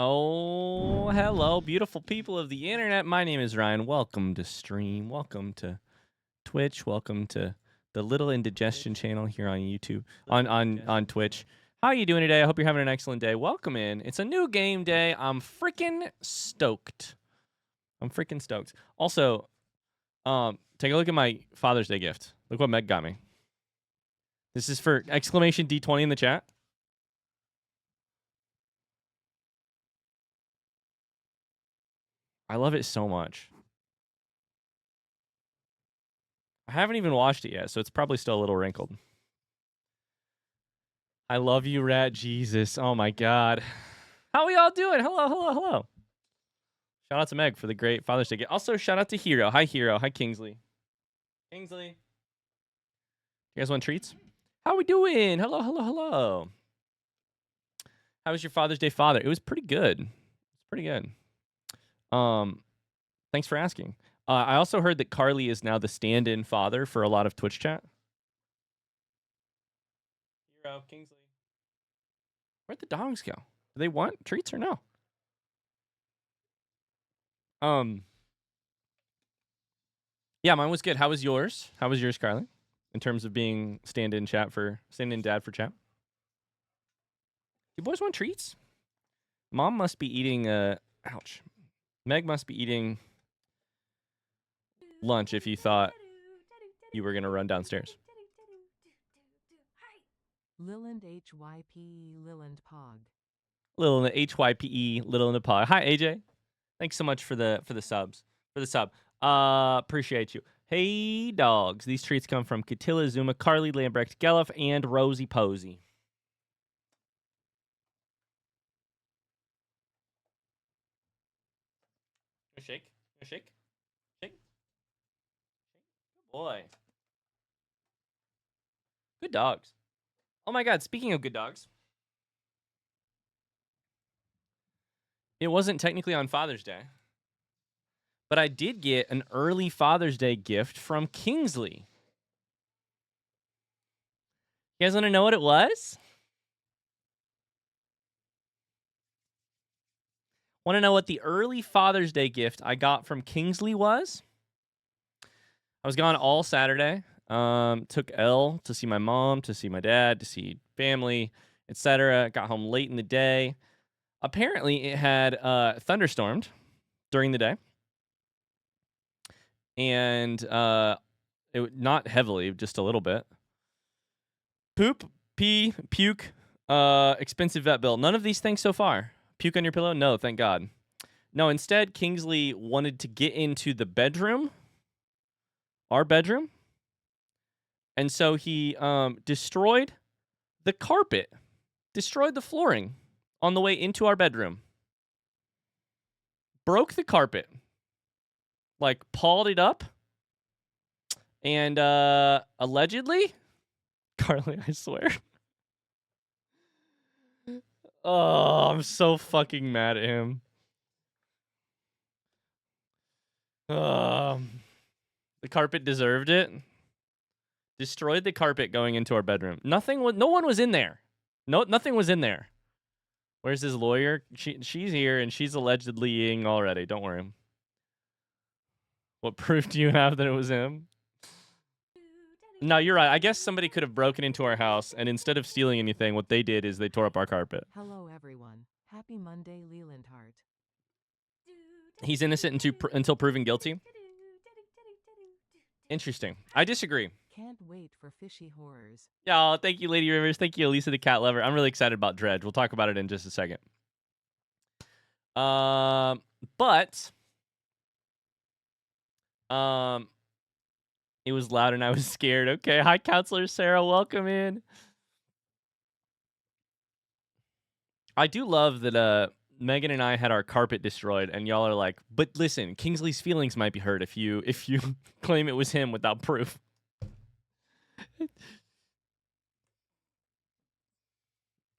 Oh, hello, beautiful people of the internet. My name is Ryan. Welcome to stream. Welcome to Twitch. Welcome to the Little Indigestion channel here on YouTube, on Twitch. How are you doing today? I hope you're having an excellent day. Welcome in. It's a new game day. I'm freaking stoked. Also, take a look at my Father's Day gift. Look what Meg got me. This is for exclamation D20 in the chat. I love it so much. I haven't even washed it yet, so it's probably still a little wrinkled. I love you, Rat Jesus. Oh my God. How are y'all doing? Hello. Shout out to Meg for the great Father's Day gift. Also, shout out to Hero. Hi, Hero. Hi, Kingsley. You guys want treats? How we doing? Hello. How was your Father's Day, Father? It was pretty good. Thanks for asking. I also heard that Carly is now the stand-in father for a lot of Twitch chat. Hero, Kingsley. Where'd the dogs go? Do they want treats or no? Yeah, mine was good. How was yours? How was yours, Carly? In terms of being stand-in dad for chat. You boys want treats? Mom must be eating ouch. Meg must be eating lunch if you thought you were gonna run downstairs. Liland HYP Liland Pog. Little in the HYPE, little in the pog. Hi AJ. Thanks so much for the subs. For the sub. Appreciate you. Hey dogs. These treats come from Katilla Zuma, Carly Lambrecht, Gelliff, and Rosie Posey. Shake. Good boy. Good dogs. Oh my God, speaking of good dogs. It wasn't technically on Father's Day, but I did get an early Father's Day gift from Kingsley. You guys want to know what it was? Want to know what the early Father's Day gift I got from Kingsley was? I was gone all Saturday. Took Elle to see my mom, to see my dad, to see family, etc. Got home late in the day. Apparently, it had thunderstormed during the day. And it not heavily, just a little bit. Poop, pee, puke, expensive vet bill. None of these things so far. Puke on your pillow? No, thank God. No, instead, Kingsley wanted to get into the bedroom, our bedroom. And so he destroyed the carpet, destroyed the flooring on the way into our bedroom. Broke the carpet, like pawed it up. And allegedly, Carly, I swear. Oh, I'm so fucking mad at him. The carpet deserved it. Destroyed the carpet going into our bedroom. No one was in there. Nothing was in there. Where's his lawyer? She's here and she's allegedly already. Don't worry. What proof do you have that it was him? No, you're right. I guess somebody could have broken into our house, and instead of stealing anything, what they did is they tore up our carpet. Hello, everyone. Happy Monday, Leland Hart. He's innocent until proven guilty. Interesting. I disagree. Can't wait for fishy horrors. Yeah, thank you, Lady Rivers. Thank you, Elisa the Cat Lover. I'm really excited about Dredge. We'll talk about it in just a second. It was loud and I was scared. Okay. Hi, Counselor Sarah. Welcome in. I do love that Megan and I had our carpet destroyed, and y'all are like, but listen, Kingsley's feelings might be hurt if you claim it was him without proof.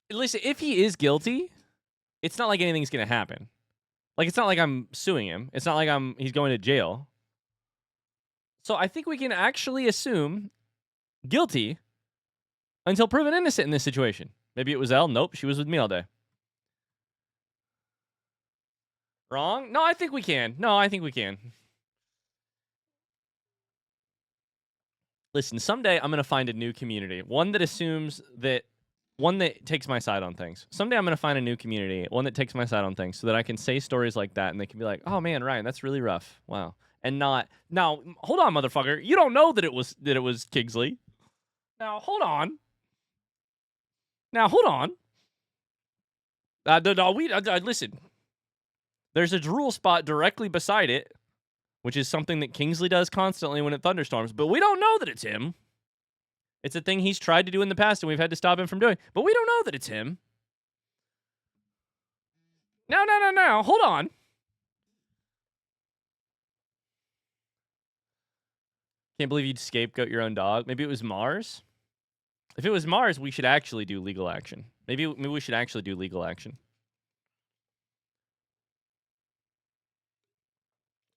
Listen, if he is guilty, it's not like anything's gonna happen. Like, it's not like I'm suing him. It's not like he's going to jail. So I think we can actually assume guilty until proven innocent in this situation. Maybe it was Elle. Nope, she was with me all day. Wrong? No, I think we can. No, I think we can. Listen, someday I'm going to find a new community. One that takes my side on things. Someday I'm going to find a new community, one that takes my side on things so that I can say stories like that and they can be like, "Oh man, Ryan, that's really rough." Wow. And not, "Now, hold on, motherfucker. You don't know that it was Kingsley." Now, hold on. Listen. There's a drool spot directly beside it, which is something that Kingsley does constantly when it thunderstorms, but we don't know that it's him. It's a thing he's tried to do in the past, and we've had to stop him from doing, but we don't know that it's him. No. Hold on. Can't believe you'd scapegoat your own dog. Maybe it was Mars? If it was Mars, we should actually do legal action. Maybe we should actually do legal action.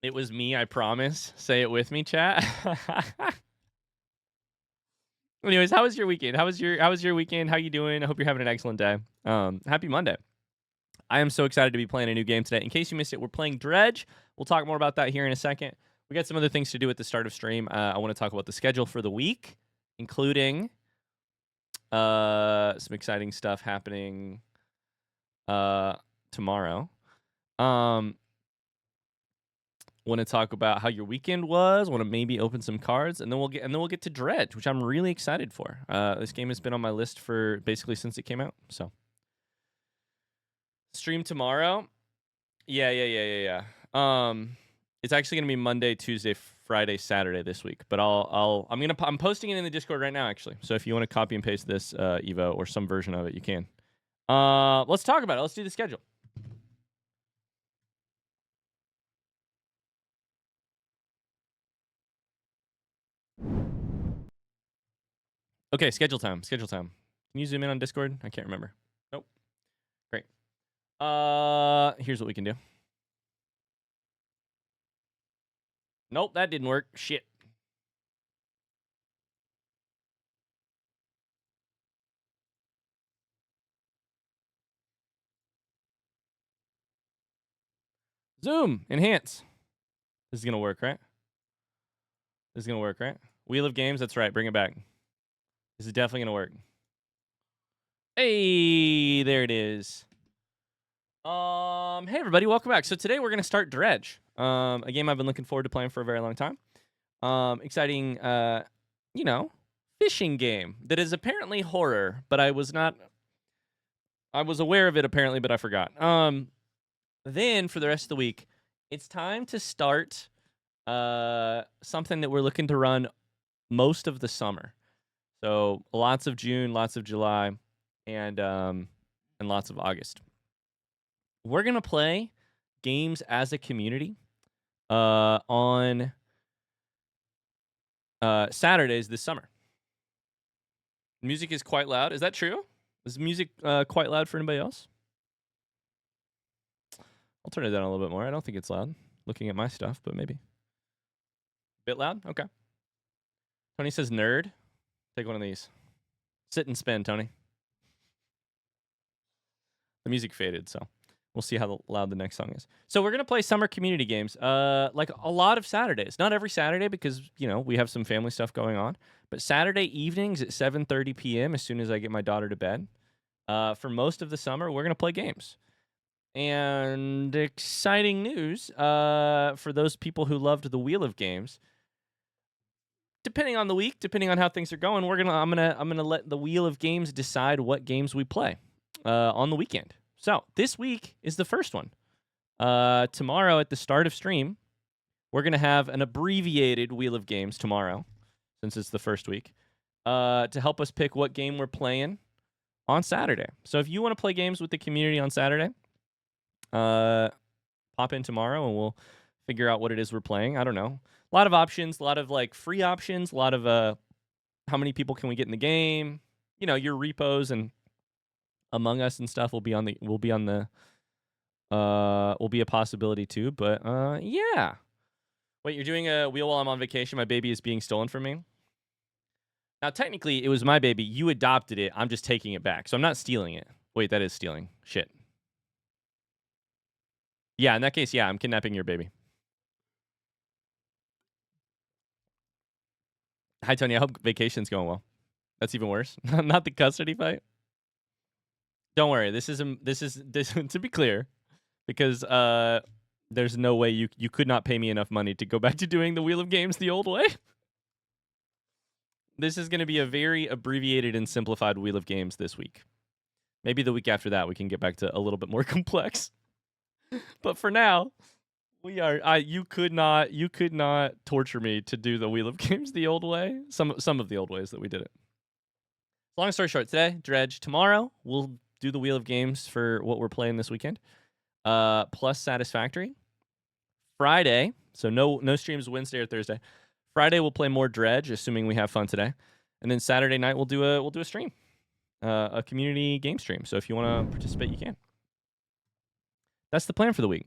It was me, I promise. Say it with me, chat. Anyways, how was your weekend? How was your weekend? How you doing? I hope you're having an excellent day. Happy Monday. I am so excited to be playing a new game today. In case you missed it, we're playing Dredge. We'll talk more about that here in a second. We got some other things to do at the start of stream. I want to talk about the schedule for the week, including some exciting stuff happening tomorrow. Want to talk about how your weekend was. Want to maybe open some cards, and then we'll get to Dredge, which I'm really excited for. This game has been on my list for basically since it came out. So stream tomorrow. Yeah. It's actually gonna be Monday, Tuesday, Friday, Saturday this week. But I'm posting it in the Discord right now, actually. So if you want to copy and paste this Evo or some version of it, you can. Let's talk about it. Let's do the schedule. Okay, schedule time. Can you zoom in on Discord? I can't remember. Nope. Great. Here's what we can do. Nope, that didn't work. Shit. Zoom. Enhance. This is going to work, right? Wheel of Games, that's right. Bring it back. This is definitely going to work. Hey, there it is. Hey, everybody. Welcome back. So today we're going to start Dredge. A game I've been looking forward to playing for a very long time. Exciting, fishing game that is apparently horror, but I was aware of it apparently, but I forgot. Then for the rest of the week, it's time to start something that we're looking to run most of the summer. So lots of June, lots of July, and lots of August. We're gonna play games as a community on Saturdays this summer. Music is quite loud. Is that true? Is music quite loud for anybody else? I'll turn it down a little bit more. I don't think it's loud. Looking at my stuff, but maybe. Bit loud? Okay. Tony says nerd. Take one of these. Sit and spin, Tony. The music faded, so we'll see how loud the next song is. So we're going to play summer community games like a lot of Saturdays. Not every Saturday because, we have some family stuff going on. But Saturday evenings at 7:30 p.m. as soon as I get my daughter to bed. For most of the summer, we're going to play games. And exciting news for those people who loved the Wheel of Games. Depending on the week, depending on how things are going, I'm gonna let the Wheel of Games decide what games we play on the weekend. So this week is the first one. Tomorrow at the start of stream, we're gonna have an abbreviated Wheel of Games tomorrow, since it's the first week, to help us pick what game we're playing on Saturday. So if you want to play games with the community on Saturday, pop in tomorrow and we'll figure out what it is we're playing. I don't know. A lot of options, a lot of free options, a lot of how many people can we get in the game? Your repos and Among Us and stuff will be a possibility too. But yeah. Wait, you're doing a wheel while I'm on vacation? My baby is being stolen from me. Now technically it was my baby. You adopted it. I'm just taking it back. So I'm not stealing it. Wait, that is stealing. Shit. Yeah, in that case, yeah, I'm kidnapping your baby. Hi, Tony. I hope vacation's going well. That's even worse. Not the custody fight. Don't worry. This is to be clear, because there's no way you could not pay me enough money to go back to doing the Wheel of Games the old way. This is going to be a very abbreviated and simplified Wheel of Games this week. Maybe the week after that we can get back to a little bit more complex. But for now, we are. You could not torture me to do the Wheel of Games the old way. Some of the old ways that we did it. Long story short, today Dredge. Tomorrow we'll do the Wheel of Games for what we're playing this weekend. Plus Satisfactory. Friday, so no streams Wednesday or Thursday. Friday we'll play more Dredge, assuming we have fun today, and then Saturday night we'll do a stream, a community game stream. So if you want to participate, you can. That's the plan for the week.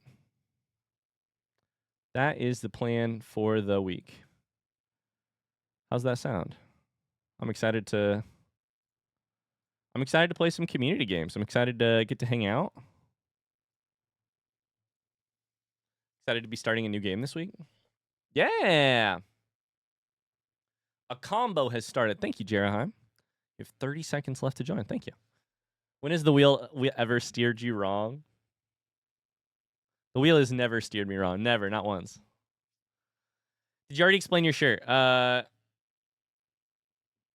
That is the plan for the week. How's that sound? I'm excited to play some community games. I'm excited to get to hang out. Excited to be starting a new game this week. Yeah. A combo has started. Thank you, Jeraheim. You have 30 seconds left to join. Thank you. When has the wheel ever steered you wrong? The wheel has never steered me wrong. Never, not once. Did you already explain your shirt?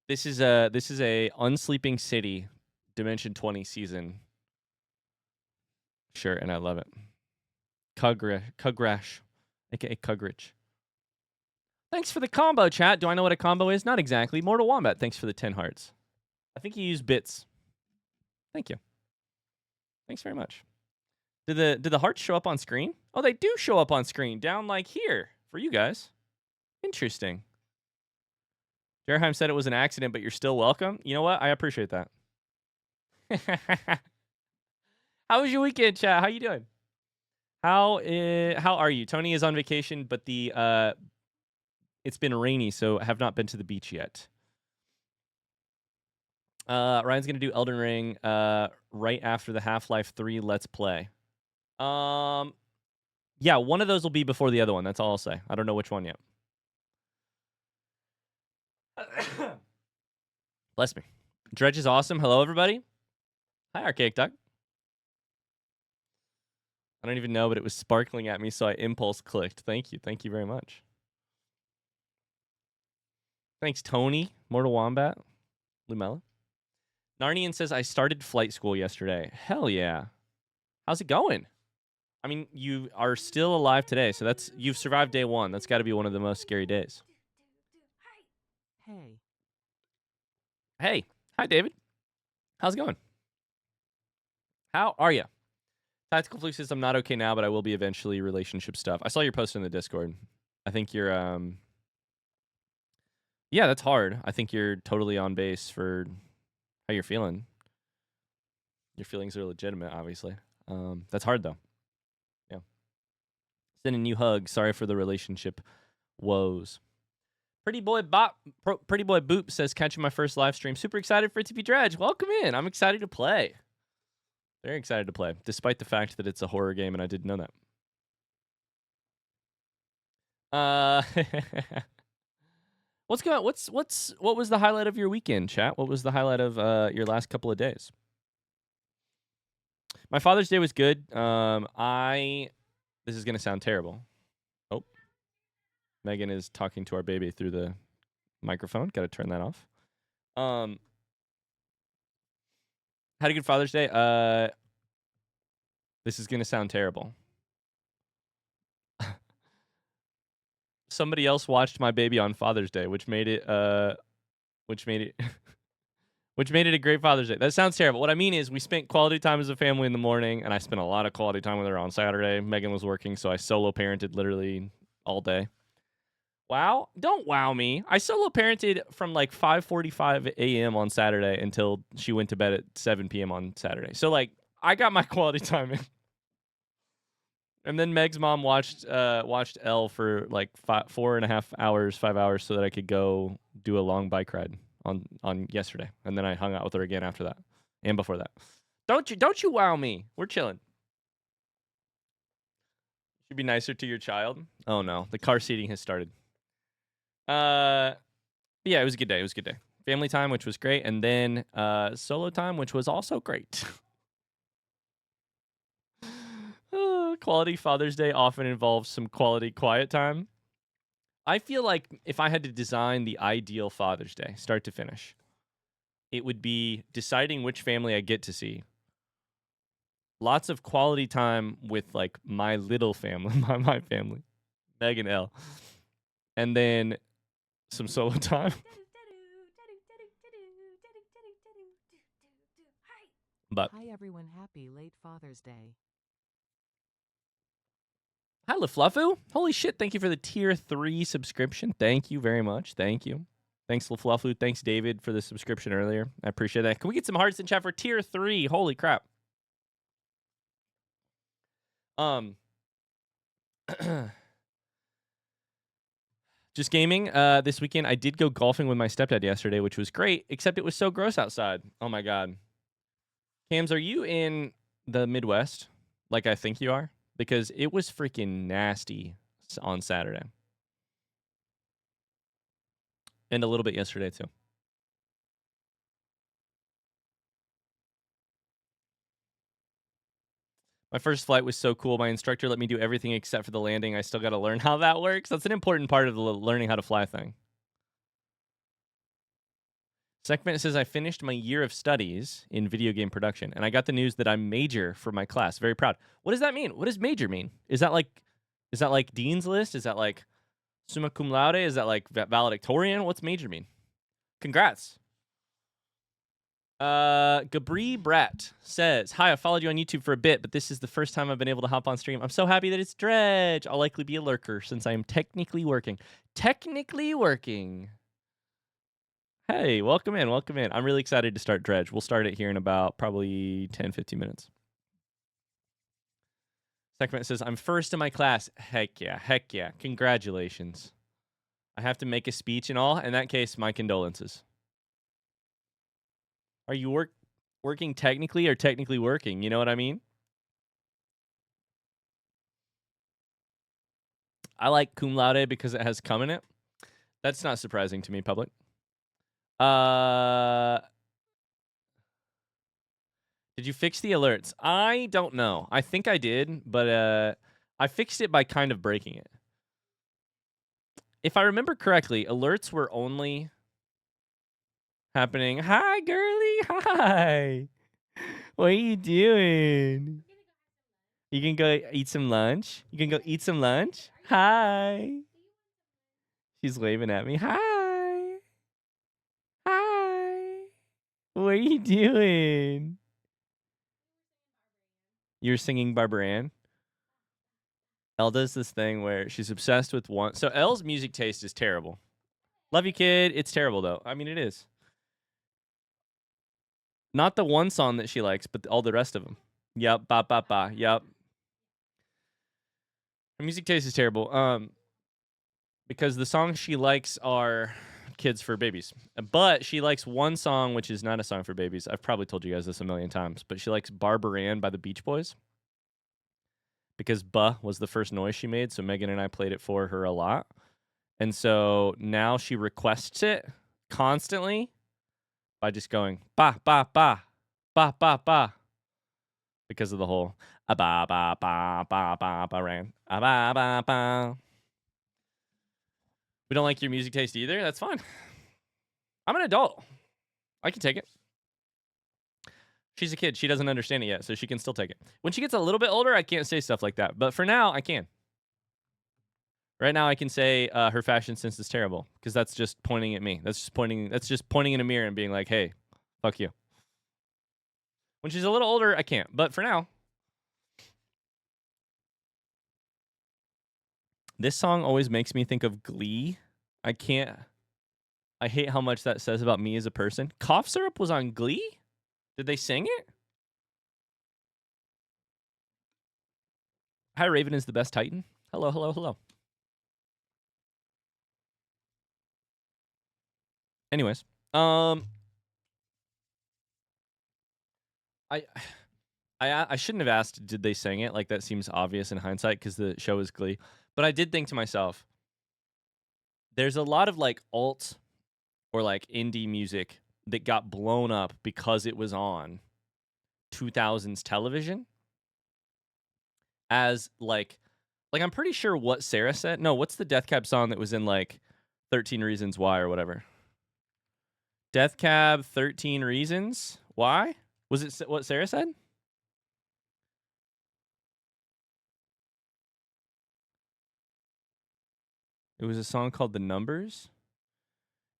This is a Unsleeping City Dimension 20 season shirt, and I love it. Cugrash, aka Cugridge. Thanks for the combo, chat. Do I know what a combo is? Not exactly. Mortal Wombat, thanks for the 10 hearts. I think you use bits. Thank you. Thanks very much. Did the hearts show up on screen? Oh, they do show up on screen, down like here for you guys. Interesting. Jerheim said it was an accident, but you're still welcome. You know what? I appreciate that. How was your weekend, chat? How you doing? How are you? Tony is on vacation, but it's been rainy, so I have not been to the beach yet. Ryan's gonna do Elden Ring right after the Half-Life 3 Let's Play. Yeah, one of those will be before the other one. That's all I'll say. I don't know which one yet. Bless me. Dredge is awesome. Hello, everybody. Hi, Archaic Duck. I don't even know, but it was sparkling at me, so I impulse clicked. Thank you. Thank you very much. Thanks, Tony. Mortal Wombat. Lumella. Narnian says, I started flight school yesterday. Hell yeah. How's it going? I mean, you are still alive today, so you've survived day one. That's got to be one of the most scary days. Hey. Hey. Hi, David. How's it going? How are you? Tactical Fluke says, I'm not okay now, but I will be eventually. Relationship stuff. I saw your post in the Discord. I think you're, yeah, that's hard. I think you're totally on base for how you're feeling. Your feelings are legitimate, obviously. That's hard, though. Yeah. Sending you hugs. Sorry for the relationship woes. Pretty boy Boop says, catching my first live stream. Super excited for it to be Dredge. Welcome in. I'm excited to play. Very excited to play, despite the fact that it's a horror game and I didn't know that. What's going on? What was the highlight of your weekend, chat? What was the highlight of your last couple of days? My Father's Day was good. This is gonna sound terrible. Oh, Megan is talking to our baby through the microphone. Got to turn that off. Had a good Father's Day. This is gonna sound terrible. Somebody else watched my baby on Father's Day, which made it a great Father's Day. That sounds terrible. What I mean is we spent quality time as a family in the morning, and I spent a lot of quality time with her on Saturday. Megan was working, so I solo parented literally all day. Wow? Don't wow me. I solo parented from like 5:45 a.m. on Saturday until she went to bed at 7 p.m. on Saturday. So like I got my quality time in. And then Meg's mom watched Elle for like 4.5 hours, 5 hours, so that I could go do a long bike ride on yesterday. And then I hung out with her again after that and before that. Don't you wow me. We're chilling. Should be nicer to your child. Oh no, the car seating has started. Yeah, it was a good day. It was a good day. Family time, which was great, and then solo time, which was also great. Quality Father's Day often involves some quality quiet time. I feel like if I had to design the ideal Father's Day, start to finish, it would be deciding which family I get to see. Lots of quality time with like my little family, my family, Meg and Elle, and then some solo time. But Hi everyone, happy late Father's Day. hi, LaFluffoo. Holy shit, thank you for the tier 3 subscription. Thank you very much. Thank you. Thanks, LaFluffoo. Thanks, David, for the subscription earlier. I appreciate that. Can we get some hearts in chat for tier 3? Holy crap. Just gaming. This weekend, I did go golfing with my stepdad yesterday, which was great, except it was so gross outside. Oh, my God. Cams, are you in the Midwest like I think you are? Because it was freaking nasty on Saturday. And a little bit yesterday, too. My first flight was so cool. My instructor let me do everything except for the landing. I still got to learn how that works. That's an important part of the learning how to fly thing. Segment says, I finished my year of studies in video game production, and I got the news that I'm major for my class. Very proud. What does that mean? What does major mean? Is that like Dean's List? Is that like summa cum laude? Is that like valedictorian? What's major mean? Congrats. Gabri Brat says, hi, I followed you on YouTube for a bit, but this is the first time I've been able to hop on stream. I'm so happy that it's Dredge. I'll likely be a lurker since I am technically working. Technically working. Hey, welcome in, welcome in. I'm really excited to start Dredge. We'll start it here in about probably 10, 15 minutes. Second says, I'm first in my class. Heck yeah. Congratulations. I have to make a speech and all. In that case, my condolences. Are you working technically or technically working? You know what I mean? I like cum laude because it has cum in it. That's not surprising to me, public. Did you fix the alerts? I don't know. I think I did, but I fixed it by kind of breaking it. If I remember correctly, alerts were only happening. Hi, girly. Hi. What are you doing? You can go eat some lunch. You can go eat some lunch. Hi. She's waving at me. Hi. Hi. What are you doing? You're singing Barbara Ann? Elle does this thing where she's obsessed with one. So Elle's music taste is terrible. Love you, kid. It's terrible, though. I mean, it is. Not the one song that she likes, but all the rest of them. Yep. Ba, ba, ba. Yep. Her music taste is terrible. Because the songs she likes are kids for babies. But she likes one song, which is not a song for babies. I've probably told you guys this a million times, but she likes Barbara Ann by the Beach Boys. Because "buh" was the first noise she made, so Megan and I played it for her a lot. And so now she requests it constantly by just going ba ba ba ba ba ba because of the whole ba ba ba ba ba ba ran ba ba ba. We don't like your music taste either. That's fine. I'm an adult. I can take it. She's a kid. She doesn't understand it yet, so she can still take it. When she gets a little bit older, I can't say stuff like that. But for now, I can. Right now, I can say her fashion sense is terrible because that's just pointing at me. That's just pointing in a mirror and being like, "Hey, fuck you." When she's a little older, I can't. But for now, this song always makes me think of Glee. I can't. I hate how much that says about me as a person. Cough Syrup was on Glee? Did they sing it? Hi, Raven is the best Titan. Hello, hello, hello. Anyways, I I shouldn't have asked, did they sing it? Like, that seems obvious in hindsight because the show is Glee. But I did think to myself, there's a lot of, like, alt or, like, indie music that got blown up because it was on 2000s television as, like, I'm pretty sure what Sarah said. No, what's the Death Cab song that was in, like, 13 Reasons Why or whatever? Death Cab, 13 Reasons Why? Was it what Sarah said? It was a song called The Numbers.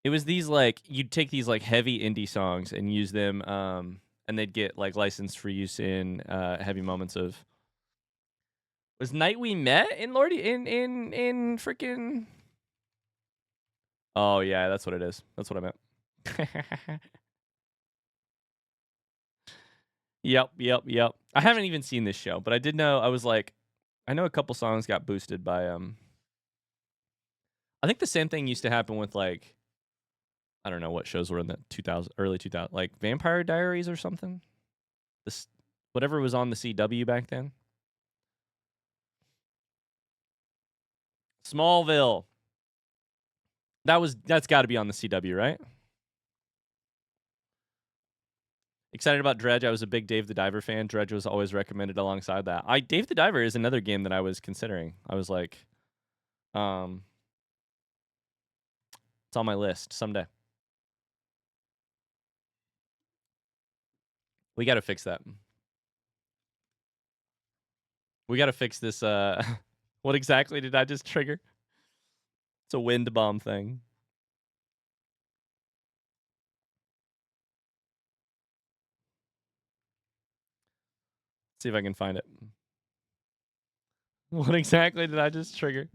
It was these, like, you'd take these, like, heavy indie songs and use them, and they'd get, like, licensed for use in heavy moments of. Was Night We Met in Lordy in freaking. Oh yeah, that's what it is. That's what I meant. Yep. I haven't even seen this show, but I did know. I was like, I know a couple songs got boosted by I think the same thing used to happen with, like, I don't know what shows were in the early 2000, like Vampire Diaries or something. This whatever was on the CW back then. Smallville. That's got to be on the CW, right? Excited about Dredge. I was a big Dave the Diver fan. Dredge was always recommended alongside that. Dave the Diver is another game that I was considering. I was like, it's on my list someday. We got to fix that. We got to fix this. What exactly did I just trigger? It's a wind bomb thing. See if I can find it. What exactly did I just trigger?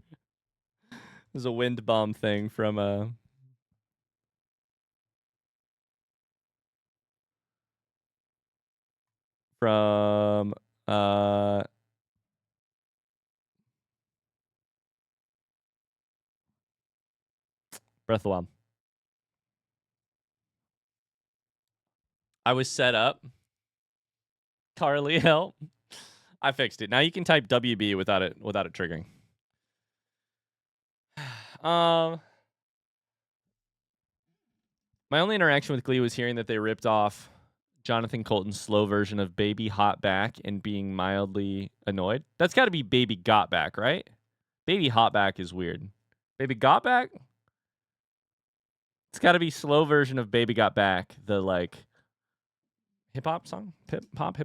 There's a wind bomb thing from from uh Breath of the Wild. I was set up. Carly, help. I fixed it. Now you can type WB without it triggering. My only interaction with Glee was hearing that they ripped off Jonathan Colton's slow version of Baby Hot Back and being mildly annoyed. That's got to be Baby Got Back, right? Baby Hot Back is weird. Baby Got Back? It's got to be slow version of Baby Got Back, the, like, hip hop song? Hip hop.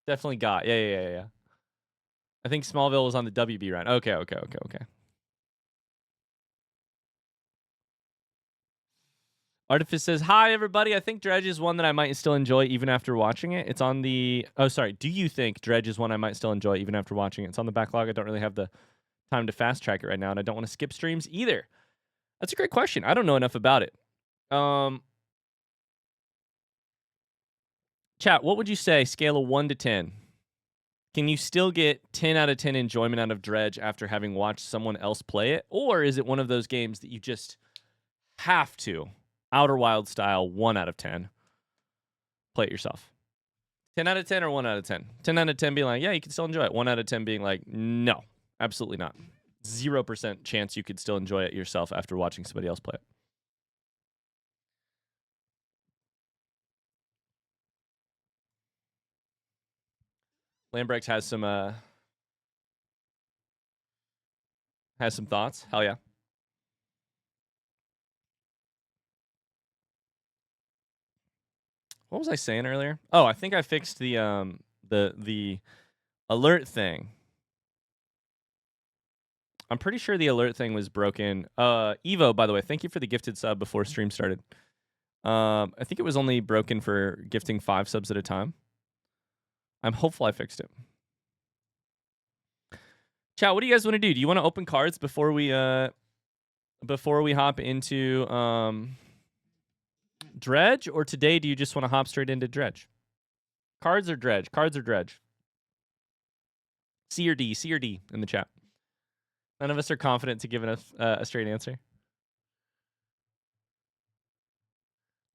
Definitely got. Yeah. I think Smallville was on the WB run. Okay. Artifice says, hi, everybody. I think Dredge is one that I might still enjoy even after watching it. It's on the... Oh, sorry. Do you think Dredge is one I might still enjoy even after watching it? It's on the backlog. I don't really have the time to fast track it right now, and I don't want to skip streams either. That's a great question. I don't know enough about it. Chat, what would you say, scale of 1 to 10? Can you still get 10 out of 10 enjoyment out of Dredge after having watched someone else play it? Or is it one of those games that you just have to, Outer Wild style, 1 out of 10, play it yourself? 10 out of 10 or 1 out of 10? 10 out of 10 being like, yeah, you can still enjoy it. 1 out of 10 being like, no, absolutely not. 0% chance you could still enjoy it yourself after watching somebody else play it. Lambrex has some thoughts. Hell yeah. What was I saying earlier? Oh, I think I fixed the alert thing. I'm pretty sure the alert thing was broken. Evo, by the way, thank you for the gifted sub before stream started. I think it was only broken for gifting 5 subs at a time. I'm hopeful I fixed it. Chat, what do you guys want to do? Do you want to open cards before we hop into Dredge, or today do you just want to hop straight into Dredge? Cards or Dredge? Cards or Dredge? C or D? C or D in the chat. None of us are confident to give us a straight answer.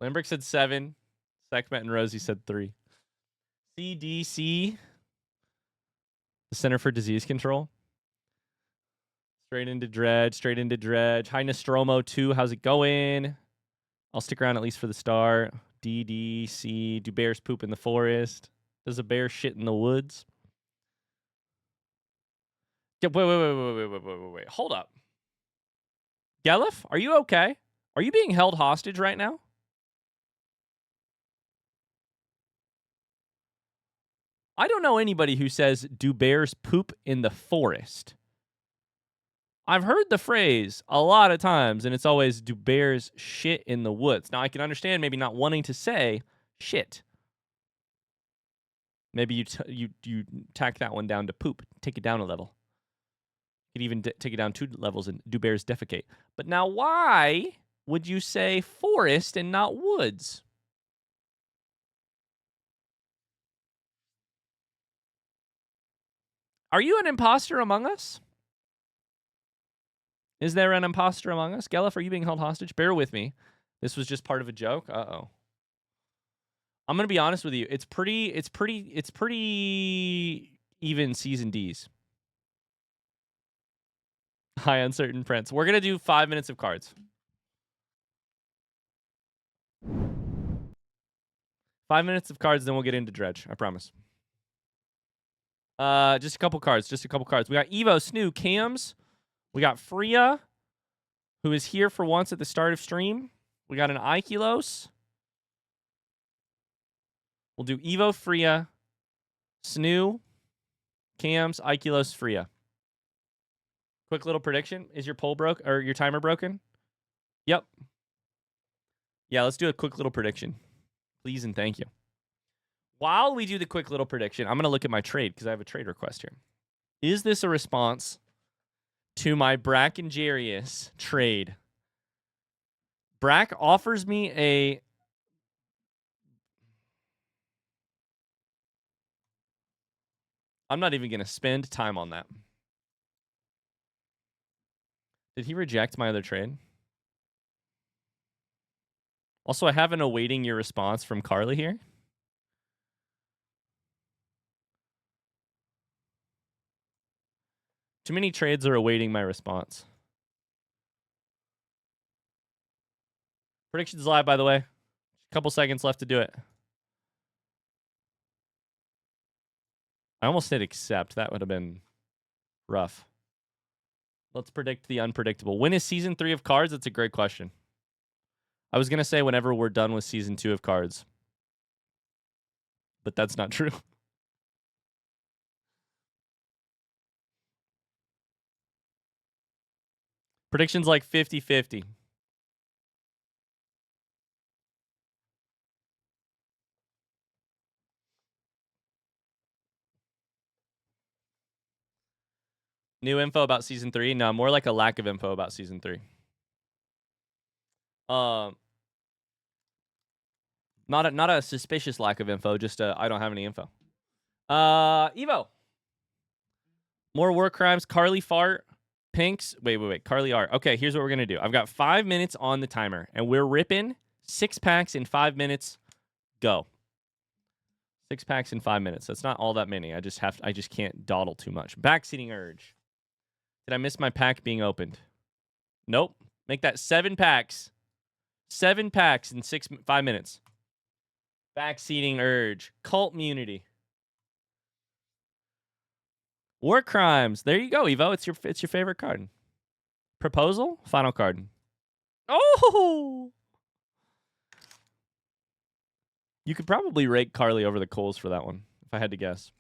Lambrick said 7. Sekhmet and Rosie said 3. CDC, the Center for Disease Control. Straight into Dredge, straight into Dredge. Hi, Nostromo 2. How's it going? I'll stick around at least for the start. DDC. Do bears poop in the forest? Does a bear shit in the woods? Yeah, wait. Hold up. Gelif, are you okay? Are you being held hostage right now? I don't know anybody who says, do bears poop in the forest? I've heard the phrase a lot of times, and it's always, do bears shit in the woods? Now, I can understand maybe not wanting to say shit. Maybe you tack that one down to poop. Take it down a level. You could even take it down 2 levels and do bears defecate. But now why would you say forest and not woods? Are you an imposter among us? Is there an imposter among us? Gelif, are you being held hostage? Bear with me. This was just part of a joke. Uh-oh. I'm going to be honest with you. It's pretty even C's and D's. Hi, Uncertain Prince. We're going to do 5 minutes of cards. 5 minutes of cards, then we'll get into Dredge. I promise. Just a couple cards. We got Evo, Snoo, Cams. We got Freya, who is here for once at the start of stream. We got an Ikilos. We'll do Evo, Freya, Snoo, Cams, Ikilos, Freya. Quick little prediction. Is your poll broke or your timer broken? Yep. Yeah, let's do a quick little prediction. Please and thank you. While we do the quick little prediction, I'm going to look at my trade because I have a trade request here. Is this a response to my Brack and Jarius trade? Brack offers me a... I'm not even going to spend time on that. Did he reject my other trade? Also, I have an awaiting your response from Carly here. Too many trades are awaiting my response. Predictions live, by the way. A couple seconds left to do it. I almost hit accept. That would have been rough. Let's predict the unpredictable. When is season 3 of Cards? That's a great question. I was going to say whenever we're done with season 2 of Cards. But that's not true. Predictions like 50-50. New info about season 3? No, more like a lack of info about season 3. Not a suspicious lack of info, just I don't have any info. Evo. More war crimes. Carly fart. Pinks. Wait. Carly R. Okay, here's what we're gonna do. I've got 5 minutes on the timer, and we're ripping 6 packs in 5 minutes. Go. 6 packs in 5 minutes. That's not all that many. I just can't dawdle too much. Backseating urge. Did I miss my pack being opened? Nope. Make that 7 packs. 7 packs in 5 minutes. Backseating urge. Cult immunity. War crimes. There you go, Evo. It's your favorite card. Proposal. Final card. Oh! You could probably rake Carly over the coals for that one, if I had to guess.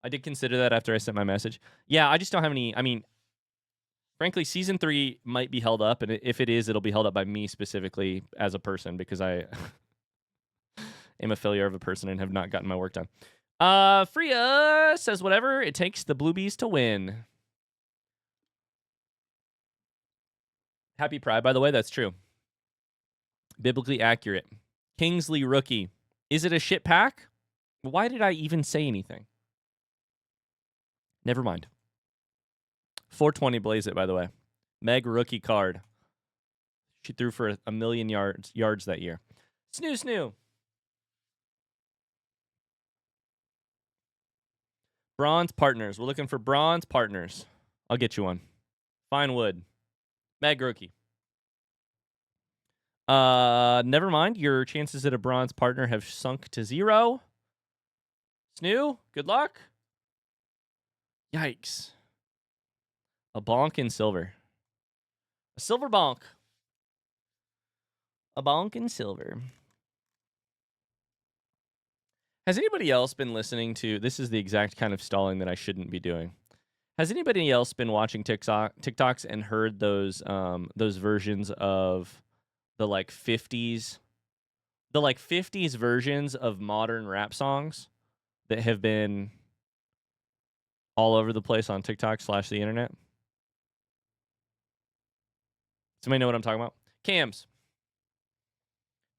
I did consider that after I sent my message. Yeah, I just don't have any... I mean, frankly, Season 3 might be held up, and if it is, it'll be held up by me specifically as a person, because I am a failure of a person and have not gotten my work done. Freya says whatever it takes the Bluebies to win. Happy Pride, by the way. That's true. Biblically accurate. Kingsley rookie. Is it a shit pack? Why did I even say anything? Never mind. 420 blaze it, by the way. Meg rookie card. She threw for a million yards that year. Snoo. Bronze partners. We're looking for bronze partners. I'll get you one. Fine wood. Meg rookie. Never mind. Your chances at a bronze partner have sunk to 0. Snoo, good luck. Yikes. A bonk in silver. A silver bonk. A bonk in silver. Has anybody else been listening to... This is the exact kind of stalling that I shouldn't be doing. Has anybody else been watching TikToks and heard those versions of the like 50s versions of modern rap songs that have been all over the place on TikTok / the internet? Somebody know what I'm talking about? Cams.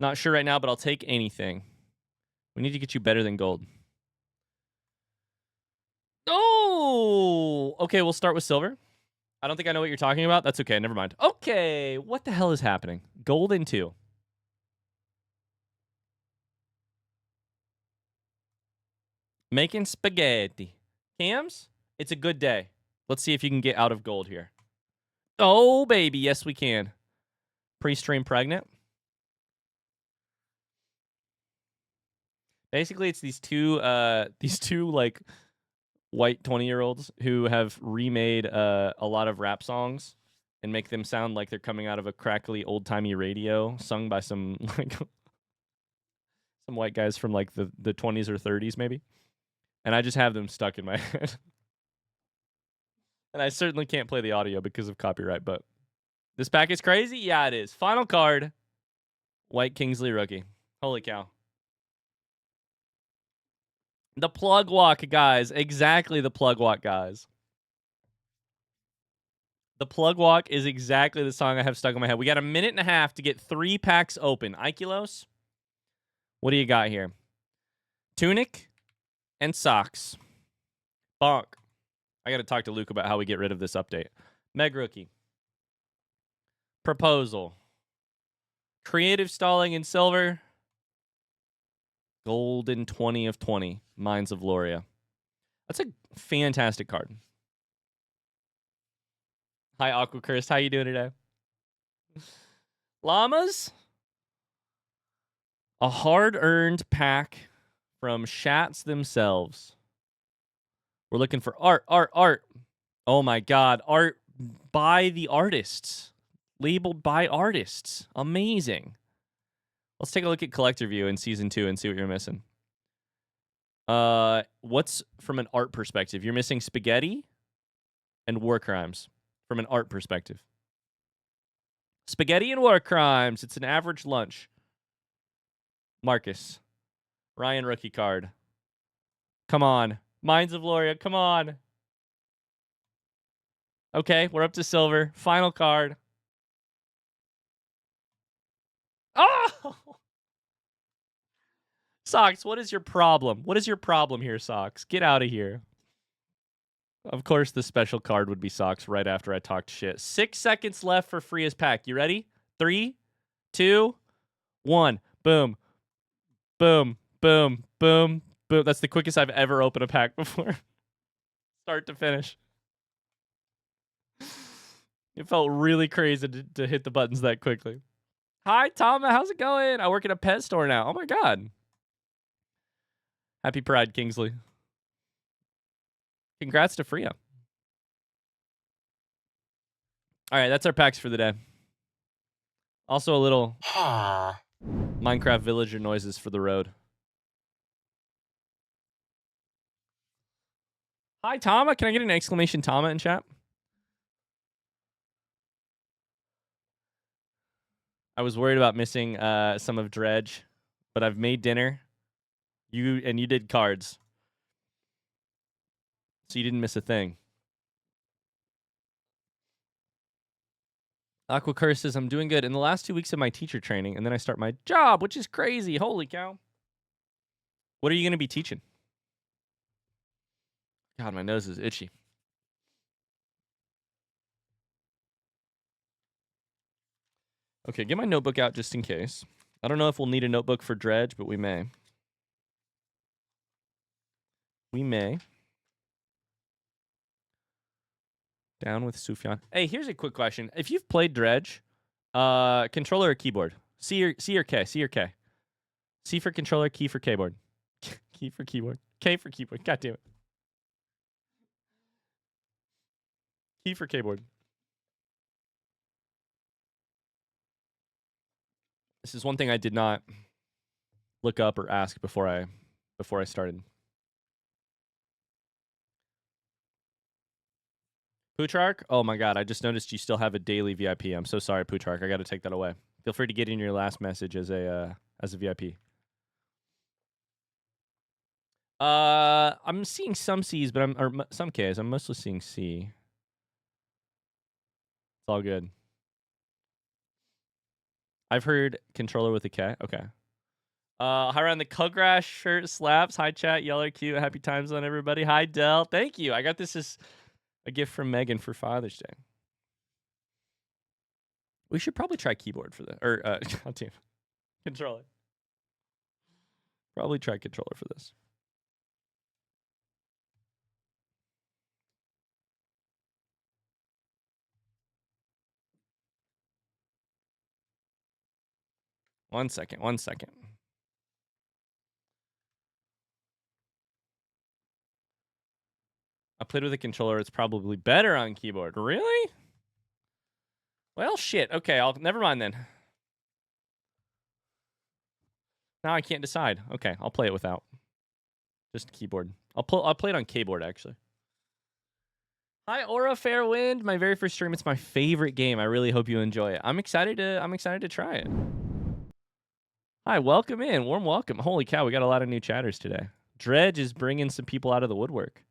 Not sure right now, but I'll take anything. We need to get you better than gold. Oh! Okay, we'll start with silver. I don't think I know what you're talking about. That's okay. Never mind. Okay, what the hell is happening? Gold in 2. Making spaghetti. Cams, it's a good day. Let's see if you can get out of gold here. Oh, baby. Yes, we can. Pre-stream pregnant. Basically, it's these two like white 20-year-olds who have remade a lot of rap songs and make them sound like they're coming out of a crackly old-timey radio sung by some like some white guys from like the 20s or 30s maybe. And I just have them stuck in my head. And I certainly can't play the audio because of copyright, but this pack is crazy? Yeah, it is. Final card. White Kingsley rookie. Holy cow. The plug walk, guys. Exactly the plug walk, guys. The plug walk is exactly the song I have stuck in my head. We got a minute and a half to get 3 packs open. Ikelos, what do you got here? Tunic and socks. Bonk. I got to talk to Luke about how we get rid of this update. Meg rookie. Proposal. Creative stalling in silver. Golden 20 of 20. Mines of Loria. That's a fantastic card. Hi, Aquacurse. How you doing today? Llamas. A hard-earned pack from Shats themselves. We're looking for art. Oh, my God. Art by the artists. Labeled by artists. Amazing. Let's take a look at Collector View in Season 2 and see what you're missing. What's from an art perspective? You're missing Spaghetti and War Crimes from an art perspective. Spaghetti and War Crimes. It's an average lunch. Marcus. Ryan rookie card. Come on. Mines of Loria. Come on. Okay, we're up to silver. Final card. Oh! Socks, what is your problem? What is your problem here, Socks? Get out of here. Of course, the special card would be Socks right after I talked shit. 6 seconds left for free as pack. You ready? 3, 2, 1. Boom. Boom. Boom. Boom. Boom. That's the quickest I've ever opened a pack before. Start to finish. It felt really crazy to hit the buttons that quickly. Hi, Tama. How's it going? I work at a pet store now. Oh, my God. Happy Pride, Kingsley. Congrats to Freya. All right, that's our packs for the day. Also a little Minecraft villager noises for the road. Hi, Tama. Can I get an exclamation Tama in chat? I was worried about missing some of Dredge, but I've made dinner. You did cards. So you didn't miss a thing. Aquacurse says, I'm doing good. In the last 2 weeks of my teacher training, and then I start my job, which is crazy. Holy cow. What are you going to be teaching? God, my nose is itchy. Okay, get my notebook out just in case. I don't know if we'll need a notebook for Dredge, but we may. We may. Down with Sufjan. Hey, here's a quick question. If you've played Dredge, controller or keyboard? C or K? C or K? C for controller, key for keyboard. Key for keyboard. K for keyboard. God damn it. Key for keyboard. This is one thing I did not look up or ask before I started. Puchark? Oh my god, I just noticed you still have a daily VIP. I'm so sorry, Puchark. I got to take that away. Feel free to get in your last message as a VIP. I'm seeing some C's, but some K's. I'm mostly seeing C. It's all good. I've heard controller with a K. Okay. Hi, around the Cugrash shirt slaps. Hi, chat. Y'all are cute. Happy times on everybody. Hi, Dell. Thank you. I got this as a gift from Megan for Father's Day. We should probably try keyboard for this. Or, God damn. Controller. Probably try controller for this. One second. I played with a controller. It's probably better on keyboard. Really? Well, shit. Okay, never mind then. Now I can't decide. Okay, I'll play it without. Just keyboard. I'll play it on keyboard actually. Hi, Aura Fairwind. My very first stream. It's my favorite game. I really hope you enjoy it. I'm excited to try it. Hi, welcome in. Warm welcome. Holy cow, we got a lot of new chatters today. Dredge is bringing some people out of the woodwork.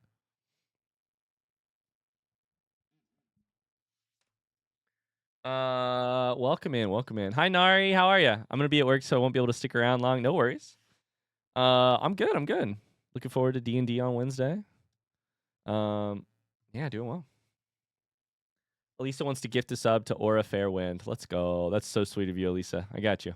Welcome in. Hi, Nari. How are you? I'm gonna be at work, so I won't be able to stick around long. No worries. I'm good. Looking forward to D&D on Wednesday. Yeah, doing well. Elisa wants to gift a sub to Aura Fairwind. Let's go. That's so sweet of you, Elisa. I got you.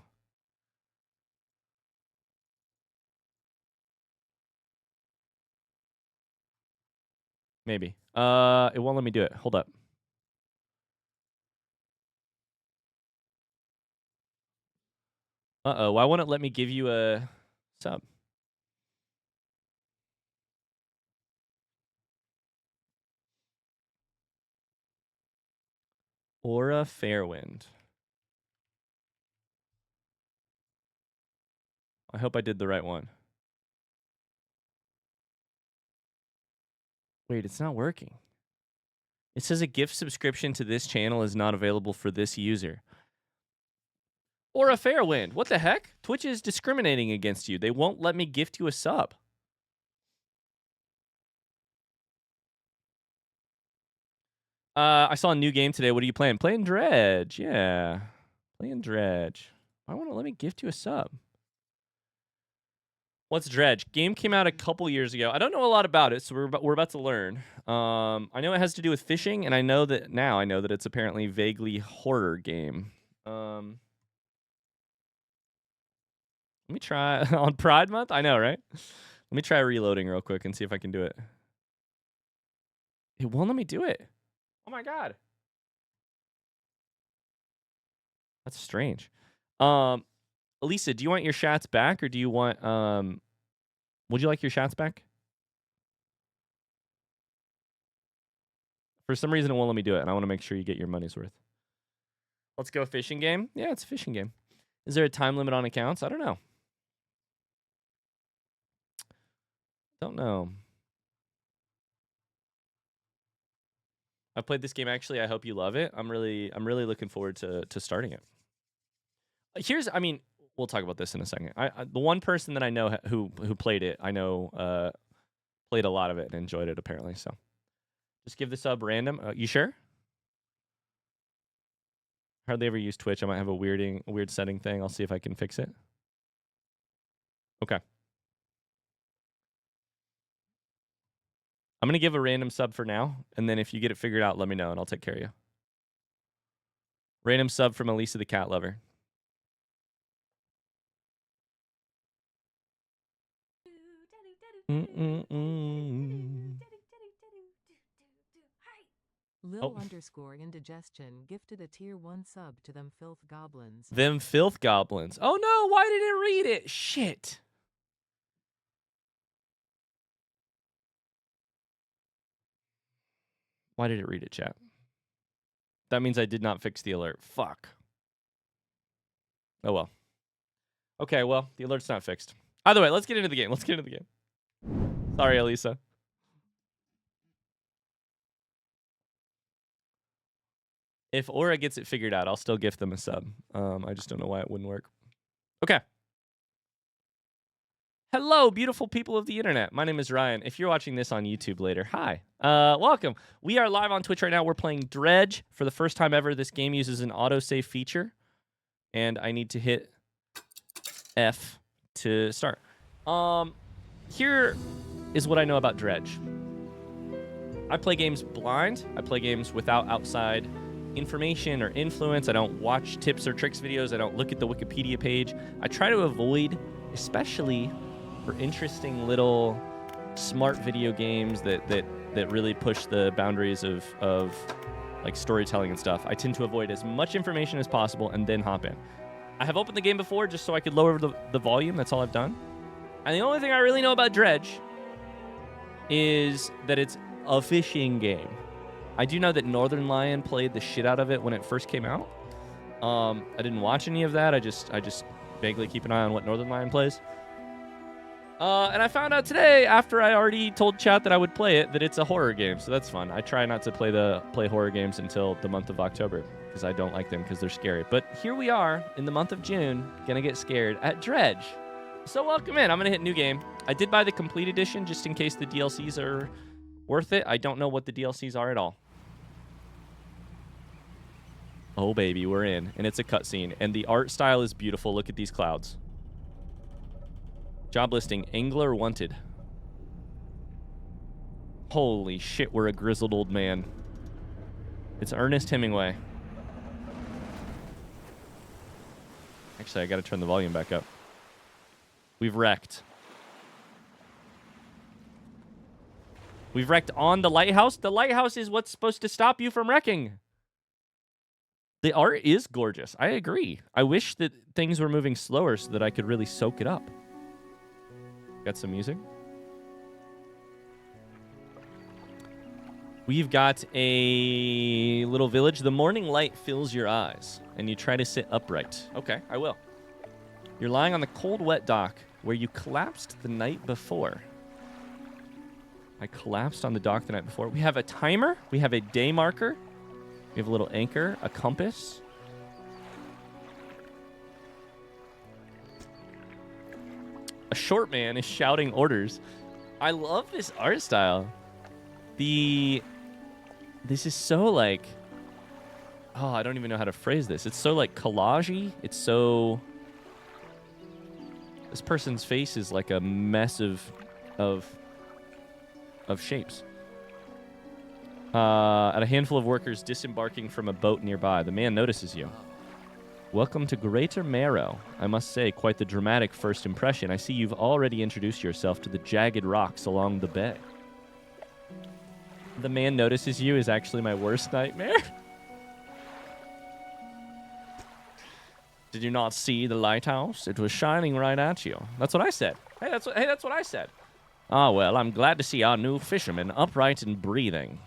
Maybe. It won't let me do it. Hold up. Uh-oh. Why won't it let me give you a sub? Aura Fairwind. I hope I did the right one. Wait, it's not working. It says a gift subscription to this channel is not available for this user. Aura Fairwind. What the heck? Twitch is discriminating against you. They won't let me gift you a sub. I saw a new game today. What are you playing? Playing Dredge. Yeah. Playing Dredge. Why won't it let me gift you a sub? What's Dredge? Game came out a couple years ago. I don't know a lot about it, so we're about to learn. I know it has to do with fishing, and I know that it's apparently vaguely horror game. Let me try on Pride Month. I know, right? Let me try reloading real quick and see if I can do it. It won't let me do it. Oh my god. That's strange. Elisa, do you want your shots back, or do you want would you like your shots back? For some reason it won't let me do it, and I want to make sure you get your money's worth. Let's go fishing game. Yeah, it's a fishing game. Is there a time limit on accounts? I don't know. Don't know. I played this game actually. I hope you love it. I'm really looking forward to starting it. We'll talk about this in a second. The one person that I know who played it, I know played a lot of it and enjoyed it apparently. So just give the sub random. You sure? Hardly ever use Twitch. I might have a weird setting thing. I'll see if I can fix it. Okay. I'm gonna give a random sub for now, and then if you get it figured out, let me know and I'll take care of you. Random sub from Elisa the cat lover. Lil underscore indigestion gifted a tier 1 sub to them filth goblins. Them filth goblins. Oh no, why did it read it? Shit. Why did it read it, chat? That means I did not fix the alert. Fuck. Oh well. Okay, well, the alert's not fixed. Either way, let's get into the game. Let's get into the game. Sorry, Elisa. If Aura gets it figured out, I'll still gift them a sub. I just don't know why it wouldn't work. Okay. Hello, beautiful people of the internet. My name is Ryan. If you're watching this on YouTube later, hi. Welcome. We are live on Twitch right now. We're playing Dredge for the first time ever. This game uses an autosave feature, and I need to hit F to start. Here is what I know about Dredge. I play games blind. I play games without outside information or influence. I don't watch tips or tricks videos. I don't look at the Wikipedia page. I try to avoid, especially for interesting little smart video games that really push the boundaries of like storytelling and stuff. I tend to avoid as much information as possible and then hop in. I have opened the game before just so I could lower the volume. That's all I've done. And the only thing I really know about Dredge is that it's a fishing game. I do know that Northern Lion played the shit out of it when it first came out. I didn't watch any of that. I just vaguely keep an eye on what Northern Lion plays. And I found out today, after I already told chat that I would play it, that it's a horror game. So that's fun. I try not to play horror games until the month of October because I don't like them because they're scary. But here we are in the month of June, gonna get scared at Dredge. So welcome in. I'm gonna hit new game. I did buy the complete edition just in case the DLCs are worth it. I don't know what the DLCs are at all. Oh baby, we're in, and it's a cutscene, and the art style is beautiful. Look at these clouds. Job listing: angler wanted. Holy shit, we're a grizzled old man. It's Ernest Hemingway. Actually, I gotta turn the volume back up. We've wrecked. We've wrecked on the lighthouse. The lighthouse is what's supposed to stop you from wrecking. The art is gorgeous. I agree. I wish that things were moving slower so that I could really soak it up. Got some music. We've got a little village. The morning light fills your eyes, and you try to sit upright. Okay, I will. You're lying on the cold, wet dock where you collapsed the night before. I collapsed on the dock the night before. We have a timer. We have a day marker. We have a little anchor, a compass. A short man is shouting orders. I love this art style. This is so like... Oh, I don't even know how to phrase this. It's so like collage-y. It's so... This person's face is like a mess of shapes. At a handful of workers disembarking from a boat nearby, the man notices you. Welcome to Greater Marrow. I must say, quite the dramatic first impression. I see you've already introduced yourself to the jagged rocks along the bay. The man notices you is actually my worst nightmare. Did you not see the lighthouse? It was shining right at you. That's what I said. Hey, that's what I said. Ah, well, I'm glad to see our new fisherman upright and breathing.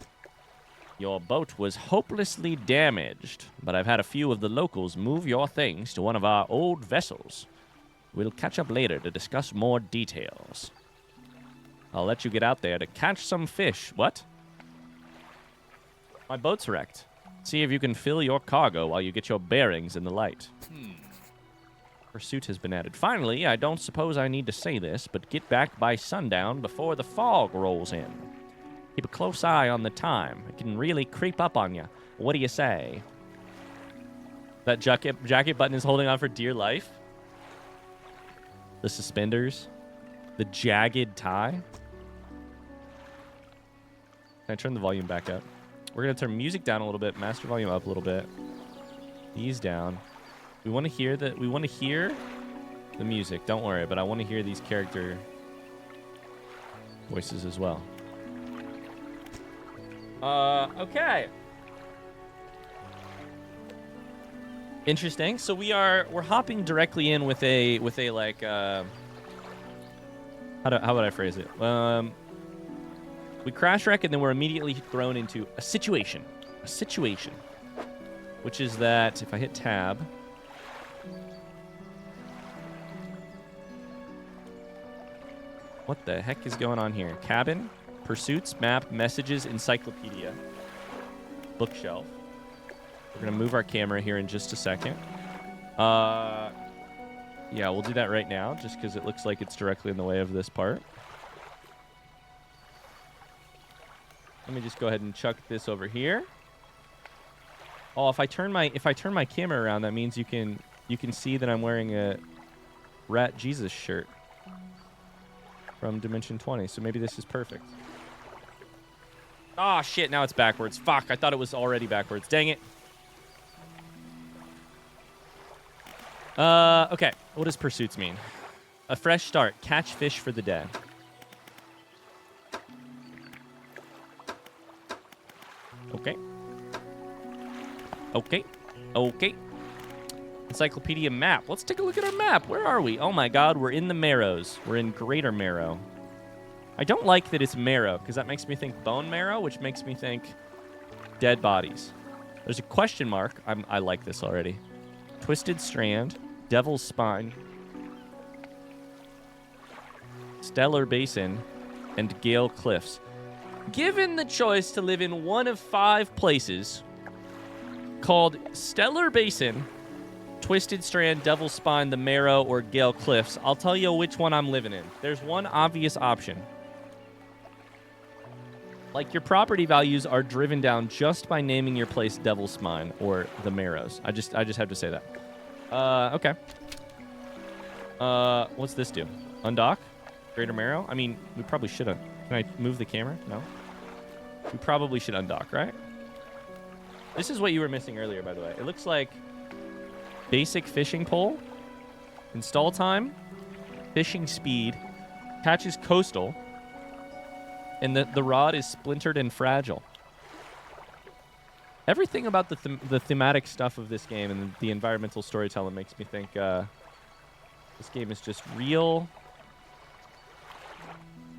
Your boat was hopelessly damaged, but I've had a few of the locals move your things to one of our old vessels. We'll catch up later to discuss more details. I'll let you get out there to catch some fish. What? My boat's wrecked. See if you can fill your cargo while you get your bearings in the light. Pursuit has been added. Finally, I don't suppose I need to say this, but get back by sundown before the fog rolls in. Keep a close eye on the time. It can really creep up on you. What do you say? That jacket button is holding on for dear life. The suspenders. The jagged tie. Can I turn the volume back up? We're going to turn music down a little bit, master volume up a little bit. He's down. We want to hear the music. Don't worry, but I want to hear these character voices as well. Okay. Interesting. So we're hopping directly in with a like how would I phrase it? We crash wreck and then we're immediately thrown into a situation. Which is that if I hit tab, what the heck is going on here? Cabin, pursuits, map, messages, encyclopedia, bookshelf. We're going to move our camera here in just a second. Yeah, we'll do that right now just because it looks like it's directly in the way of this part. Let me just go ahead and chuck this over here. Oh, if I turn my camera around, that means you can see that I'm wearing a Rat Jesus shirt from Dimension 20. So maybe this is perfect. Ah, shit, now it's backwards. Fuck, I thought it was already backwards. Dang it. Okay. What does pursuits mean? A fresh start. Catch fish for the day. Okay. Okay. Encyclopedia map. Let's take a look at our map. Where are we? Oh my god, we're in the Marrows. We're in Greater Marrow. I don't like that it's marrow, because that makes me think bone marrow, which makes me think dead bodies. There's a question mark. I like this already. Twisted Strand, Devil's Spine, Stellar Basin, and Gale Cliffs. Given the choice to live in one of 5 places called Stellar Basin, Twisted Strand, Devil's Spine, the Marrow, or Gale Cliffs, I'll tell you which one I'm living in. There's one obvious option. Like, your property values are driven down just by naming your place Devil's Spine or the Marrows. I just have to say that. Okay. What's this do? Undock? Greater Marrow? I mean, we probably should have. Can I move the camera? No? We probably should undock, right? This is what you were missing earlier, by the way. It looks like basic fishing pole, install time, fishing speed, catches coastal, and the rod is splintered and fragile. Everything about the thematic stuff of this game and the environmental storytelling makes me think this game is just real.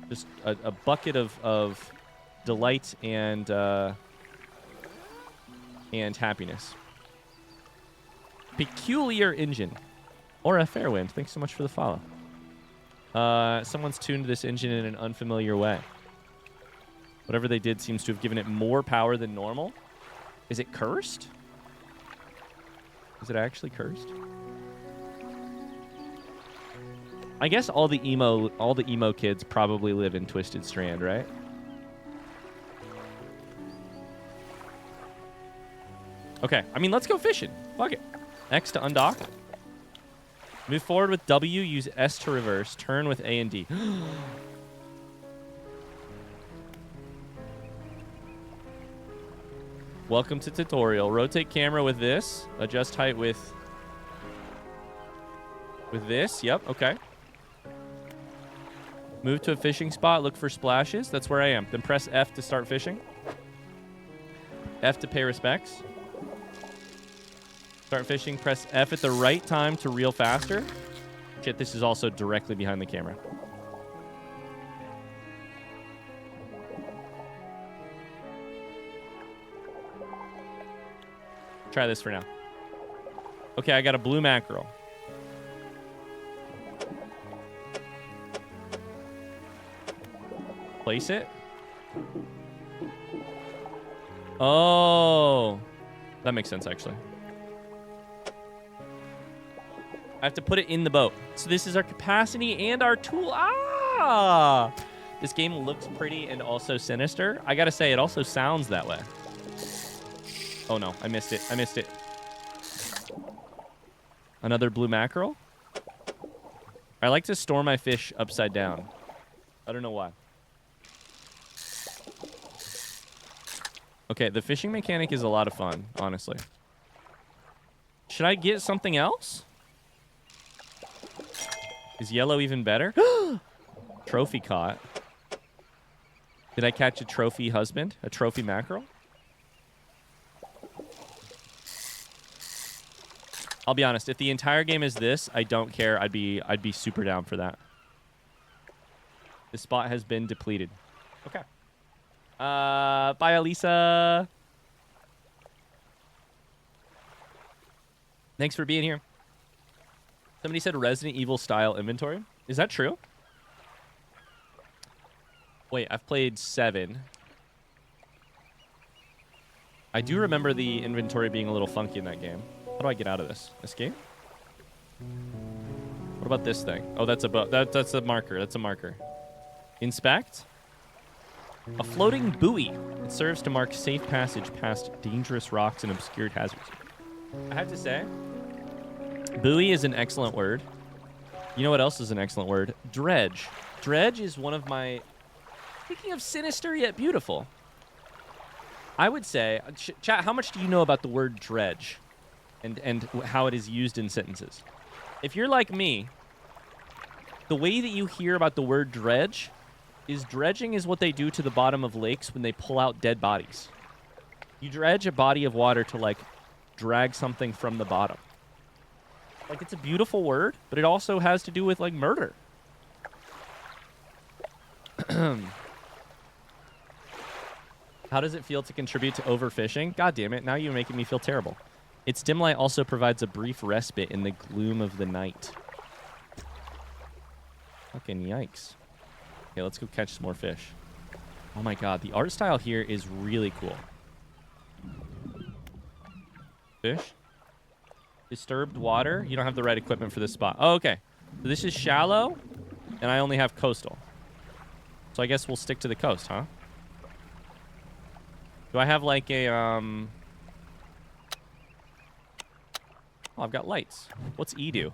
Just a bucket of delight and happiness. Peculiar engine. Or a Fairwind. Thanks so much for the follow. Someone's tuned this engine in an unfamiliar way. Whatever they did seems to have given it more power than normal. Is it cursed? Is it actually cursed? I guess all the emo kids probably live in Twisted Strand, right? Okay, I mean, let's go fishing. Fuck it. X to undock. Move forward with W, use S to reverse, turn with A and D. Welcome to tutorial. Rotate camera with this. Adjust height with this. Yep, okay. Move to a fishing spot. Look for splashes. That's where I am. Then press F to start fishing. F to pay respects. Start fishing. Press F at the right time to reel faster. Shit, this is also directly behind the camera. Try this for now. Okay, I got a blue mackerel. Place it. Oh. That makes sense, actually. I have to put it in the boat. So this is our capacity and our tool. Ah! This game looks pretty and also sinister. I gotta say, it also sounds that way. Oh no, I missed it. I missed it. Another blue mackerel? I like to store my fish upside down. I don't know why. Okay, the fishing mechanic is a lot of fun, honestly. Should I get something else? Is yellow even better? Trophy caught. Did I catch a trophy husband? A trophy mackerel? I'll be honest. If the entire game is this, I don't care. I'd be super down for that. The spot has been depleted. Okay. Bye, Elisa. Thanks for being here. Somebody said Resident Evil style inventory. Is that true? Wait, I've played 7. I do remember the inventory being a little funky in that game. How do I get out of this? Escape? What about this thing? Oh, that's a that's a marker. That's a marker. Inspect? A floating buoy. It serves to mark safe passage past dangerous rocks and obscured hazards. I have to say, buoy is an excellent word. You know what else is an excellent word? Dredge. Dredge is one of my... Speaking of sinister yet beautiful, I would say... Chat, how much do you know about the word dredge and how it is used in sentences? If you're like me, the way that you hear about the word dredge is dredging is what they do to the bottom of lakes when they pull out dead bodies. You dredge a body of water to, like, drag something from the bottom. Like, it's a beautiful word, but it also has to do with, like, murder. How does it feel to contribute to overfishing? God damn it, now you're making me feel terrible. Its dim light also provides a brief respite in the gloom of the night. Fucking yikes. Okay, let's go catch some more fish. Oh my god, the art style here is really cool. Fish? Disturbed water? You don't have the right equipment for this spot. Oh, okay. So this is shallow, and I only have coastal. So I guess we'll stick to the coast, huh? Do I have like a, Oh, I've got lights. What's E do?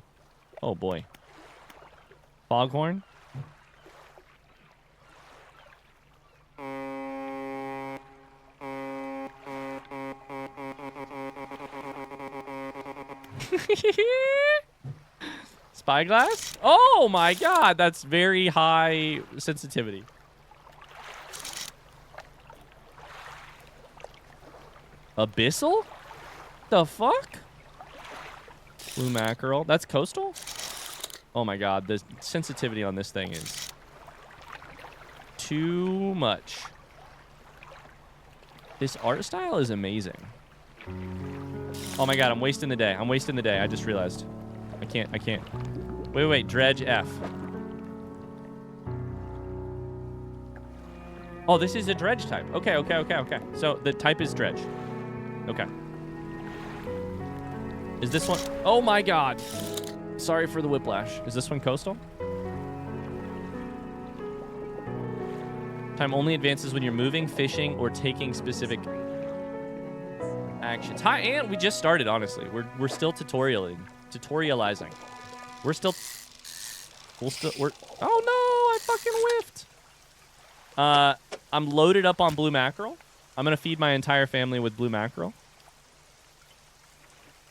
Oh, boy. Foghorn? Spyglass? Oh my god, that's very high sensitivity. Abyssal? The fuck? Blue mackerel. That's coastal? Oh my god, the sensitivity on this thing is too much. This art style is amazing. Oh my god, I'm wasting the day. I'm wasting the day. I just realized. I can't. Wait. Dredge F. Oh, this is a dredge type. Okay. So the type is dredge. Okay. Is this one? Oh my god. Sorry for the whiplash. Is this one coastal? Time only advances when you're moving, fishing, or taking specific actions. Hi, and we just started, honestly. We're still tutorializing. We're oh no, I fucking whiffed. I'm loaded up on blue mackerel. I'm gonna feed my entire family with blue mackerel.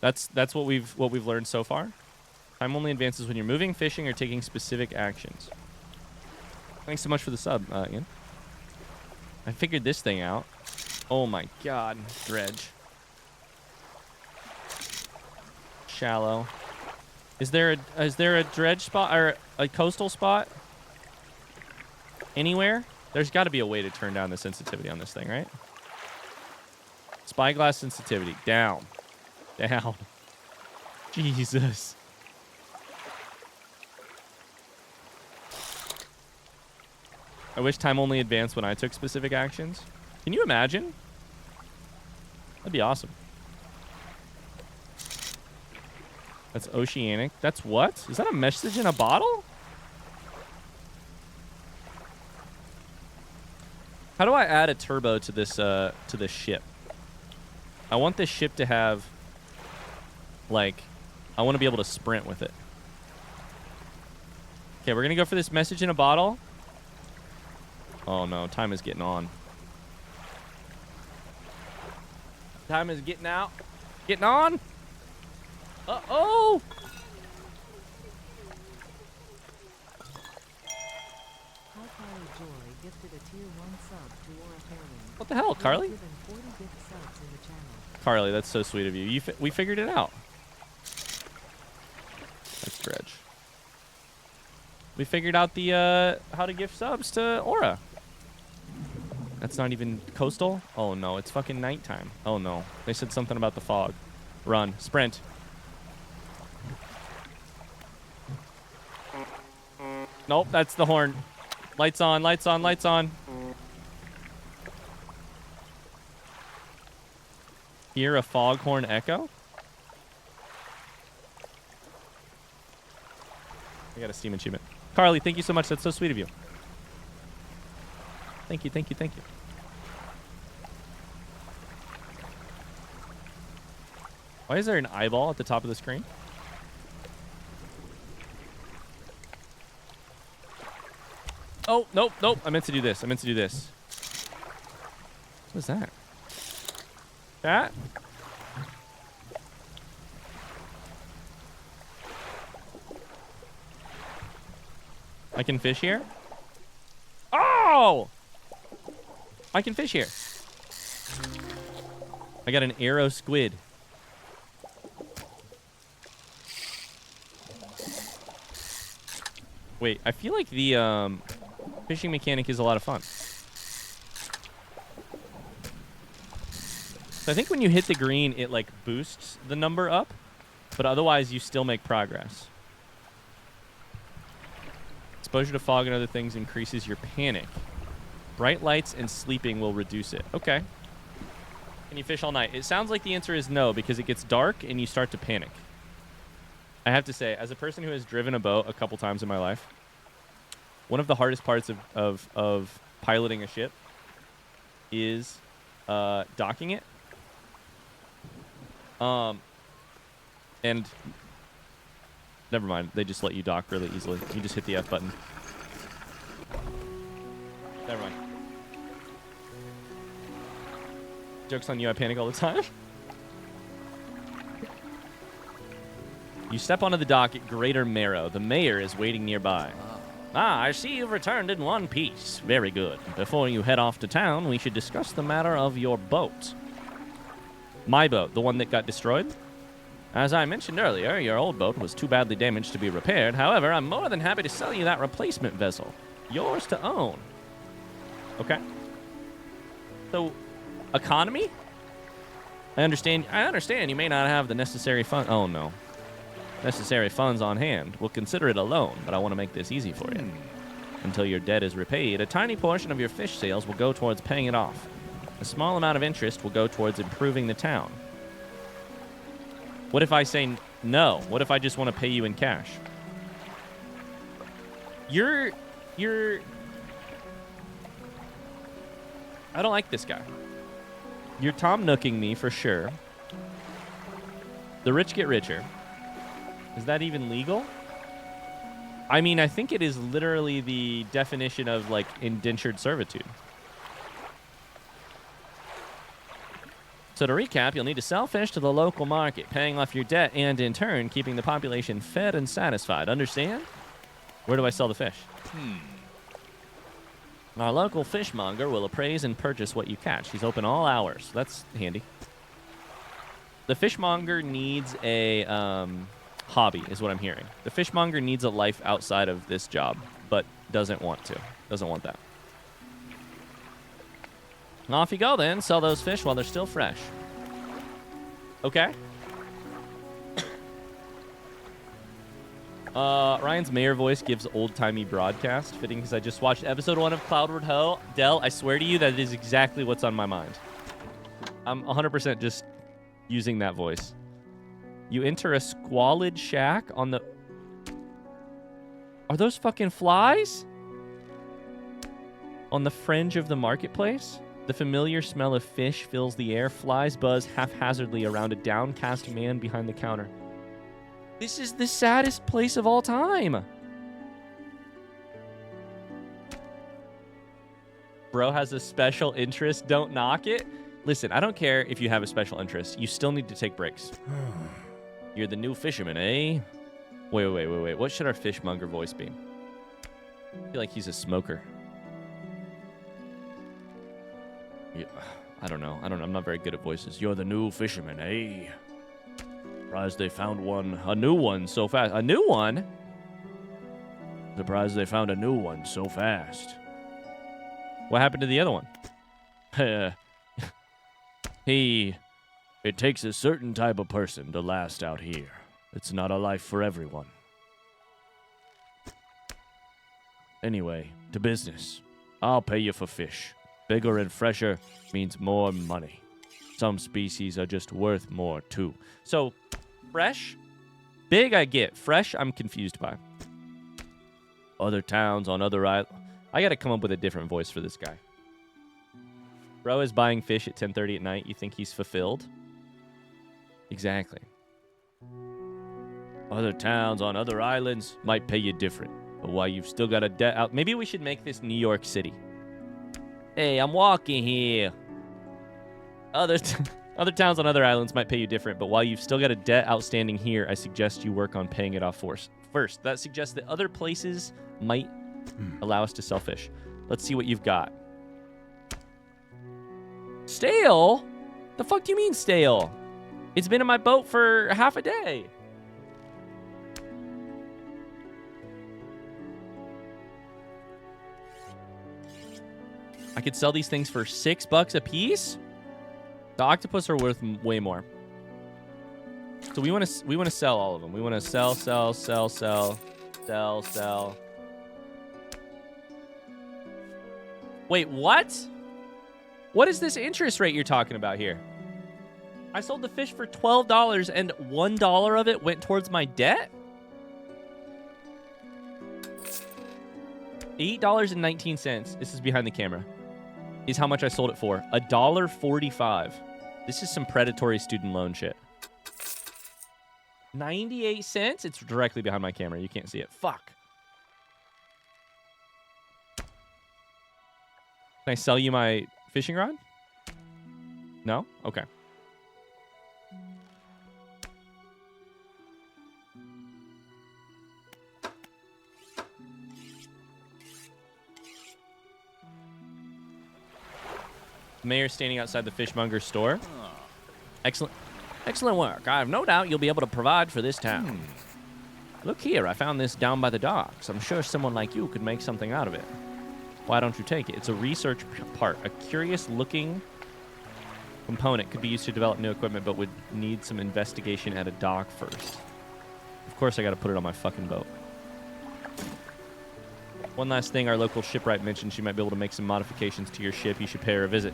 That's what we've learned so far. Time only advances when you're moving, fishing, or taking specific actions. Thanks so much for the sub, Ian. I figured this thing out. Oh my god, dredge. Shallow. Is there a dredge spot or a coastal spot anywhere? There's got to be a way to turn down the sensitivity on this thing, right? Spyglass sensitivity down. Jesus. I wish time only advanced when I took specific actions. Can you imagine? That'd be awesome. That's oceanic. That's what? Is that a message in a bottle? How do I add a turbo to this ship? I want this ship to have, like, I want to be able to sprint with it. Okay, we're gonna go for this message in a bottle. Oh no, time is getting on. Time is getting out. Getting on. Uh-oh! Carly Joy gifted a tier 1 sub to Aura Fairwind. What the hell, Carly? Given 40 gift subs in the channel. Carly, that's so sweet of you. We figured it out. That's Dredge. We figured out the how to gift subs to Aura. That's not even coastal? Oh no, it's fucking nighttime. Oh no. They said something about the fog. Run. Sprint. Nope, that's the horn. Lights on, lights on, lights on. Hear a foghorn echo? I got a Steam achievement. Carly, thank you so much. That's so sweet of you. Thank you, thank you, thank you. Why is there an eyeball at the top of the screen? Oh, nope, nope. I meant to do this. I meant to do this. What is that? That? I can fish here? Oh! I can fish here. I got an arrow squid. Wait, I feel like the fishing mechanic is a lot of fun. So I think when you hit the green, it like boosts the number up, but otherwise you still make progress. Exposure to fog and other things increases your panic. Bright lights and sleeping will reduce it. Okay. Can you fish all night? It sounds like the answer is no, because it gets dark and you start to panic. I have to say, as a person who has driven a boat a couple times in my life, one of the hardest parts of piloting a ship is docking it. And never mind, they just let you dock really easily. You just hit the F button. Never mind. Joke's on you, I panic all the time. You step onto the dock at Greater Marrow. The mayor is waiting nearby. Ah, I see you've returned in one piece. Very good. Before you head off to town, we should discuss the matter of your boat. My boat, the one that got destroyed? As I mentioned earlier, your old boat was too badly damaged to be repaired. However, I'm more than happy to sell you that replacement vessel. Yours to own. Okay. So, economy? I understand you may not have the necessary funds. Oh, no. Necessary funds on hand. We'll consider it a loan, but I want to make this easy for you. Until your debt is repaid, a tiny portion of your fish sales will go towards paying it off. A small amount of interest will go towards improving the town. What if I say no? What if I just want to pay you in cash? You're... I don't like this guy. You're Tom Nooking me for sure. The rich get richer. Is that even legal? I mean, I think it is literally the definition of, like, indentured servitude. So to recap, you'll need to sell fish to the local market, paying off your debt and, in turn, keeping the population fed and satisfied. Understand? Where do I sell the fish? Our local fishmonger will appraise and purchase what you catch. He's open all hours. That's handy. The fishmonger needs a hobby, is what I'm hearing. The fishmonger needs a life outside of this job, but doesn't want to. Doesn't want that. Off you go, then. Sell those fish while they're still fresh. Okay. Ryan's mayor voice gives old-timey broadcast, fitting because I just watched episode 1 of Cloudward Ho. Del, I swear to you that is exactly what's on my mind. I'm 100% just using that voice. You enter a squalid shack on the... Are those fucking flies? On the fringe of the marketplace? The familiar smell of fish fills the air. Flies buzz haphazardly around a downcast man behind the counter. This is the saddest place of all time. Bro has a special interest. Don't knock it. Listen, I don't care if you have a special interest. You still need to take breaks. You're the new fisherman, eh? Wait. What should our fishmonger voice be? I feel like he's a smoker. Yeah, I don't know. I'm not very good at voices. You're the new fisherman, eh? Surprised they found a new one so fast. A new one? Surprised they found a new one so fast. What happened to the other one? It takes a certain type of person to last out here. It's not a life for everyone. Anyway, to business. I'll pay you for fish. Bigger and fresher means more money. Some species are just worth more, too. So, fresh? Big, I get. Fresh, I'm confused by. Other towns on other islands. I gotta come up with a different voice for this guy. Bro is buying fish at 10:30 at night. You think he's fulfilled? Exactly. Other towns on other islands might pay you different. But while you've still got a debt out... Maybe we should make this New York City. Hey, I'm walking here. Other towns on other islands might pay you different, but while you've still got a debt outstanding here, I suggest you work on paying it off first. That suggests that other places might allow us to sell fish. Let's see what you've got. Stale? The fuck do you mean stale? It's been in my boat for half a day. I could sell these things for $6 a piece. The octopus are worth way more. So we want to sell all of them. We want to sell. Wait, what? What is this interest rate you're talking about here? I sold the fish for $12 and $1 of it went towards my debt? $8.19. This is behind the camera. Is how much I sold it for. $1.45. This is some predatory student loan shit. 98 cents? It's directly behind my camera. You can't see it. Fuck. Can I sell you my fishing rod? No? Okay. Mayor standing outside the fishmonger's store. Excellent work. I have no doubt you'll be able to provide for this town. Look here, I found this down by the docks. I'm sure someone like you could make something out of it. Why don't you take it? It's a research part. A curious-looking component could be used to develop new equipment, but would need some investigation at a dock first. Of course, I got to put it on my fucking boat. One last thing, our local shipwright mentioned she might be able to make some modifications to your ship. You should pay her a visit.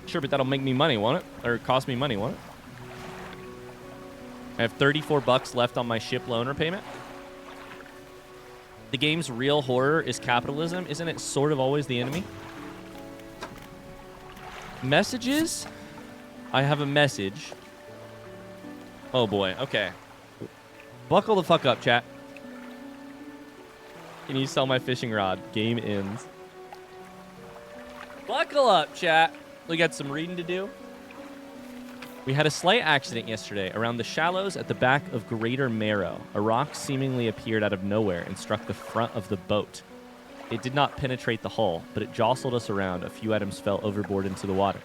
Sure, but that'll make me money, won't it? Or cost me money, won't it? I have $34 left on my ship loan repayment. The game's real horror is capitalism. Isn't it sort of always the enemy? Messages? I have a message. Oh boy, okay. Buckle the fuck up, chat. Can you sell my fishing rod? Game ends. Buckle up, chat. We got some reading to do. We had a slight accident yesterday around the shallows at the back of Greater Marrow. A rock seemingly appeared out of nowhere and struck the front of the boat. It did not penetrate the hull, but it jostled us around. A few items fell overboard into the water.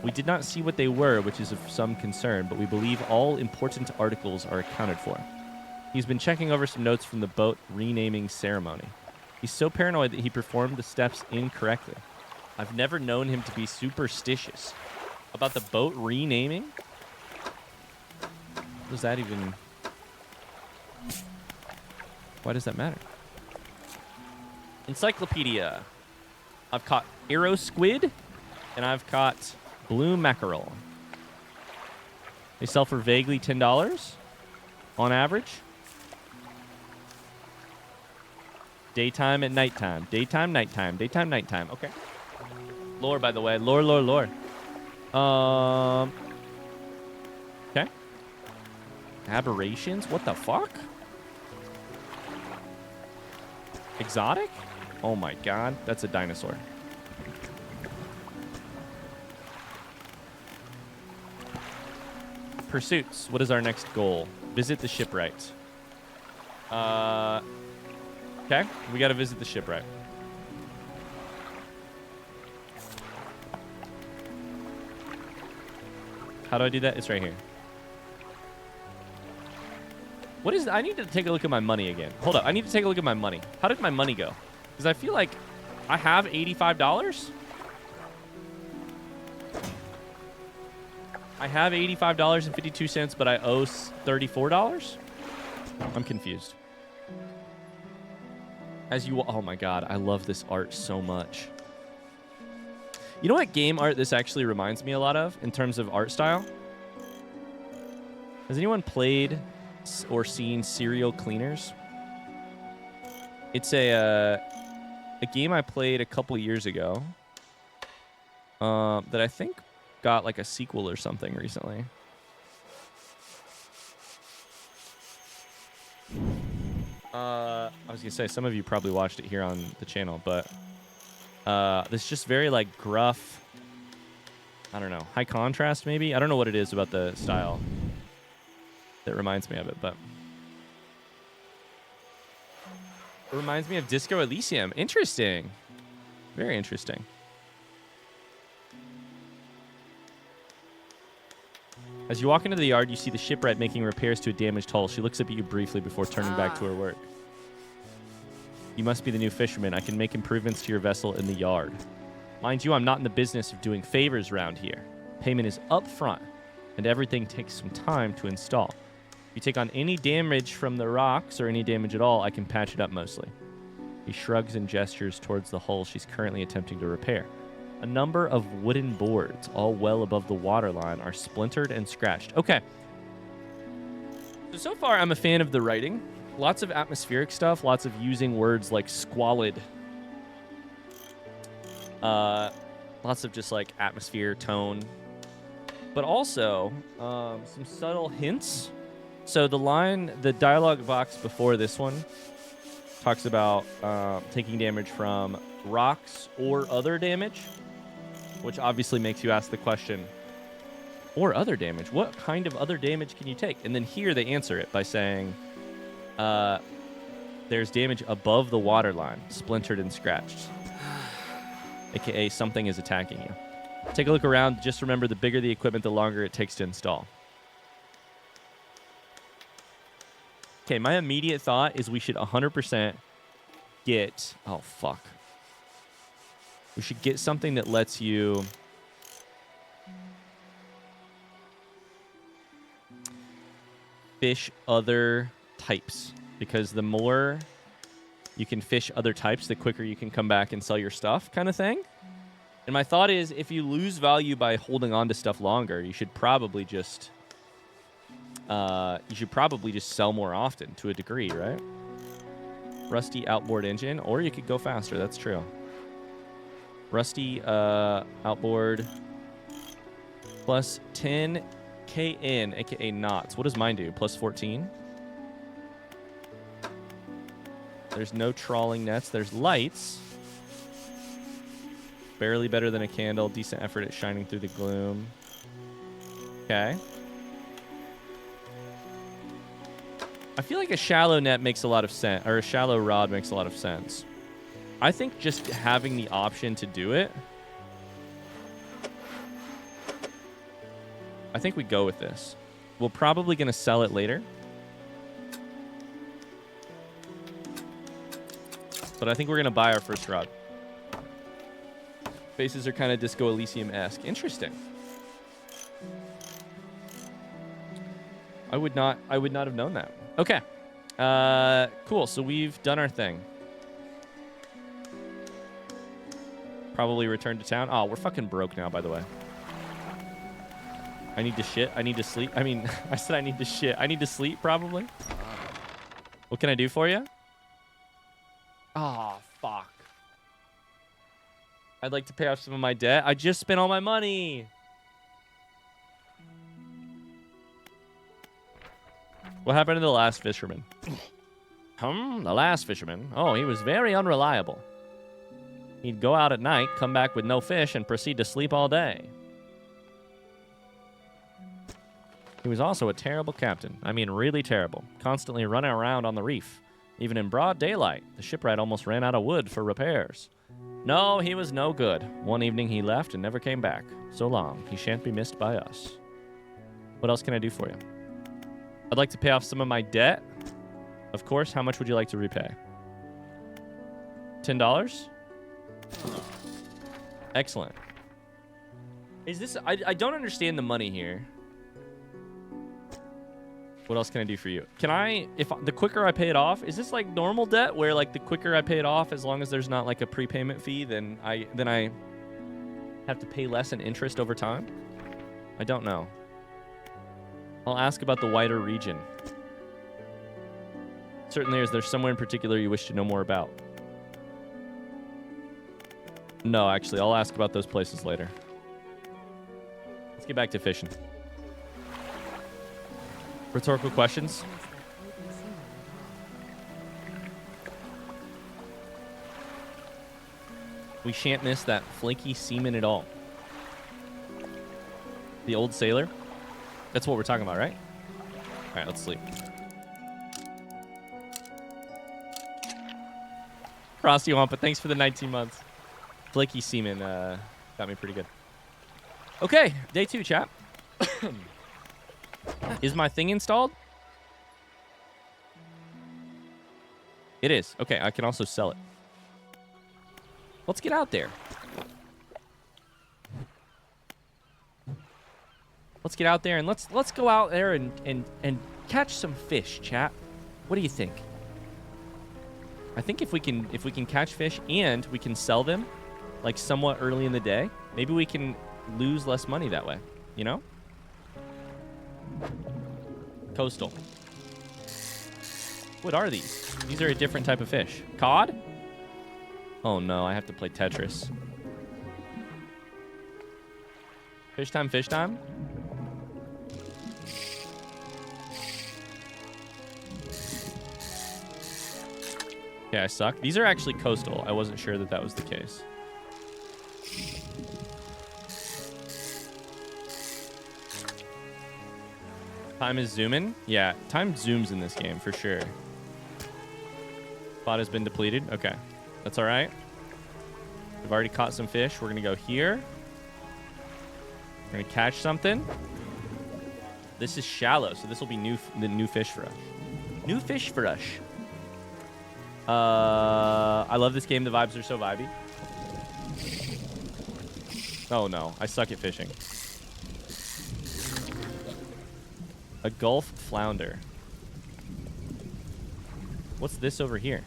We did not see what they were, which is of some concern, but we believe all important articles are accounted for. He's been checking over some notes from the boat renaming ceremony. He's so paranoid that he performed the steps incorrectly. I've never known him to be superstitious. About the boat renaming? What does that even... Why does that matter? Encyclopedia. I've caught arrow squid, and I've caught blue mackerel. They sell for vaguely $10 on average. Daytime and nighttime. Daytime, nighttime. Daytime, nighttime. Okay. Lore, by the way. Lore. Okay. Aberrations? What the fuck? Exotic? Oh my god. That's a dinosaur. pursuits. What is our next goal? Visit the shipwright. Okay, we got to visit the shipwright. How do I do that? It's right here. What is... I need to take a look at my money again. Hold up. I need to take a look at my money. How did my money go? Because I feel like I have $85. I have $85.52, but I owe $34? I'm confused. As you... Oh, my God. I love this art so much. You know what game art this actually reminds me a lot of in terms of art style? Has anyone played or seen Serial Cleaners? It's a game I played a couple years ago that I think got like a sequel or something recently. I was going to say, some of you probably watched it here on the channel, but this is just very like gruff, I don't know, high contrast maybe? I don't know what it is about the style that reminds me of it, but it reminds me of Disco Elysium. Interesting. Very interesting. As you walk into the yard, you see the shipwright making repairs to a damaged hull. She looks up at you briefly before turning back to her work. You must be the new fisherman. I can make improvements to your vessel in the yard. Mind you, I'm not in the business of doing favors around here. Payment is up front, and everything takes some time to install. If you take on any damage from the rocks or any damage at all, I can patch it up mostly. He shrugs and gestures towards the hull she's currently attempting to repair. A number of wooden boards, all well above the waterline, are splintered and scratched. Okay. So far, I'm a fan of the writing. Lots of atmospheric stuff, lots of using words like squalid. Lots of just like atmosphere, tone. But also some subtle hints. So the dialogue box before this one talks about taking damage from rocks or other damage, which obviously makes you ask the question, or other damage? What kind of other damage can you take? And then here they answer it by saying, there's damage above the waterline, splintered and scratched. AKA something is attacking you. Take a look around. Just remember, the bigger the equipment, the longer it takes to install. Okay, my immediate thought is we should 100% get... Oh, fuck. We should get something that lets you... fish other types. Because the more you can fish other types, the quicker you can come back and sell your stuff, kind of thing. And my thought is, if you lose value by holding on to stuff longer, you should probably just... sell more often to a degree, right? Rusty outboard engine, or you could go faster. That's true. Rusty outboard plus 10 KN, aka knots. What does mine do? Plus 14. There's no trawling nets. There's lights. Barely better than a candle. Decent effort at shining through the gloom. Okay. I feel like a shallow net makes a lot of sense, or a shallow rod makes a lot of sense. I think just having the option to do it, I think we go with this. We're probably going to sell it later. But I think we're going to buy our first rod. Faces are kind of Disco Elysium-esque. Interesting. I would not have known that. Okay. Cool. So we've done our thing. Probably return to town. Oh, we're fucking broke now, by the way. I need to shit. I need to sleep. I mean, I said I need to shit. I need to sleep, probably. What can I do for you? Oh, fuck. I'd like to pay off some of my debt. I just spent all my money. What happened to the last fisherman? The last fisherman? Oh, he was very unreliable. He'd go out at night, come back with no fish, and proceed to sleep all day. He was also a terrible captain. I mean, really terrible. Constantly running around on the reef. Even in broad daylight, the shipwright almost ran out of wood for repairs. No, he was no good. One evening he left and never came back. So long, he shan't be missed by us. What else can I do for you? I'd like to pay off some of my debt. Of course, how much would you like to repay? $10? Excellent. Is this... I don't understand the money here. What else can I do for you? Can I... the quicker I pay it off... Is this like normal debt where like the quicker I pay it off, as long as there's not like a prepayment fee, then I have to pay less in interest over time? I don't know. I'll ask about the wider region. Certainly, is there somewhere in particular you wish to know more about? No, actually, I'll ask about those places later. Let's get back to fishing. Rhetorical questions? We shan't miss that flaky seaman at all. The old sailor? That's what we're talking about, right? All right, let's sleep. Frosty Wampa, thanks for the 19 months. Flaky seaman got me pretty good. Okay, day 2, chat. Is my thing installed? It is. Okay, I can also sell it. Let's get out there. Let's get out there and let's go out there and catch some fish, chat. What do you think? I think if we can catch fish and we can sell them like somewhat early in the day, maybe we can lose less money that way, you know? Coastal. What are these? These are a different type of fish. Cod? Oh no, I have to play Tetris. Fish time, fish time. Okay, I suck. These are actually coastal. I wasn't sure that that was the case. Time is zooming? Yeah, time zooms in this game for sure. Spot has been depleted. Okay, that's all right. We've already caught some fish. We're going to go here. We're going to catch something. This is shallow, so this will be the new fish for us. New fish for us. I love this game. The vibes are so vibey. Oh no, I suck at fishing. A Gulf flounder. What's this over here?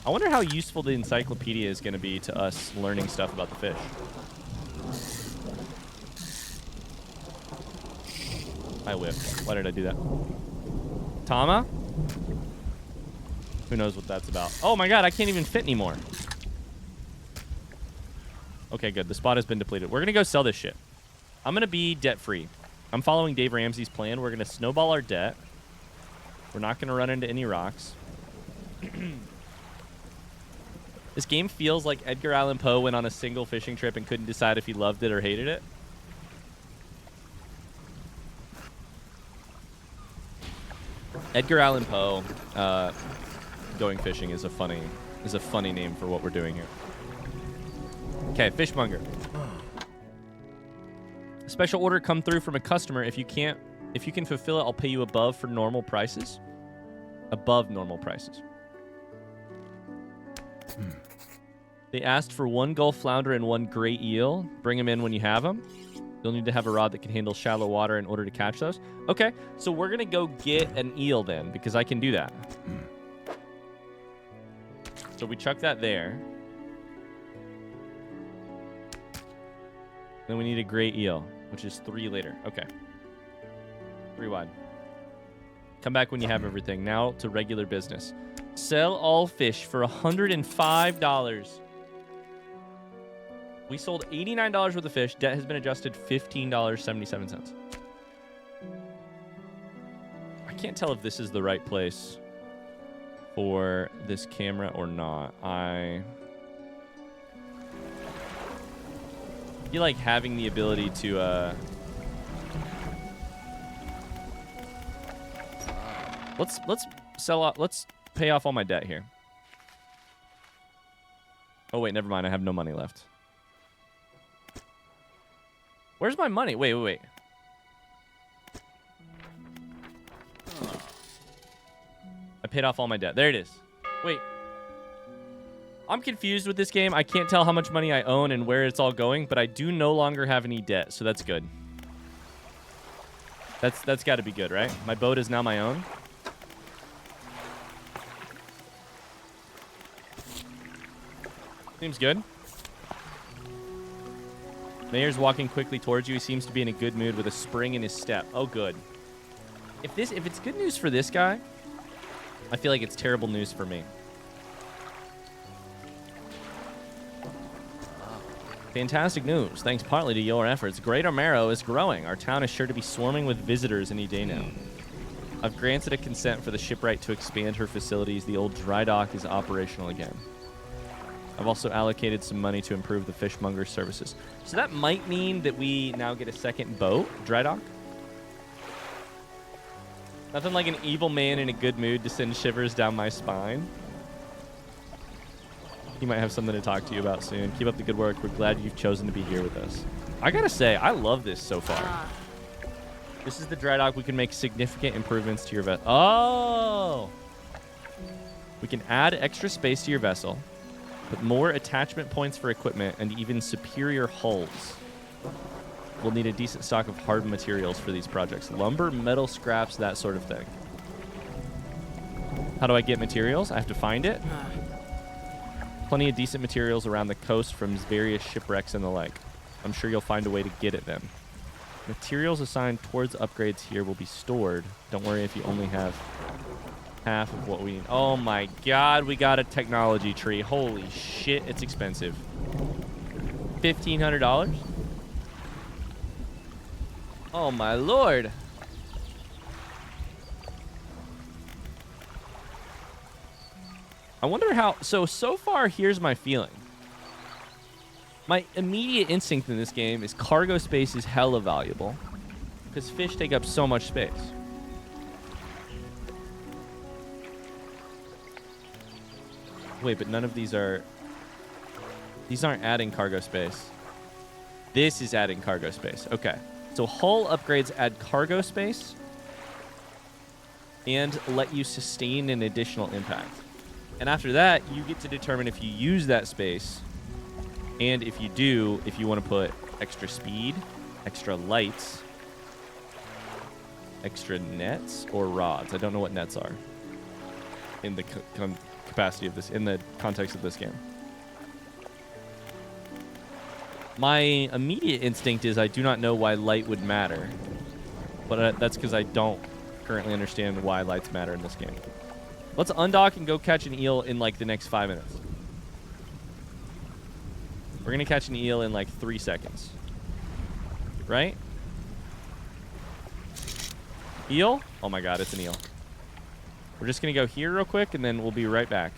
I wonder how useful the encyclopedia is going to be to us learning stuff about the fish. I whiffed. Why did I do that? Tama? Who knows what that's about? Oh my god, I can't even fit anymore. Okay, good. The spot has been depleted. We're going to go sell this shit. I'm going to be debt-free. I'm following Dave Ramsey's plan. We're going to snowball our debt. We're not going to run into any rocks. This game feels like Edgar Allan Poe went on a single fishing trip and couldn't decide if he loved it or hated it. Edgar Allan Poe going fishing is a funny name for what we're doing here. Okay, fishmonger. Special order come through from a customer. If you can fulfill it, I'll pay you above for normal prices. Above normal prices. They asked for 1 Gulf flounder and 1 gray eel. Bring them in when you have them. You'll need to have a rod that can handle shallow water in order to catch those. Okay, so we're going to go get an eel then, because I can do that. So we chuck that there. Then we need a gray eel, which is 3 later. Okay. 3 wide. Come back when you have everything. Now to regular business. Sell all fish for $105. We sold $89 worth of fish. Debt has been adjusted $15.77. I can't tell if this is the right place for this camera or not. feel like having the ability to let's sell out. Let's pay off all my debt here. Oh wait, never mind. I have no money left. Where's my money? Wait. I paid off all my debt. There it is. Wait. I'm confused with this game. I can't tell how much money I own and where it's all going, but I do no longer have any debt, so that's good. That's got to be good, right? My boat is now my own. Seems good. Mayor's walking quickly towards you. He seems to be in a good mood with a spring in his step. Oh, good. If it's good news for this guy, I feel like it's terrible news for me. Fantastic news. Thanks partly to your efforts, Great Armero is growing. Our town is sure to be swarming with visitors any day now. I've granted a consent for the shipwright to expand her facilities. The old dry dock is operational again. I've also allocated some money to improve the fishmonger services. So that might mean that we now get a second boat, dry dock. Nothing like an evil man in a good mood to send shivers down my spine. He might have something to talk to you about soon. Keep up the good work. We're glad you've chosen to be here with us. I gotta say, I love this so far. This is the dry dock. We can make significant improvements to your vessel. Oh! We can add extra space to your vessel, put more attachment points for equipment, and even superior hulls. We'll need a decent stock of hard materials for these projects. Lumber, metal scraps, that sort of thing. How do I get materials? I have to find it. Plenty of decent materials around the coast from various shipwrecks and the like. I'm sure you'll find a way to get at them. Materials assigned towards upgrades here will be stored. Don't worry if you only have half of what we need. Oh my god, we got a technology tree. Holy shit, it's expensive. $1,500? Oh my lord. I wonder how... So far, here's my feeling. My immediate instinct in this game is cargo space is hella valuable. Because fish take up so much space. Wait, but none of these are... These aren't adding cargo space. This is adding cargo space. Okay. So hull upgrades add cargo space and let you sustain an additional impact. And after that, you get to determine if you use that space, and if you do, if you want to put extra speed, extra lights, extra nets, or rods. I don't know what nets are in the capacity of this, in the context of this game. My immediate instinct is I do not know why light would matter, but that's because I don't currently understand why lights matter in this game. Let's undock and go catch an eel in like the next 5 minutes. We're going to catch an eel in like 3 seconds. Right? Eel? Oh my god, it's an eel. We're just going to go here real quick and then we'll be right back.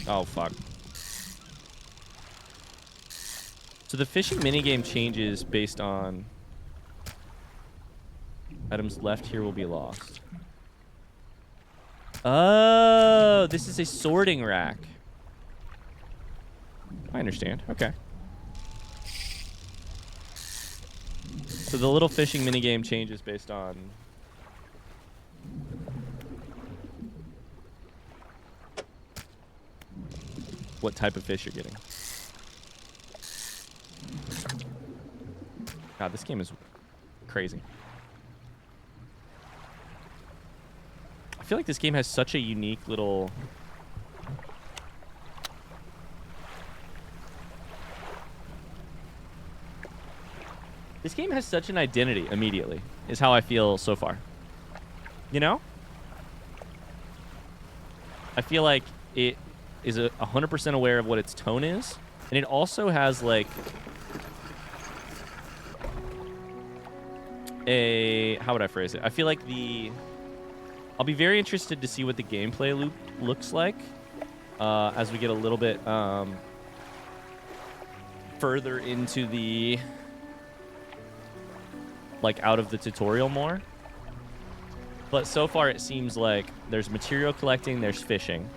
Oh, fuck. So the fishing minigame changes based on... Items left here will be lost. Oh, this is a sorting rack. I understand. Okay. So the little fishing minigame changes based on... what type of fish you're getting. God, this game is crazy. I feel like this game has such a unique little... This game has such an identity immediately, is how I feel so far. You know? I feel like it is 100% aware of what its tone is, and it also has, like... how would I phrase it? I feel like the I'll be very interested to see what the gameplay loop looks like as we get a little bit further into the like out of the tutorial more. But so far it seems like there's material collecting, there's fishing.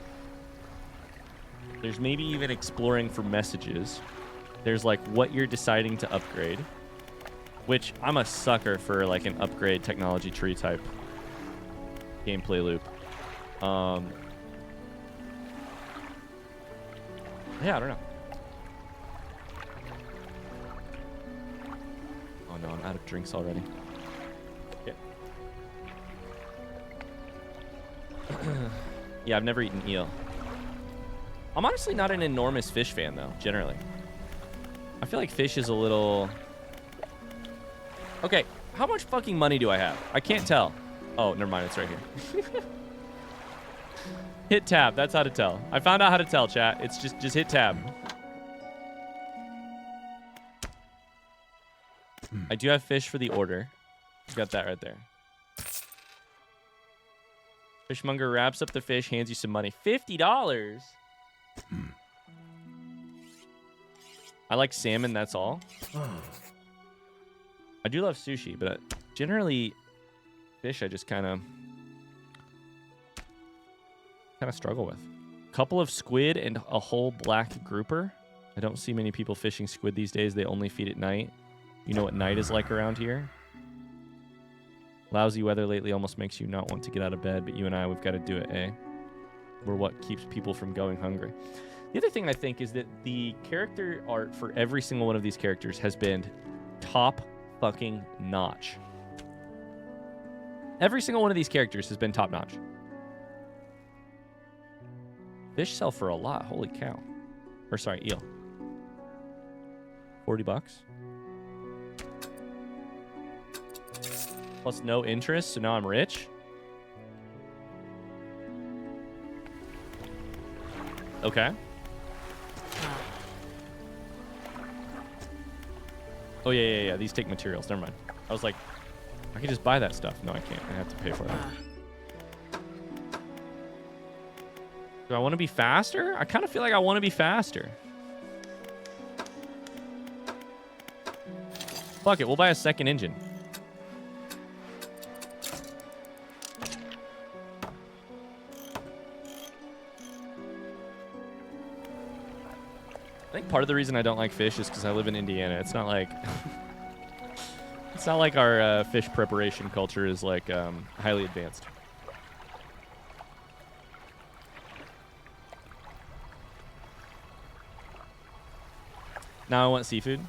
There's maybe even exploring for messages. There's like what you're deciding to upgrade, which I'm a sucker for like an upgrade technology tree type gameplay loop. Yeah, I don't know. Oh no, I'm out of drinks already. Okay. Yeah, I've never eaten eel. I'm honestly not an enormous fish fan though, generally. I feel like fish is a little... Okay, how much fucking money do I have? I can't tell. Oh, never mind, it's right here. Hit tab, that's how to tell. I found out how to tell, chat. It's just hit tab. I do have fish for the order. Got that right there. Fishmonger wraps up the fish, hands you some money. $50? I like salmon, that's all. I do love sushi, but generally fish I just kind of struggle with. Couple of squid and a whole black grouper. I don't see many people fishing squid these days. They only feed at night. You know what night is like around here? Lousy weather lately almost makes you not want to get out of bed, but you and I, we've got to do it, eh? We're what keeps people from going hungry. The other thing I think is that the character art for every single one of these characters has been top fucking notch. Every single one of these characters has been top notch. Fish sell for a lot. Holy cow. Or sorry, eel. $40. Plus no interest, so now I'm rich. Okay. Oh, yeah. These take materials. Never mind. I was like, I can just buy that stuff. No, I can't. I have to pay for it. Do I want to be faster? I kind of feel like I want to be faster. Fuck it. We'll buy a second engine. I think part of the reason I don't like fish is because I live in Indiana. It's not like it's not like our fish preparation culture is like highly advanced. Now I want seafood.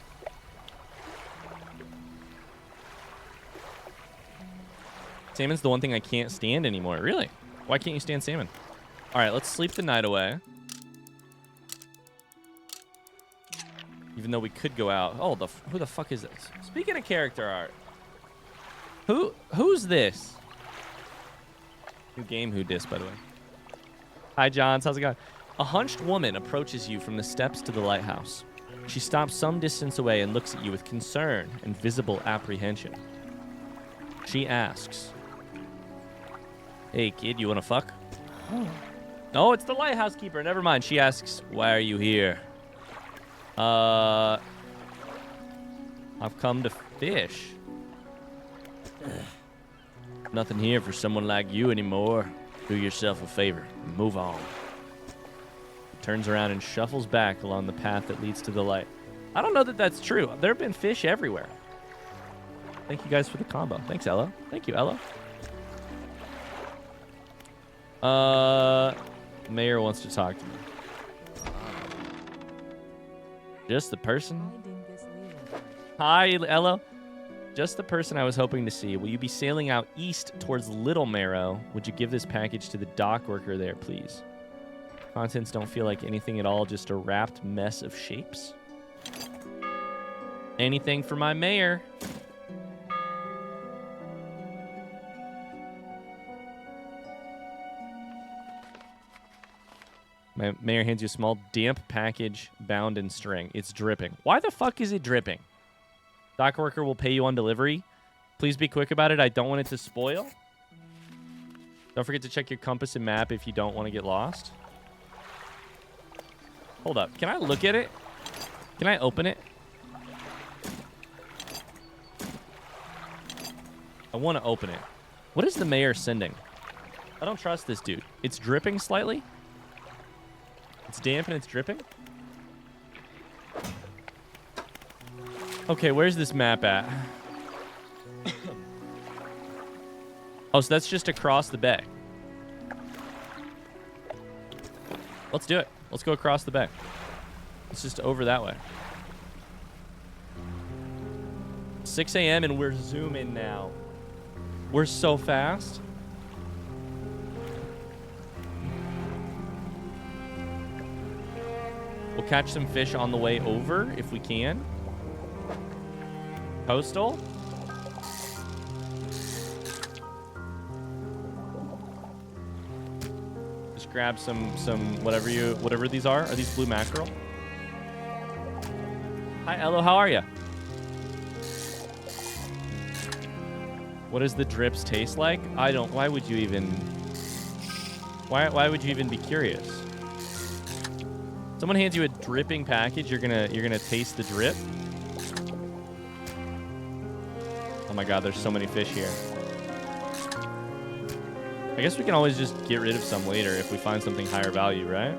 Salmon's the one thing I can't stand anymore. Really? Why can't you stand salmon? All right, let's sleep the night away. Even though we could go out. Oh, who the fuck is this? Speaking of character art, who's this? New game, who dis, by the way. Hi, Johns. How's it going? A hunched woman approaches you from the steps to the lighthouse. She stops some distance away and looks at you with concern and visible apprehension. She asks, "Hey, kid, you want to fuck?" Oh, it's the lighthouse keeper. Never mind. She asks, "Why are you here?" I've come to fish. Nothing here for someone like you anymore. Do yourself a favor and move on. Turns around and shuffles back along the path that leads to the light. I don't know that that's true. There have been fish everywhere. Thank you guys for the combo. Thanks, Ella. Thank you, Ella. Mayor wants to talk to me. Just the person? Hi, Ella. Just the person I was hoping to see. Will you be sailing out east towards Little Marrow? Would you give this package to the dock worker there, please? Contents don't feel like anything at all, just a wrapped mess of shapes. Anything for my mayor. My mayor hands you a small, damp package bound in string. It's dripping. Why the fuck is it dripping? Dock worker will pay you on delivery. Please be quick about it. I don't want it to spoil. Don't forget to check your compass and map if you don't want to get lost. Hold up. Can I look at it? Can I open it? I want to open it. What is the mayor sending? I don't trust this dude. It's dripping slightly. It's damp and it's dripping. Okay, where's this map at? Oh, so that's just across the bay. Let's do it. Let's go across the bay. It's just over that way. 6 a.m. and we're zooming now. We're so fast. We'll catch some fish on the way over if we can. Coastal. Just grab some whatever these are. Are these blue mackerel? Hi, Ello. How are you? What does the drips taste like? I don't. Why would you even? Why would you even be curious? Someone hands you a dripping package. You're gonna taste the drip. Oh my God, there's so many fish here. I guess we can always just get rid of some later if we find something higher value, right?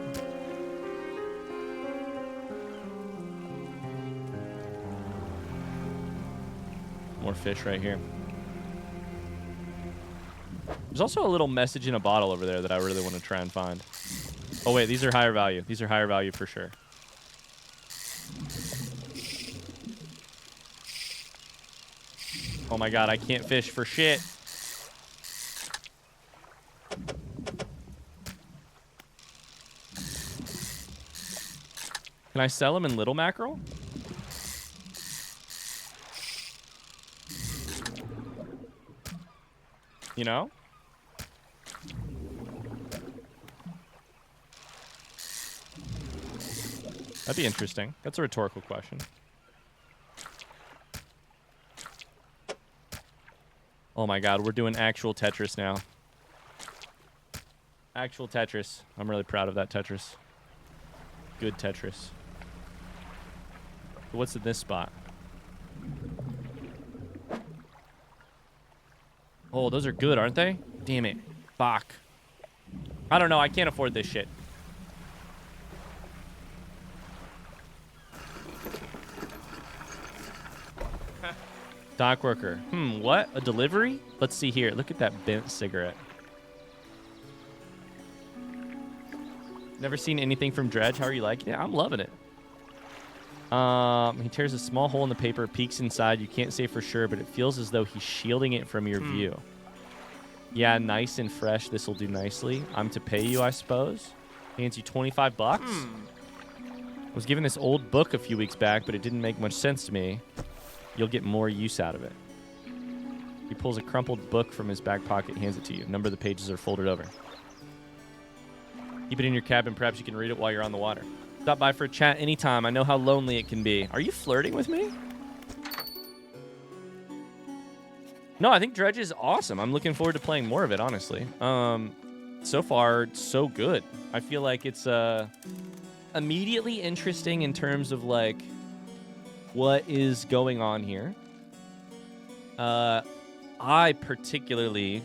More fish right here. There's also a little message in a bottle over there that I really want to try and find. Oh wait, these are higher value. These are higher value for sure. Oh my God, I can't fish for shit. Can I sell them in little mackerel? You know? That'd be interesting. That's a rhetorical question. Oh my God, we're doing actual Tetris now. Actual Tetris. I'm really proud of that Tetris. Good Tetris. What's in this spot? Oh, those are good, aren't they? Damn it. Fuck. I don't know. I can't afford this shit. Dock worker. What? A delivery? Let's see here. Look at that bent cigarette. Never seen anything from Dredge. How are you liking it? I'm loving it. He tears a small hole in the paper, peeks inside. You can't say for sure, but it feels as though he's shielding it from your view. Yeah, nice and fresh. This will do nicely. I'm to pay you, I suppose. Hands you 25 bucks. I was given this old book a few weeks back, but it didn't make much sense to me. You'll get more use out of it. He pulls a crumpled book from his back pocket, hands it to you. A number of the pages are folded over. Keep it in your cabin. Perhaps you can read it while you're on the water. Stop by for a chat anytime. I know how lonely it can be. Are you flirting with me? No, I think Dredge is awesome. I'm looking forward to playing more of it, honestly. So far, so good. I feel like it's immediately interesting in terms of, like, what is going on here. I particularly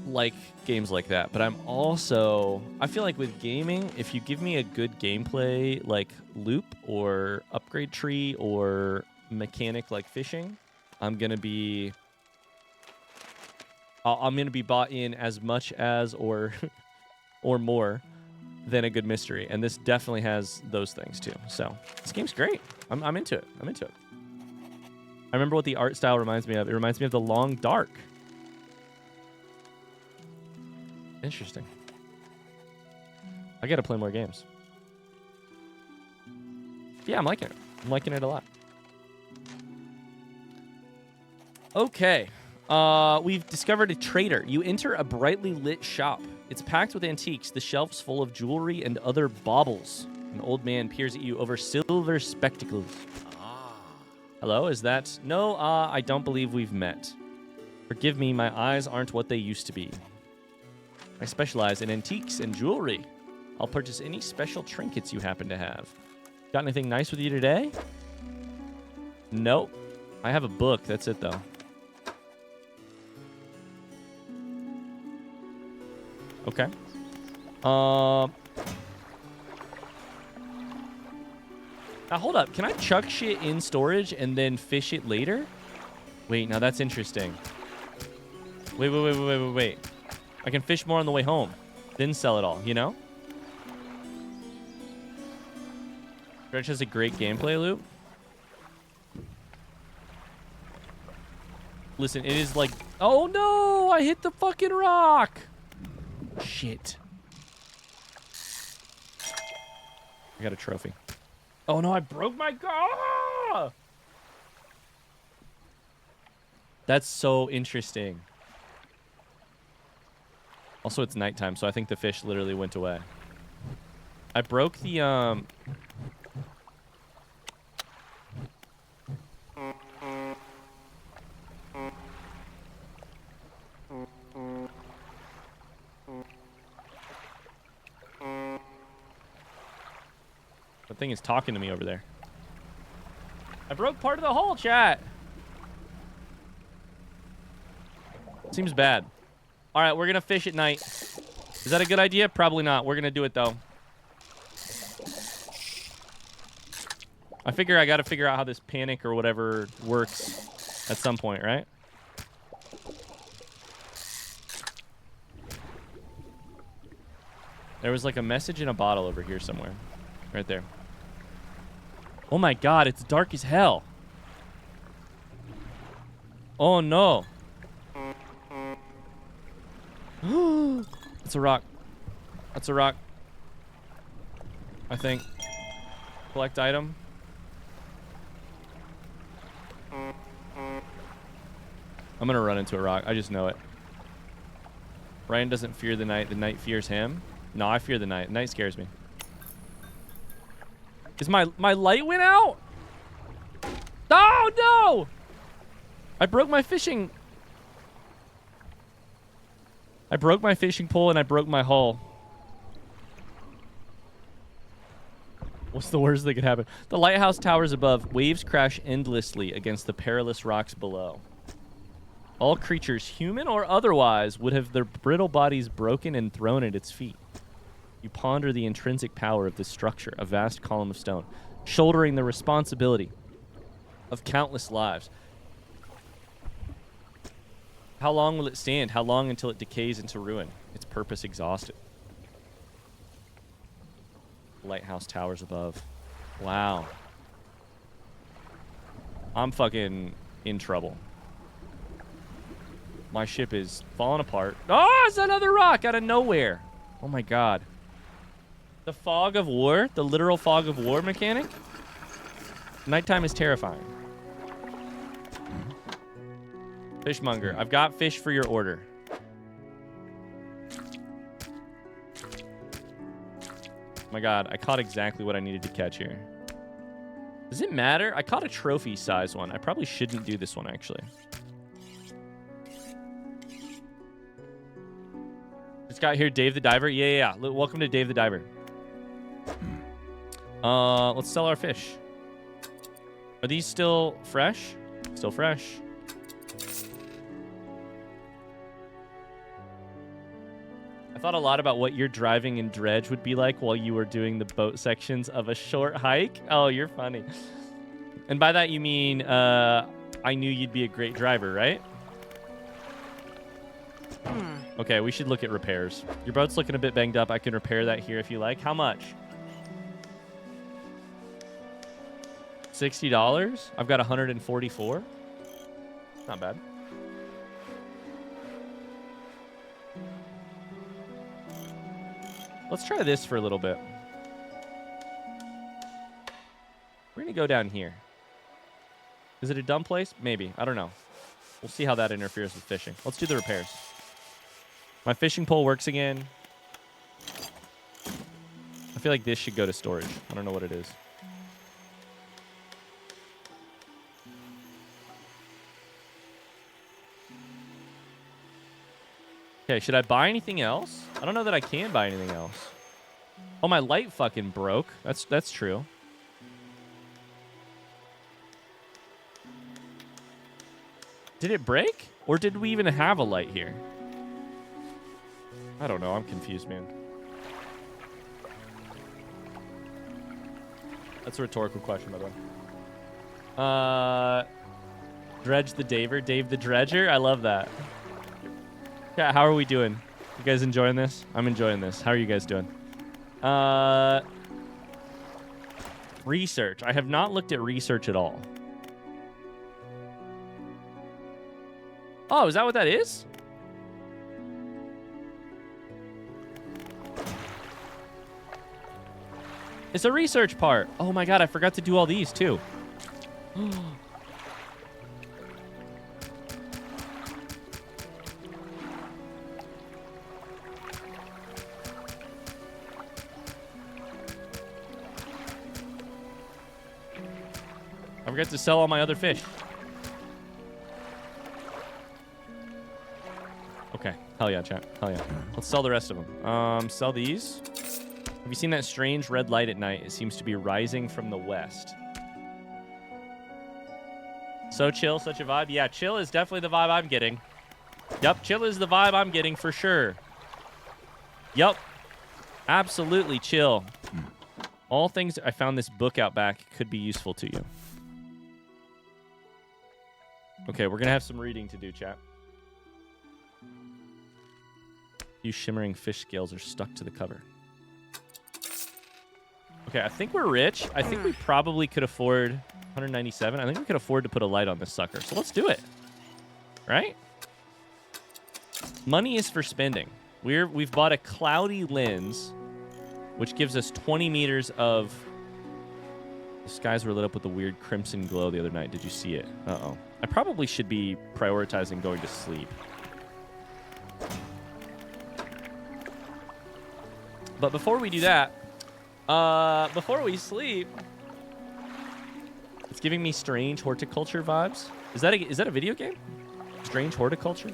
like games like that, but I feel like with gaming, if you give me a good gameplay like loop or upgrade tree or mechanic like fishing, I'm gonna be bought in as much as or more than a good mystery, and this definitely has those things too. So this game's great. I'm into it. I remember what the art style reminds me of. It reminds me of The Long Dark. Interesting. I gotta play more games. Yeah, I'm liking it. I'm liking it a lot. Okay. We've discovered a trader. You enter a brightly lit shop. It's packed with antiques, the shelves full of jewelry and other baubles. An old man peers at you over silver spectacles. Hello, is that... No, I don't believe we've met. Forgive me, my eyes aren't what they used to be. I specialize in antiques and jewelry. I'll purchase any special trinkets you happen to have. Got anything nice with you today? Nope. I have a book. That's it, though. Okay. Now, hold up. Can I chuck shit in storage and then fish it later? Wait, now that's interesting. Wait. I can fish more on the way home. Then sell it all, you know? Dredge has a great gameplay loop. Listen, it is like... Oh, no! I hit the fucking rock! Shit. I got a trophy. Oh, no, I broke my... Ah! That's so interesting. Also, it's nighttime, so I think the fish literally went away. I broke the, The thing is talking to me over there. I broke part of the hole, chat. Seems bad. All right, we're going to fish at night. Is that a good idea? Probably not. We're going to do it, though. I figure I got to figure out how this panic or whatever works at some point, right? There was like a message in a bottle over here somewhere. Right there. Oh my god, it's dark as hell. Oh no. It's a rock. That's a rock. I think. Collect item. I'm gonna run into a rock. I just know it. Ryan doesn't fear the night. The night fears him. No, I fear the night. The night scares me. Is my light went out? Oh, no! I broke my fishing... I broke my fishing pole and I broke my hull. What's the worst that could happen? The lighthouse towers above. Waves crash endlessly against the perilous rocks below. All creatures, human or otherwise, would have their brittle bodies broken and thrown at its feet. You ponder the intrinsic power of this structure, a vast column of stone, shouldering the responsibility of countless lives. How long will it stand? How long until it decays into ruin? Its purpose exhausted. Lighthouse towers above. Wow. I'm fucking in trouble. My ship is falling apart. Oh, it's another rock out of nowhere. Oh my god. The fog of war, the literal fog of war mechanic. Nighttime is terrifying. Fishmonger, I've got fish for your order. My god, I caught exactly what I needed to catch here. Does it matter? I caught a trophy size one. I probably shouldn't do this one, actually. Just got here, Dave the Diver. Yeah. Welcome to Dave the Diver. Let's sell our fish. Are these still fresh? Still fresh. I thought a lot about what your driving in Dredge would be like while you were doing the boat sections of a short hike. Oh, you're funny. And by that you mean, I knew you'd be a great driver, right? Okay, we should look at repairs. Your boat's looking a bit banged up. I can repair that here if you like. How much? $60? I've got 144. Not bad. Let's try this for a little bit. We're going to go down here. Is it a dumb place? Maybe. I don't know. We'll see how that interferes with fishing. Let's do the repairs. My fishing pole works again. I feel like this should go to storage. I don't know what it is. Okay, should I buy anything else? I don't know that I can buy anything else. Oh, my light fucking broke. That's true. Did it break? Or did we even have a light here? I don't know. I'm confused, man. That's a rhetorical question, by the way. Dredge the Daver. Dave the Dredger. I love that. Yeah, how are we doing? You guys enjoying this? I'm enjoying this. How are you guys doing? Research. I have not looked at research at all. Oh, is that what that is? It's a research part. Oh my god, I forgot to do all these too. I forgot to sell all my other fish. Okay. Hell yeah, chat. Hell yeah. Let's sell the rest of them. Sell these. Have you seen that strange red light at night? It seems to be rising from the west. So chill, such a vibe. Yeah, chill is definitely the vibe I'm getting. Yep, chill is the vibe I'm getting for sure. Yep. Absolutely chill. All things... I found this book out back. Could be useful to you. Okay, we're going to have some reading to do, chat. Few shimmering fish scales are stuck to the cover. Okay, I think we're rich. I think we probably could afford 197. I think we could afford to put a light on this sucker. So let's do it. Right? Money is for spending. We've bought a cloudy lens, which gives us 20 meters of... The skies were lit up with a weird crimson glow the other night. Did you see it? Uh-oh. I probably should be prioritizing going to sleep. But before we do that, before we sleep, it's giving me strange horticulture vibes. Is that a video game? Strange horticulture?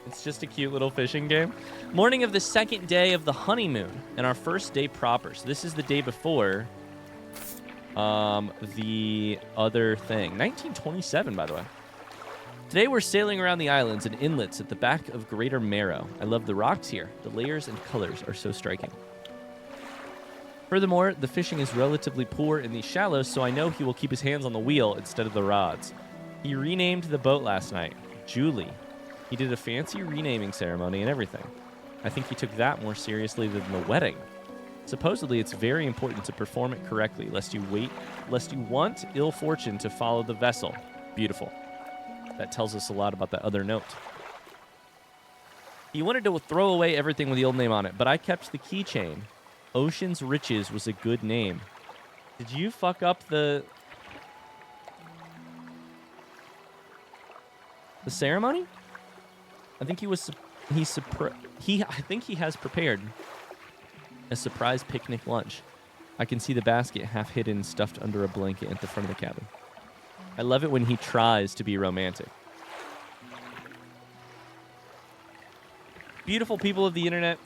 It's just a cute little fishing game. Morning of the second day of the honeymoon and our first day proper. So this is the day before the other thing. 1927, by the way. Today we're sailing around the islands and inlets at the back of Greater Marrow. I love the rocks here. The layers and colors are so striking. Furthermore, the fishing is relatively poor in these shallows, so I know he will keep his hands on the wheel instead of the rods. He renamed the boat last night. Julie. He did a fancy renaming ceremony and everything. I think he took that more seriously than the wedding. Supposedly, it's very important to perform it correctly, lest you want ill fortune to follow the vessel. Beautiful. That tells us a lot about that other note. He wanted to throw away everything with the old name on it, but I kept the keychain. Ocean's Riches was a good name. Did you fuck up the ceremony? I think I think he has prepared a surprise picnic lunch. I can see the basket half hidden, stuffed under a blanket at the front of the cabin. I love it when he tries to be romantic. Beautiful people of the internet.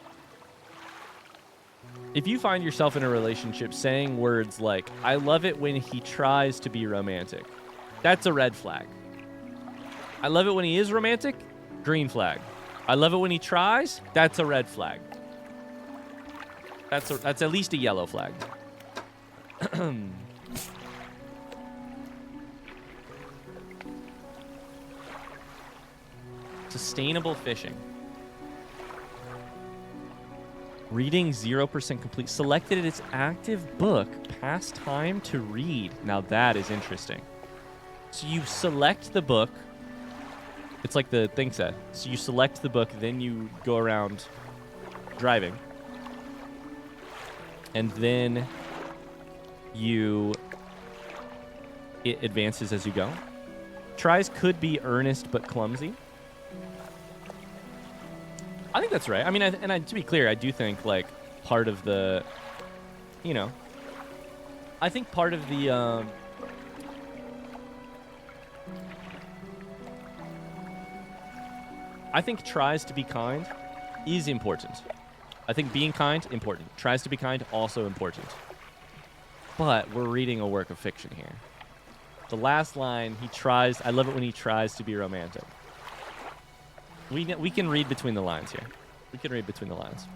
If you find yourself in a relationship saying words like, I love it when he tries to be romantic, that's a red flag. I love it when he is romantic, green flag. I love it when he tries, that's a red flag. That's at least a yellow flag. Sustainable fishing. Reading 0% complete. Selected its active book. Past time to read. Now that is interesting. So you select the book. It's like the thing said. So you select the book, then you go around driving. And then it advances as you go. Tries could be earnest but clumsy. I think that's right. I mean, to be clear, I do think, like, part of the, I think part of the, I think tries to be kind is important. I think being kind, important. Tries to be kind, also important. But we're reading a work of fiction here. The last line, he tries... I love it when he tries to be romantic. We can read between the lines here. We can read between the lines.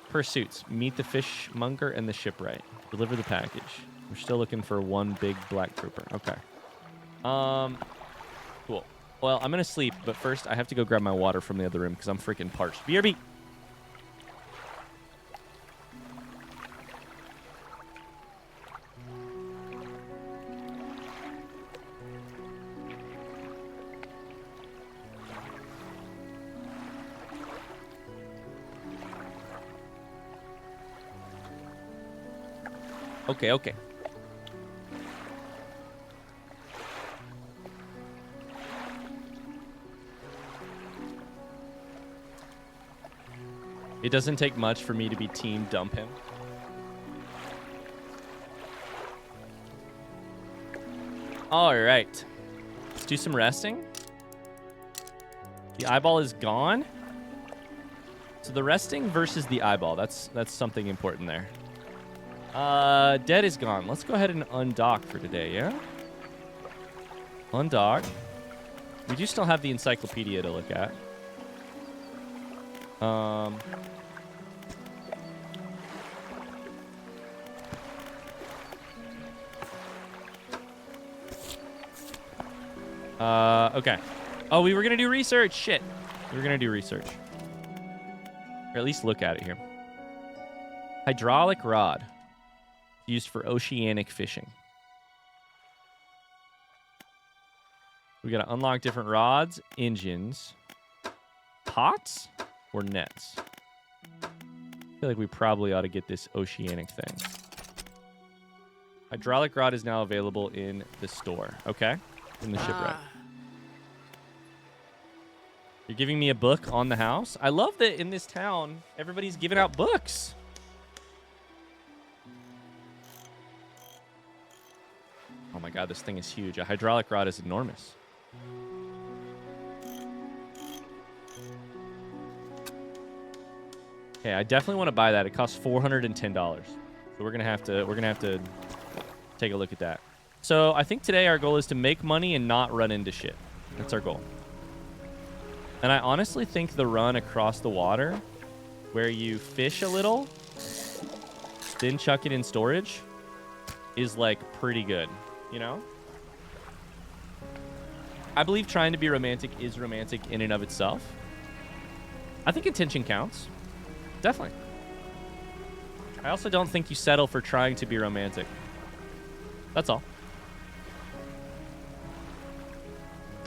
Pursuits. Meet the fishmonger and the shipwright. Deliver the package. We're still looking for one big black trooper. Okay. Cool. Well, I'm going to sleep, but first I have to go grab my water from the other room because I'm freaking parched. BRB! Okay, okay. It doesn't take much for me to be team dump him. All right. Let's do some resting. The eyeball is gone. So the resting versus the eyeball. That's something important there. Dead is gone. Let's go ahead and undock for today, yeah? Undock. We do still have the encyclopedia to look at. Okay. Oh, we were gonna do research. Shit. We were gonna do research. Or at least look at it here. Hydraulic rod. Used for oceanic fishing. We gotta unlock different rods, engines, pots, or nets. I feel like we probably ought to get this oceanic thing. Hydraulic rod is now available in the store. Okay? In the shipwright. You're giving me a book on the house? I love that in this town, everybody's giving out books. Oh my god, this thing is huge. A hydraulic rod is enormous. Okay, I definitely want to buy that. It costs $410. So we're gonna have to take a look at that. So I think today our goal is to make money and not run into shit. That's our goal. And I honestly think the run across the water, where you fish a little, then chuck it in storage, is like pretty good. You know? I believe trying to be romantic is romantic in and of itself. I think intention counts. Definitely. I also don't think you settle for trying to be romantic. That's all.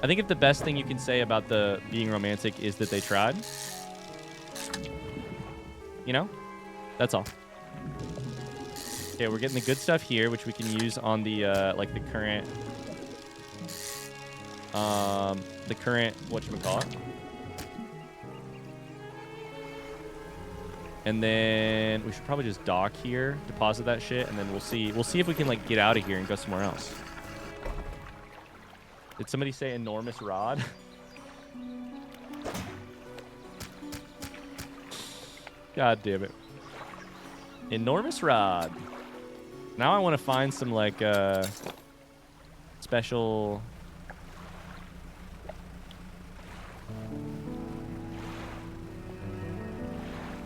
I think if the best thing you can say about the being romantic is that they tried, you know? That's all. Okay, we're getting the good stuff here, which we can use on the like the current whatchamacallit. And then we should probably just dock here, deposit that shit, and then we'll see if we can like get out of here and go somewhere else. Did somebody say enormous rod? God damn it. Enormous rod. Now I want to find some like special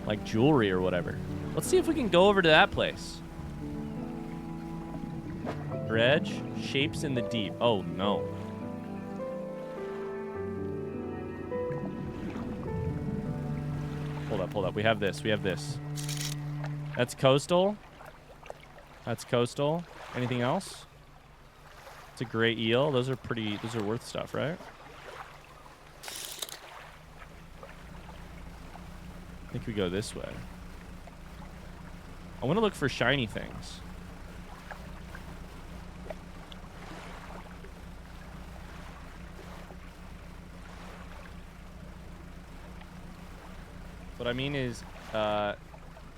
like jewelry or whatever. Let's see if we can go over to that place. Dredge, shapes in the deep. Oh no. Hold up. We have this. That's coastal. That's coastal. Anything else? It's a gray eel. Those are worth stuff, right? I think we go this way. I want to look for shiny things. What I mean is,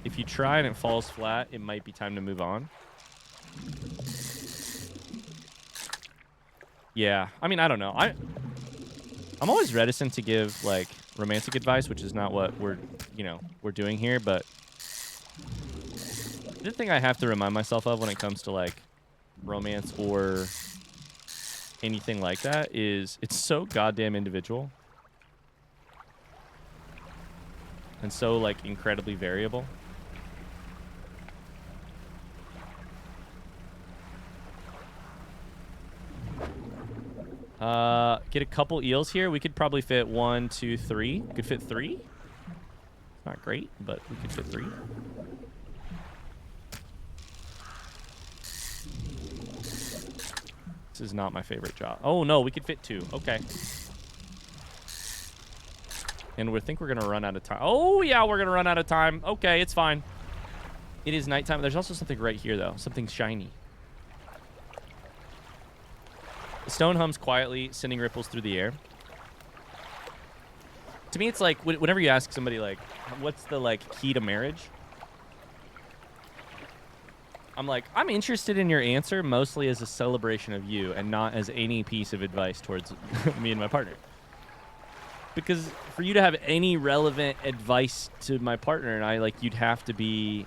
if you try and it falls flat, it might be time to move on. Yeah, I mean, I don't know. I'm always reticent to give like romantic advice, which is not what we're doing here, but the thing I have to remind myself of when it comes to like romance or anything like that is it's so goddamn individual and so like incredibly variable. Get a couple eels here. We could probably fit 1, 2, 3. We could fit 3. Not great, but we could fit 3. This is not my favorite job. Oh no, we could fit 2. Okay. And we think we're gonna run out of time. Oh yeah, we're gonna run out of time. Okay, it's fine. It is nighttime. There's also something right here though. Something shiny. The stone hums quietly, sending ripples through the air. To me, it's like whenever you ask somebody like, "What's the like key to marriage?" I'm like, I'm interested in your answer mostly as a celebration of you and not as any piece of advice towards me and my partner. Because for you to have any relevant advice to my partner and I, like, you'd have to be...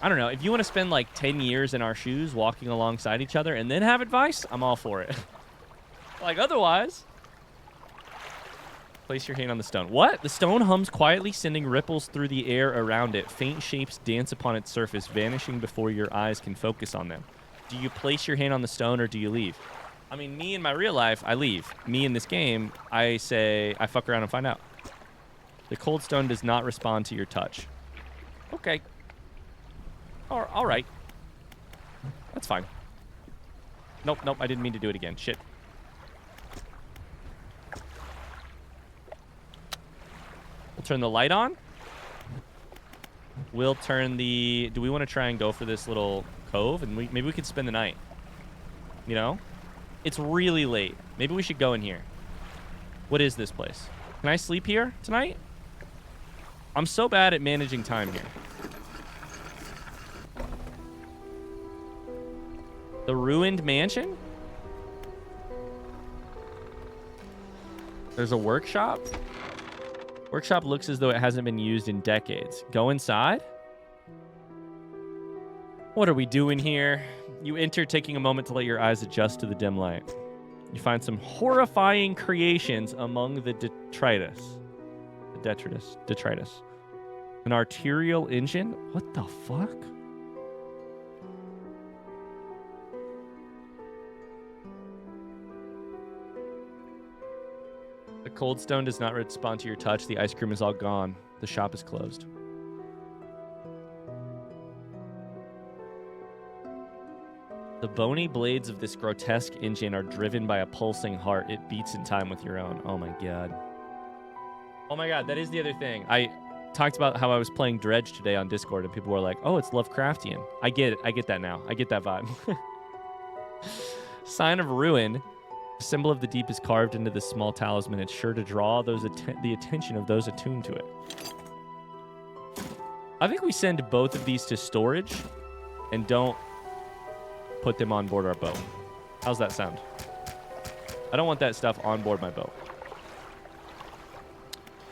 I don't know. If you want to spend, like, 10 years in our shoes walking alongside each other and then have advice, I'm all for it. Like, otherwise... Place your hand on the stone. What? The stone hums quietly, sending ripples through the air around it. Faint shapes dance upon its surface, vanishing before your eyes can focus on them. Do you place your hand on the stone or do you leave? I mean, me in my real life, I leave. Me in this game, I say, I fuck around and find out. The cold stone does not respond to your touch. Okay. All right. That's fine. Nope, I didn't mean to do it again. Shit. We'll turn the light on. We'll turn the... Do we want to try and go for this little cove? And maybe we could spend the night. You know? It's really late. Maybe we should go in here. What is this place? Can I sleep here tonight? I'm so bad at managing time here. The ruined mansion? There's a workshop? Workshop looks as though it hasn't been used in decades. Go inside? What are we doing here? You enter, taking a moment to let your eyes adjust to the dim light. You find some horrifying creations among the detritus. Detritus. An arterial engine? What the fuck? The cold stone does not respond to your touch. The ice cream is all gone. The shop is closed. The bony blades of this grotesque engine are driven by a pulsing heart. It beats in time with your own. Oh my god. Oh my god, that is the other thing. I talked about how I was playing Dredge today on Discord, and people were like, oh, it's Lovecraftian. I get it. I get that now. I get that vibe. Sign of ruin. The symbol of the deep is carved into this small talisman. It's sure to draw the attention of those attuned to it. I think we send both of these to storage and don't put them on board our boat. How's that sound? I don't want that stuff on board my boat.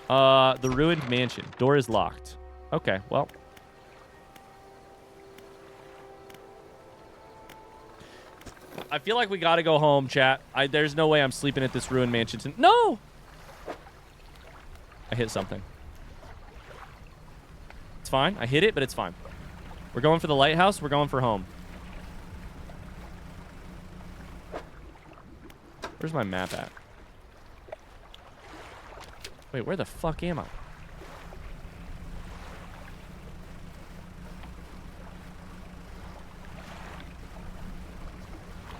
The ruined mansion. Door is locked. Okay, well. I feel like we gotta go home, chat. There's no way I'm sleeping at this ruined mansion. No! I hit something. It's fine. I hit it, but it's fine. We're going for the lighthouse. We're going for home. Where's my map at? Wait, where the fuck am I?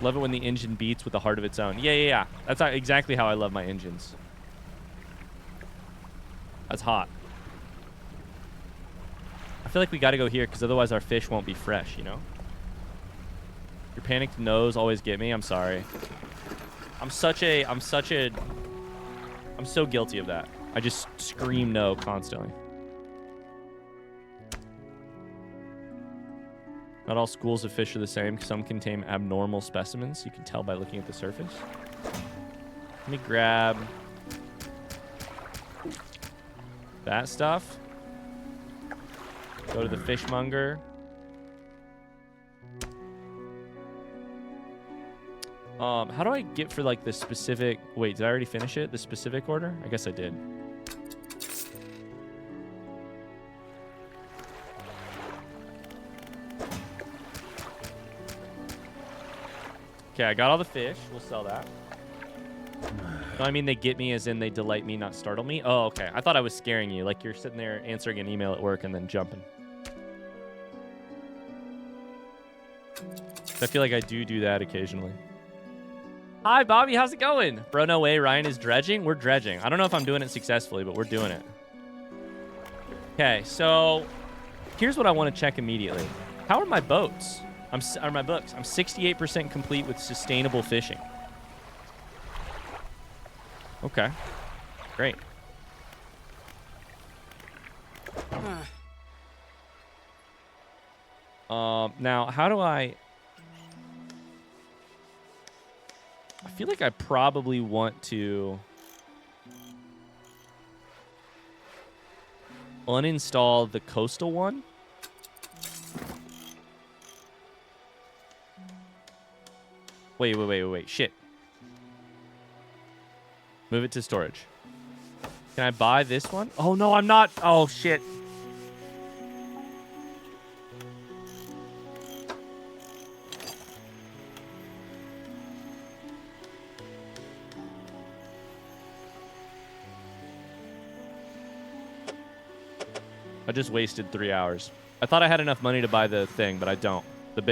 Love it when the engine beats with a heart of its own. Yeah. That's exactly how I love my engines. That's hot. I feel like we gotta go here because otherwise our fish won't be fresh, you know? Your panicked nose always get me. I'm sorry. I'm so guilty of that. I just scream no constantly. Not all schools of fish are the same. Some contain abnormal specimens. You can tell by looking at the surface. Let me grab that stuff. Go to the fishmonger. How do I get for like the specific... Wait, did I already finish it? The specific order? I guess I did. Okay, I got all the fish. We'll sell that. No, I mean they get me as in they delight me, not startle me. Oh, okay. I thought I was scaring you. Like you're sitting there answering an email at work and then jumping. I feel like I do that occasionally. Hi, Bobby. How's it going? Bro, no way. Ryan is dredging. We're dredging. I don't know if I'm doing it successfully, but we're doing it. Okay, so here's what I want to check immediately. How are my boats? Are my books? I'm 68% complete with sustainable fishing. Okay. Great. Now, how do I feel like I probably want to uninstall the coastal one. Wait. Shit. Move it to storage. Can I buy this one? Oh, no, I'm not. Oh, shit. I just wasted 3 hours. I thought I had enough money to buy the thing, but I don't. The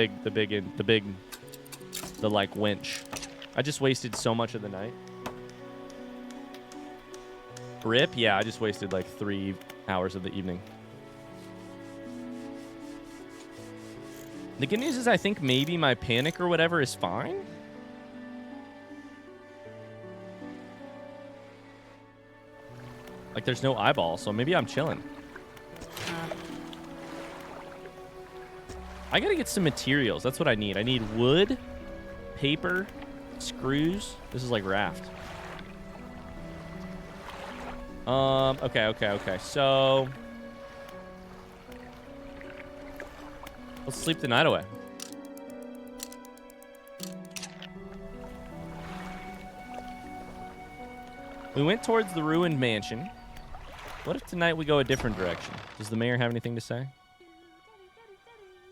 like winch. I just wasted so much of the night. Rip? Yeah, I just wasted like 3 hours of the evening. The good news is I think maybe my panic or whatever is fine. Like there's no eyeball, so maybe I'm chilling. I gotta get some materials. That's what I need. I need wood, paper, screws. This is like raft. Okay. So let's sleep the night away. We went towards the ruined mansion. What if tonight we go a different direction? Does the mayor have anything to say?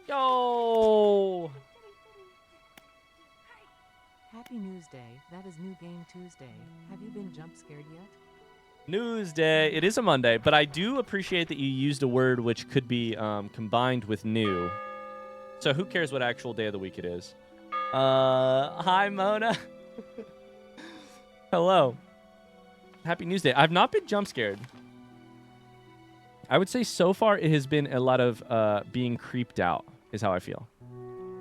Yo! Happy News Day. That is New Game Tuesday. Have you been jump scared yet? News Day. It is a Monday, but I do appreciate that you used a word which could be combined with new. So who cares what actual day of the week it is? Hi, Mona. Hello. Happy News Day. I've not been jump scared. I would say so far it has been a lot of being creeped out is how I feel.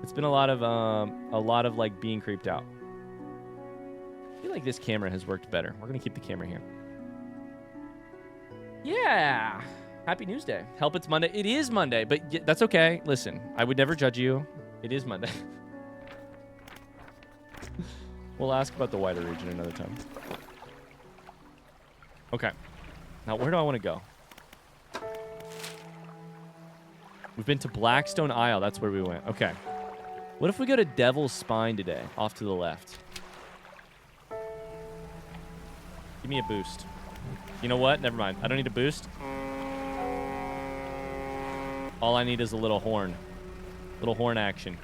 It's been a lot of like being creeped out. I feel like this camera has worked better. We're gonna keep the camera here. Yeah. Happy News Day. Help it's Monday. It is Monday, but that's okay. Listen, I would never judge you. It is Monday. We'll ask about the wider region another time. Okay. Now, where do I want to go? We've been to Blackstone Isle. That's where we went. Okay. What if we go to Devil's Spine today? Off to the left. Give me a boost. You know what? Never mind. I don't need a boost. All I need is a little horn. Little horn action.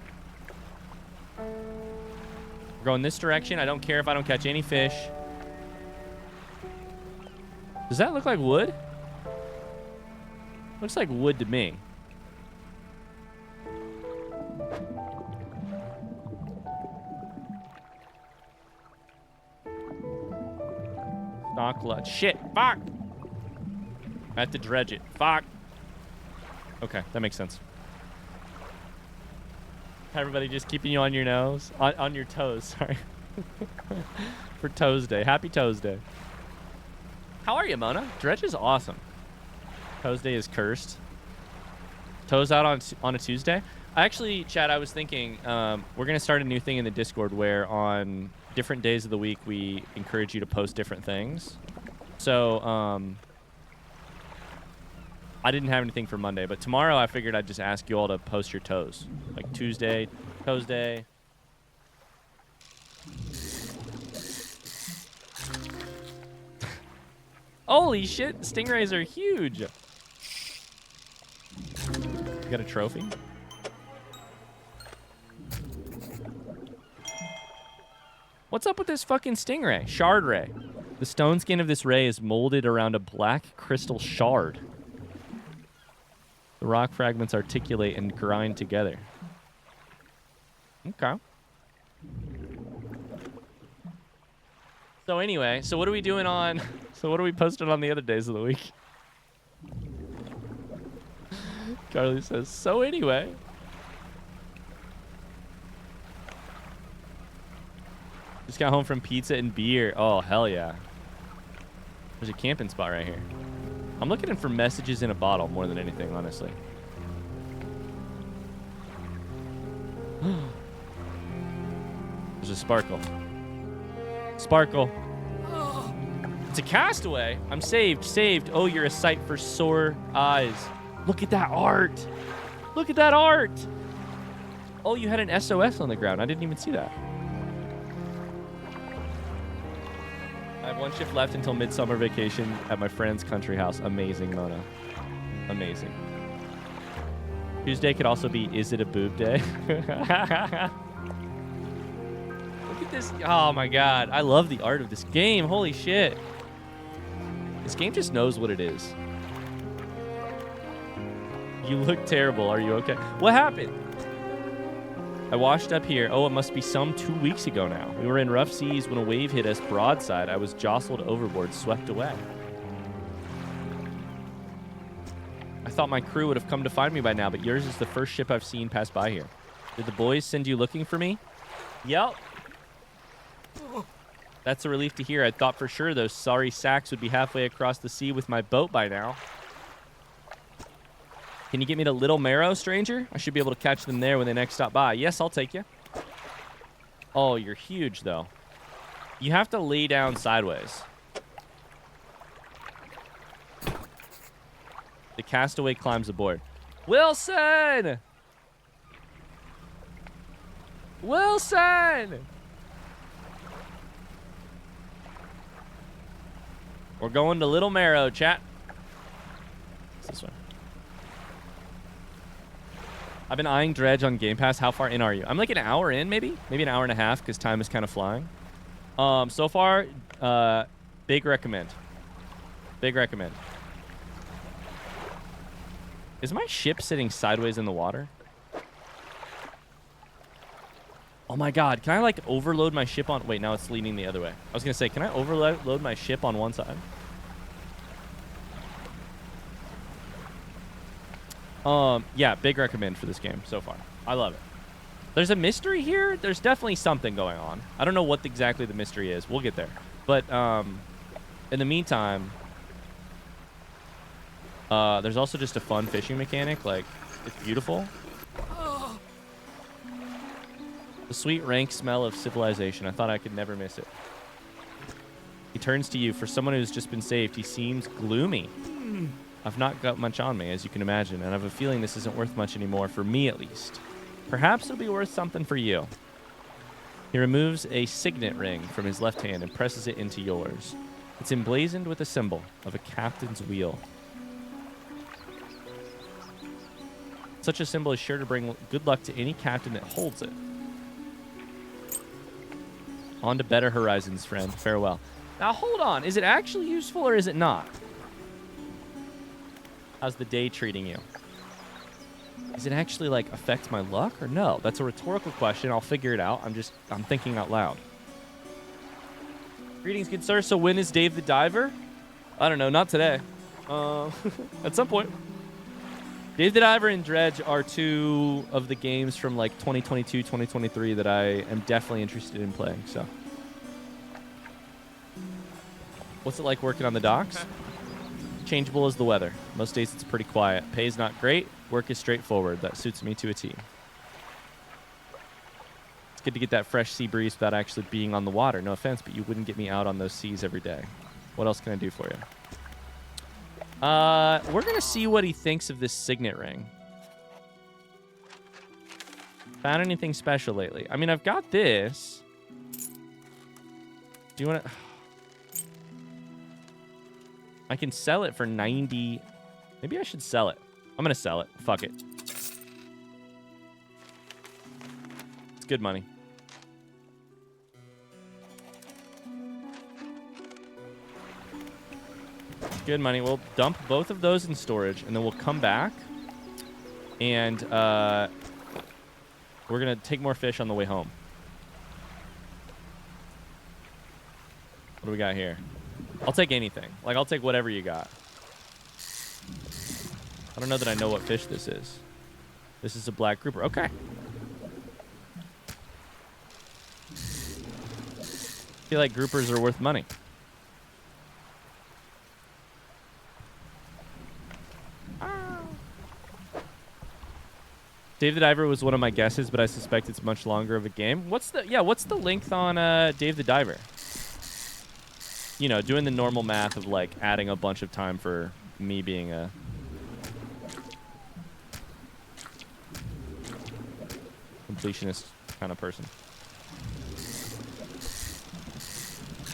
We're going this direction. I don't care if I don't catch any fish. Does that look like wood? Looks like wood to me. Stock lot. Shit. Fuck. I have to dredge it. Fuck. Okay, that makes sense. Everybody just keeping you on your nose. On your toes, sorry. For Toes Day. Happy Toes Day. How are you, Mona? Dredge is awesome. Toes Day is cursed. Toes out on a Tuesday? Actually, Chad, I was thinking we're going to start a new thing in the Discord where on different days of the week we encourage you to post different things. So I didn't have anything for Monday, but tomorrow I figured I'd just ask you all to post your toes. Like Tuesday, Toes Day. Holy shit, stingrays are huge. You got a trophy? What's up with this fucking stingray? Shard ray. The stone skin of this ray is molded around a black crystal shard. The rock fragments articulate and grind together. Okay. So anyway, so what are we doing on... So what are we posting on the other days of the week? Carly says, so anyway. Just got home from pizza and beer. Oh, hell yeah. There's a camping spot right here. I'm looking for messages in a bottle more than anything, honestly. There's a sparkle. Sparkle. It's a castaway. I'm saved. Saved. Oh, you're a sight for sore eyes. Look at that art. Look at that art. Oh, you had an SOS on the ground. I didn't even see that. I have 1 shift left until midsummer vacation at my friend's country house. Amazing, Mona. Amazing. Tuesday could also be, is it a boob day? Look at this. Oh, my God. I love the art of this game. Holy shit. This game just knows what it is. You look terrible. Are you okay? What happened? I washed up here. Oh, it must be some 2 weeks ago now. We were in rough seas when a wave hit us broadside. I was jostled overboard, swept away. I thought my crew would have come to find me by now, but yours is the first ship I've seen pass by here. Did the boys send you looking for me? Yep. That's a relief to hear. I thought for sure those sorry sacks would be halfway across the sea with my boat by now. Can you get me to Little Marrow, stranger? I should be able to catch them there when they next stop by. Yes, I'll take you. Oh, you're huge, though. You have to lay down sideways. The castaway climbs aboard. Wilson! Wilson! We're going to Little Marrow, chat. It's this one. I've been eyeing Dredge on Game Pass. How far in are you? I'm like an hour in, maybe? Maybe an hour and a half, because time is kind of flying. So far, big recommend. Big recommend. Is my ship sitting sideways in the water? Oh my God, can I like overload my ship on... Wait, now it's leaning the other way. I was going to say, can I overload my ship on one side? Yeah, big recommend for this game so far. I love it. There's a mystery here. There's definitely something going on. I don't know what exactly the mystery is. We'll get there. But in the meantime, there's also just a fun fishing mechanic. Like, it's beautiful. The sweet, rank smell of civilization. I thought I could never miss it. He turns to you. For someone who's just been saved, he seems gloomy. I've not got much on me, as you can imagine, and I have a feeling this isn't worth much anymore, for me at least. Perhaps it'll be worth something for you. He removes a signet ring from his left hand and presses it into yours. It's emblazoned with a symbol of a captain's wheel. Such a symbol is sure to bring good luck to any captain that holds it. On to better horizons, friend. Farewell. Now, hold on. Is it actually useful or is it not? How's the day treating you? Does it actually, like, affect my luck or no? That's a rhetorical question. I'll figure it out. I'm thinking out loud. Greetings, good sir. So when is Dave the Diver? I don't know. Not today. At some point. Dave the Diver and Dredge are two of the games from, like, 2022, 2023 that I am definitely interested in playing, so. What's it like working on the docks? Changeable as the weather. Most days it's pretty quiet. Pay's not great. Work is straightforward. That suits me to a T. good to get that fresh sea breeze without actually being on the water. No offense, but you wouldn't get me out on those seas every day. What else can I do for you? We're going to see what he thinks of this signet ring. Found anything special lately? I mean, I've got this. Do you want to... I can sell it for 90... Maybe I should sell it. I'm going to sell it. Fuck it. It's good money. Good money. We'll dump both of those in storage, and then we'll come back, and we're going to take more fish on the way home. What do we got here? I'll take anything. Like, I'll take whatever you got. I don't know that I know what fish this is. This is a black grouper. Okay. I feel like groupers are worth money. Dave the Diver was one of my guesses, but I suspect it's much longer of a game. What's the length on Dave the Diver? You know, doing the normal math of like adding a bunch of time for me being a completionist kind of person.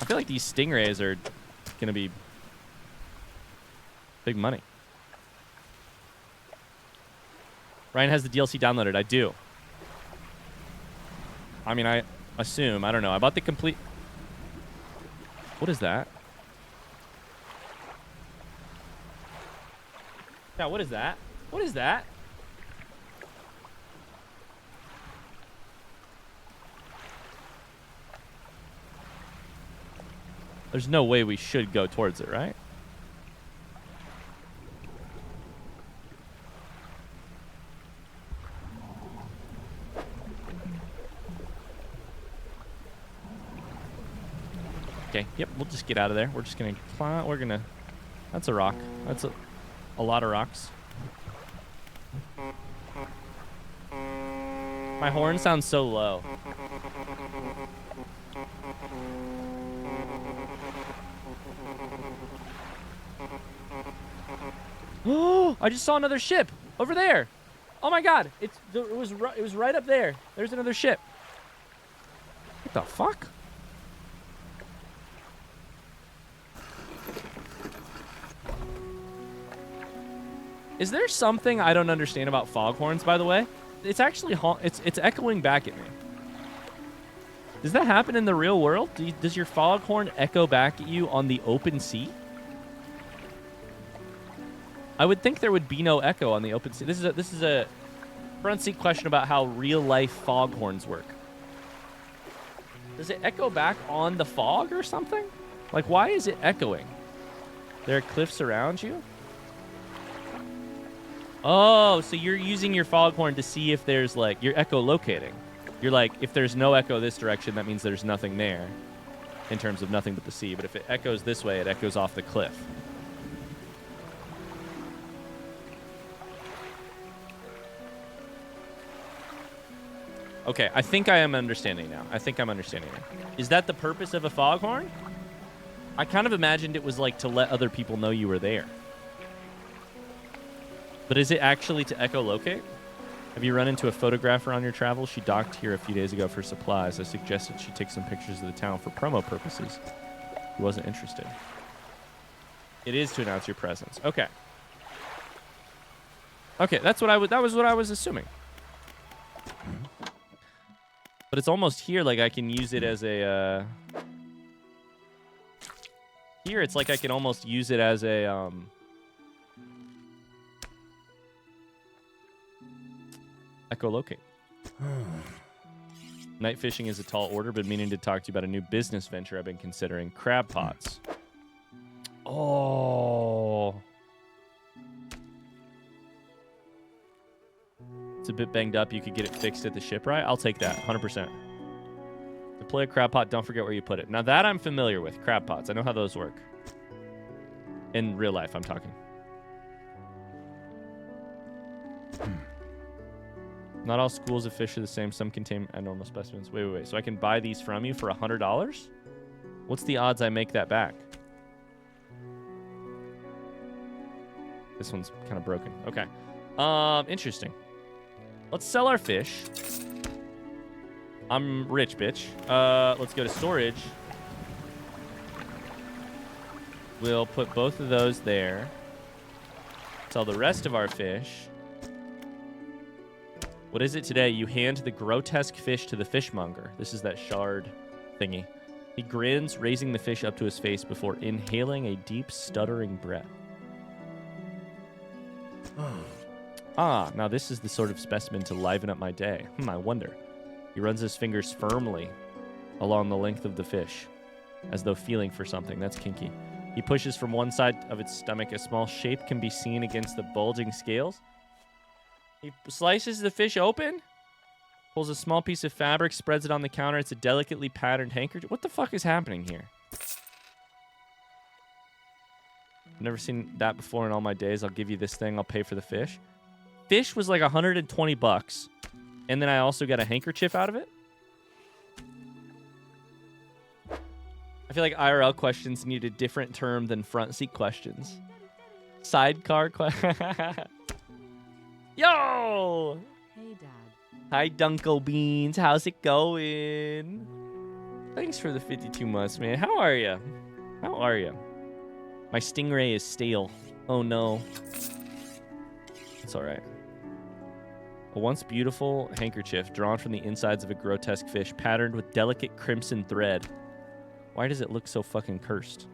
I feel like these stingrays are gonna be big money. Ryan has the DLC downloaded. I do. I mean, I assume. I don't know. I bought the complete... What is that? Yeah, what is that? What is that? There's no way we should go towards it, right? Okay, yep, we'll just get out of there. We're just going to climb. We're going to... That's a rock. That's a lot of rocks. My horn sounds so low. Oh, I just saw another ship over there. Oh my god, it was right up there. There's another ship. What the fuck? Is there something I don't understand about foghorns, by the way? It's actually it's echoing back at me. Does that happen in the real world? Does your foghorn echo back at you on the open sea? I would think there would be no echo on the open sea. This is a front seat question about how real life foghorns work. Does it echo back on the fog or something? Like, why is it echoing? There are cliffs around you? Oh, so you're using your foghorn to see if there's, like, you're echolocating. You're like, if there's no echo this direction, that means there's nothing there in terms of nothing but the sea. But if it echoes this way, it echoes off the cliff. Okay, I think I am understanding now. Is that the purpose of a foghorn? I kind of imagined it was, like, to let other people know you were there. But is it actually to echolocate? Have you run into a photographer on your travels? She docked here a few days ago for supplies. I suggested she take some pictures of the town for promo purposes. He wasn't interested. It is to announce your presence. Okay. Okay, that was what I was assuming. But it's almost here like I can use it as a here it's like I can almost use it as a echolocate. Night fishing is a tall order, but meaning to talk to you about a new business venture I've been considering. Crab pots. Oh. It's a bit banged up. You could get it fixed at the shipwright. I'll take that, 100%. Deploy a crab pot. Don't forget where you put it. Now that I'm familiar with, crab pots. I know how those work. In real life, I'm talking. Not all schools of fish are the same. Some contain abnormal specimens. Wait. So I can buy these from you for $100? What's the odds I make that back? This one's kind of broken. Okay. Interesting. Let's sell our fish. I'm rich, bitch. Let's go to storage. We'll put both of those there. Sell the rest of our fish. What is it today? You hand the grotesque fish to the fishmonger. This is that shard thingy. He grins, raising the fish up to his face before inhaling a deep, stuttering breath. Now this is the sort of specimen to liven up my day. I wonder. He runs his fingers firmly along the length of the fish, as though feeling for something. That's kinky. He pushes from one side of its stomach. A small shape can be seen against the bulging scales. He slices the fish open, pulls a small piece of fabric, spreads it on the counter. It's a delicately patterned handkerchief. What the fuck is happening here? I've never seen that before in all my days. I'll give you this thing. I'll pay for the fish. Fish was like $120. And then I also got a handkerchief out of it. I feel like IRL questions need a different term than front seat questions. Sidecar question. Yo! Hey, Dad. Hi, Dunko Beans. How's it going? Thanks for the 52 months, man. How are you? How are you? My stingray is stale. Oh, no. It's all right. A once beautiful handkerchief drawn from the insides of a grotesque fish, patterned with delicate crimson thread. Why does it look so fucking cursed?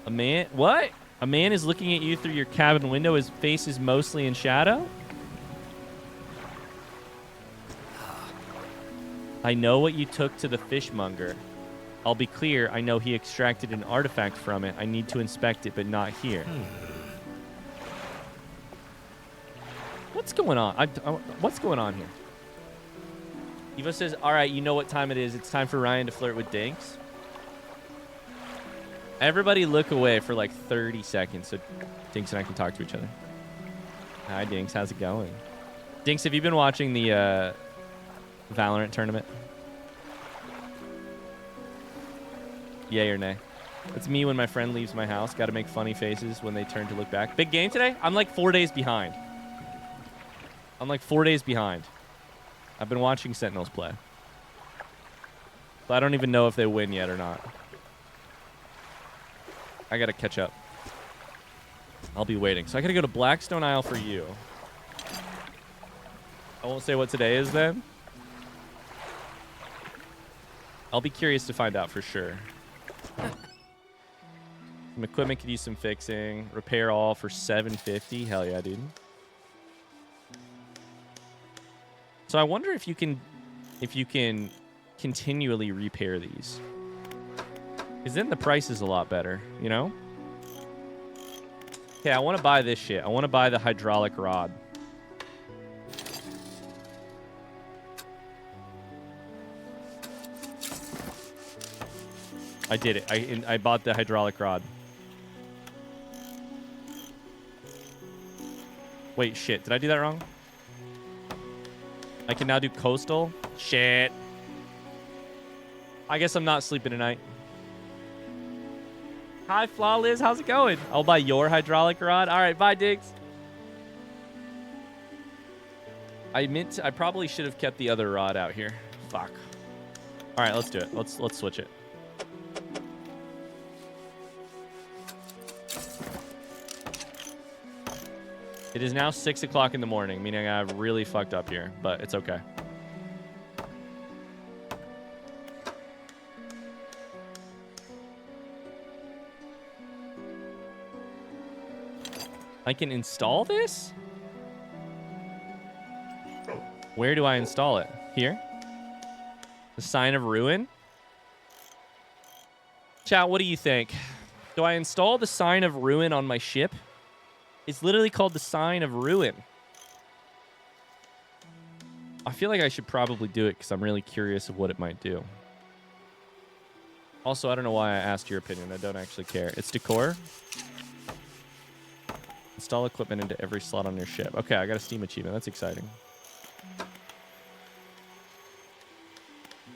A man... What? A man is looking at you through your cabin window. His face is mostly in shadow? I know what you took to the fishmonger. I'll be clear, I know he extracted an artifact from it. I need to inspect it, but not here. What's going on? What's going on here? Evo says, all right, you know what time it is. It's time for Ryan to flirt with Dinks. Everybody look away for like 30 seconds so Dinks and I can talk to each other. Hi, Dinks. How's it going? Dinks, have you been watching the Valorant tournament? Yay or nay? It's me when my friend leaves my house. Got to make funny faces when they turn to look back. Big game today? I'm like 4 days behind. I've been watching Sentinels play. But I don't even know if they win yet or not. I got to catch up. I'll be waiting. So I got to go to Blackstone Isle for you. I won't say what today is then. I'll be curious to find out for sure. Some equipment could use some fixing. Repair all for $750. Hell yeah, dude. So I wonder if you can continually repair these. Because then the price is a lot better, you know? Okay, I want to buy this shit. I want to buy the hydraulic rod. I did it. I bought the hydraulic rod. Wait, shit. Did I do that wrong? I can now do coastal. Shit. I guess I'm not sleeping tonight. Hi, Flawless. How's it going? I'll buy your hydraulic rod. All right, bye, Diggs. I probably should have kept the other rod out here. Fuck. All right, let's do it. Let's switch it. It is now 6 o'clock in the morning, meaning I've really fucked up here, but it's okay. I can install this? Where do I install it? Here? The sign of ruin? Chat, what do you think? Do I install the sign of ruin on my ship? It's literally called the sign of ruin. I feel like I should probably do it because I'm really curious of what it might do. Also, I don't know why I asked your opinion. I don't actually care. It's decor. Install equipment into every slot on your ship. Okay, I got a Steam achievement. That's exciting.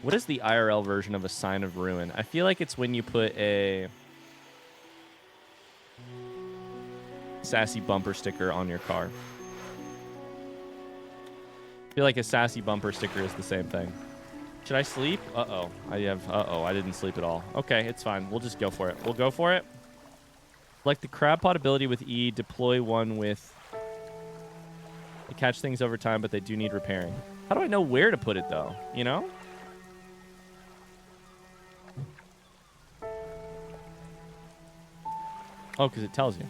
What is the IRL version of a sign of ruin? I feel like it's when you put a sassy bumper sticker on your car. I feel like a sassy bumper sticker is the same thing. Should I sleep? Uh-oh. I didn't sleep at all. Okay, it's fine. We'll just go for it. We'll go for it. Like the crab pot ability with E, deploy one with... They catch things over time, but they do need repairing. How do I know where to put it, though? You know? Oh, because it tells you.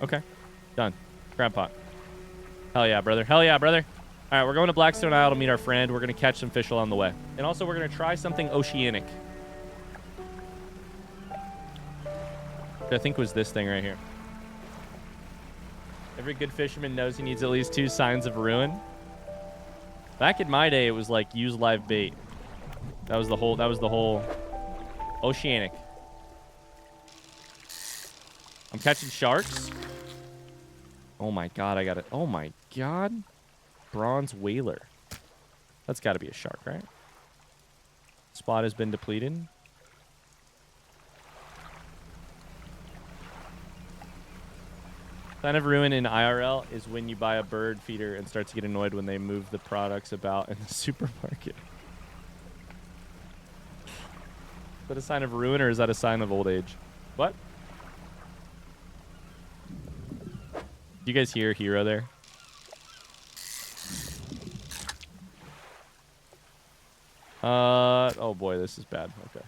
Okay. Done. Crab pot. Hell yeah, brother. Hell yeah, brother. All right, we're going to Blackstone Isle to meet our friend. We're going to catch some fish along the way. And also, we're going to try something oceanic. Which I think was this thing right here. Every good fisherman knows he needs at least 2 signs of ruin. Back in my day, it was like use live bait. That was the whole oceanic. I'm catching sharks. Oh my god, I got it. Oh my god. Bronze whaler. That's got to be a shark, right? Spot has been depleted. Sign of ruin in IRL is when you buy a bird feeder and start to get annoyed when they move the products about in the supermarket. Is that a sign of ruin or is that a sign of old age? What? Do you guys hear Hero there? Oh boy, this is bad. Okay.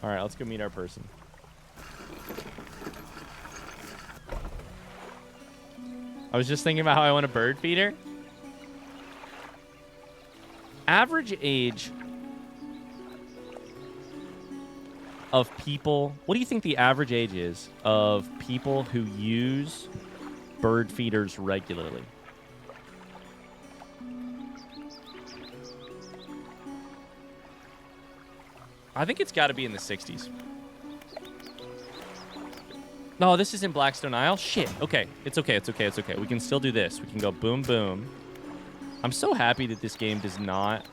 All right, let's go meet our person. I was just thinking about how I want a bird feeder. Average age of people. What do you think the average age is of people who use bird feeders regularly? I think it's got to be in the 60s. No, this isn't Blackstone Isle. Shit. Okay. It's okay. It's okay. It's okay. We can still do this. We can go boom, boom. I'm so happy that this game does not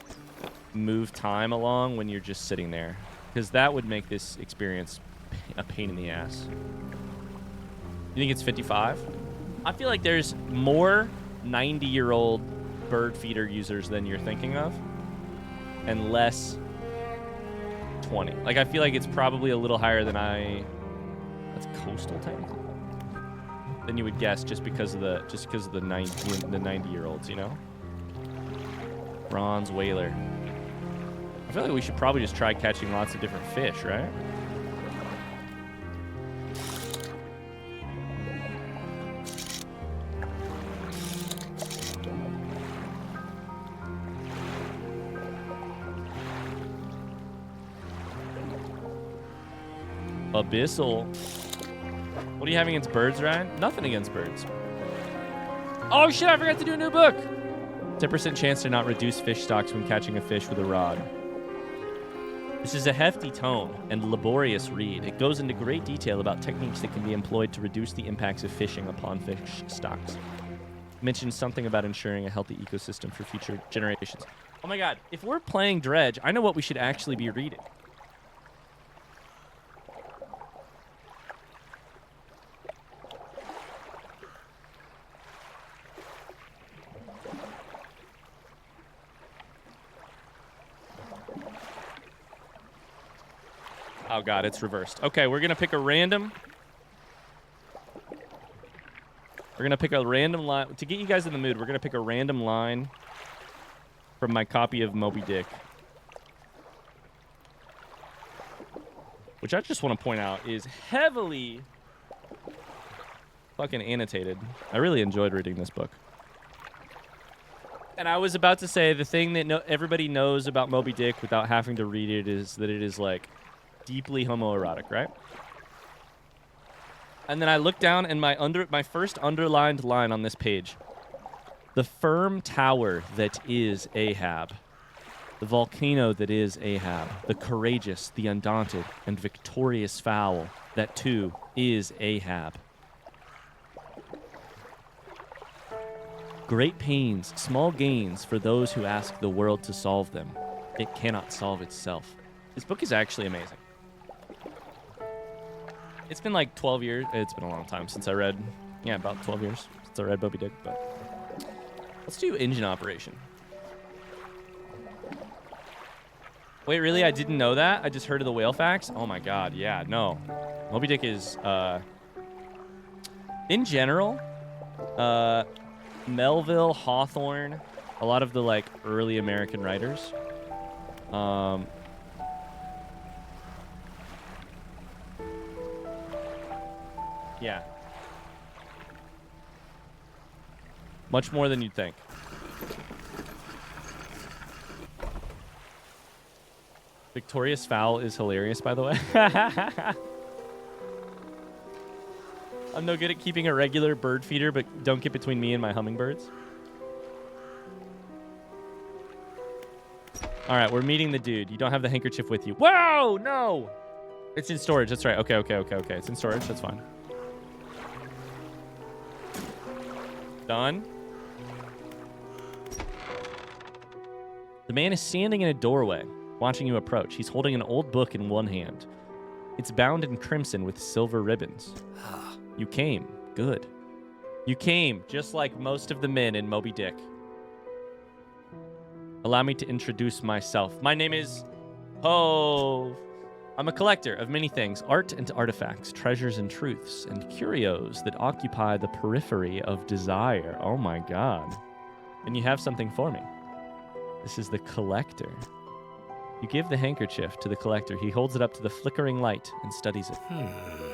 move time along when you're just sitting there. Because that would make this experience a pain in the ass. You think it's 55? I feel like there's more 90-year-old bird feeder users than you're thinking of. And less 20. Like, I feel like it's probably a little higher than that's coastal technically. Than you would guess just because of the 90-year-olds, you know? Bronze whaler. I feel like we should probably just try catching lots of different fish, right? Abyssal. What do you have against birds, Ryan? Nothing against birds. Oh shit, I forgot to do a new book. 10% chance to not reduce fish stocks when catching a fish with a rod. This is a hefty tome and laborious read. It goes into great detail about techniques that can be employed to reduce the impacts of fishing upon fish stocks. It mentions something about ensuring a healthy ecosystem for future generations. Oh my god, if we're playing Dredge, I know what we should actually be reading. Oh god, it's reversed. Okay, we're gonna pick a random. We're gonna pick a random line to get you guys in the mood. We're gonna pick a random line from my copy of Moby Dick, which I just want to point out is heavily fucking annotated. I really enjoyed reading this book. And I was about to say the thing that everybody knows about Moby Dick without having to read it is that it is like deeply homoerotic, right? And then I look down and my first underlined line on this page. The firm tower that is Ahab. The volcano that is Ahab, the courageous, the undaunted, and victorious fowl that too is Ahab. Great pains, small gains for those who ask the world to solve them. It cannot solve itself. This book is actually amazing. It's been like 12 years. It's been a long time since I read. Yeah, about 12 years since I read Moby Dick. But let's do Engine Operation. Wait, really? I didn't know that? I just heard of the whale facts? Oh my god, yeah, no. Moby Dick is, in general, Melville, Hawthorne, a lot of the, like, early American writers. Yeah. Much more than you'd think. Victorious fowl is hilarious, by the way. I'm no good at keeping a regular bird feeder, but don't get between me and my hummingbirds. All right, we're meeting the dude. You don't have the handkerchief with you. Whoa, no! It's in storage. That's right. Okay. It's in storage. That's fine. Done. The man is standing in a doorway, watching you approach. He's holding an old book in one hand. It's bound in crimson with silver ribbons. You came. Good. You came, just like most of the men in Moby Dick. Allow me to introduce myself. My name is Hove. I'm a collector of many things, art and artifacts, treasures and truths, and curios that occupy the periphery of desire. Oh my god. And you have something for me. This is the collector. You give the handkerchief to the collector. He holds it up to the flickering light and studies it.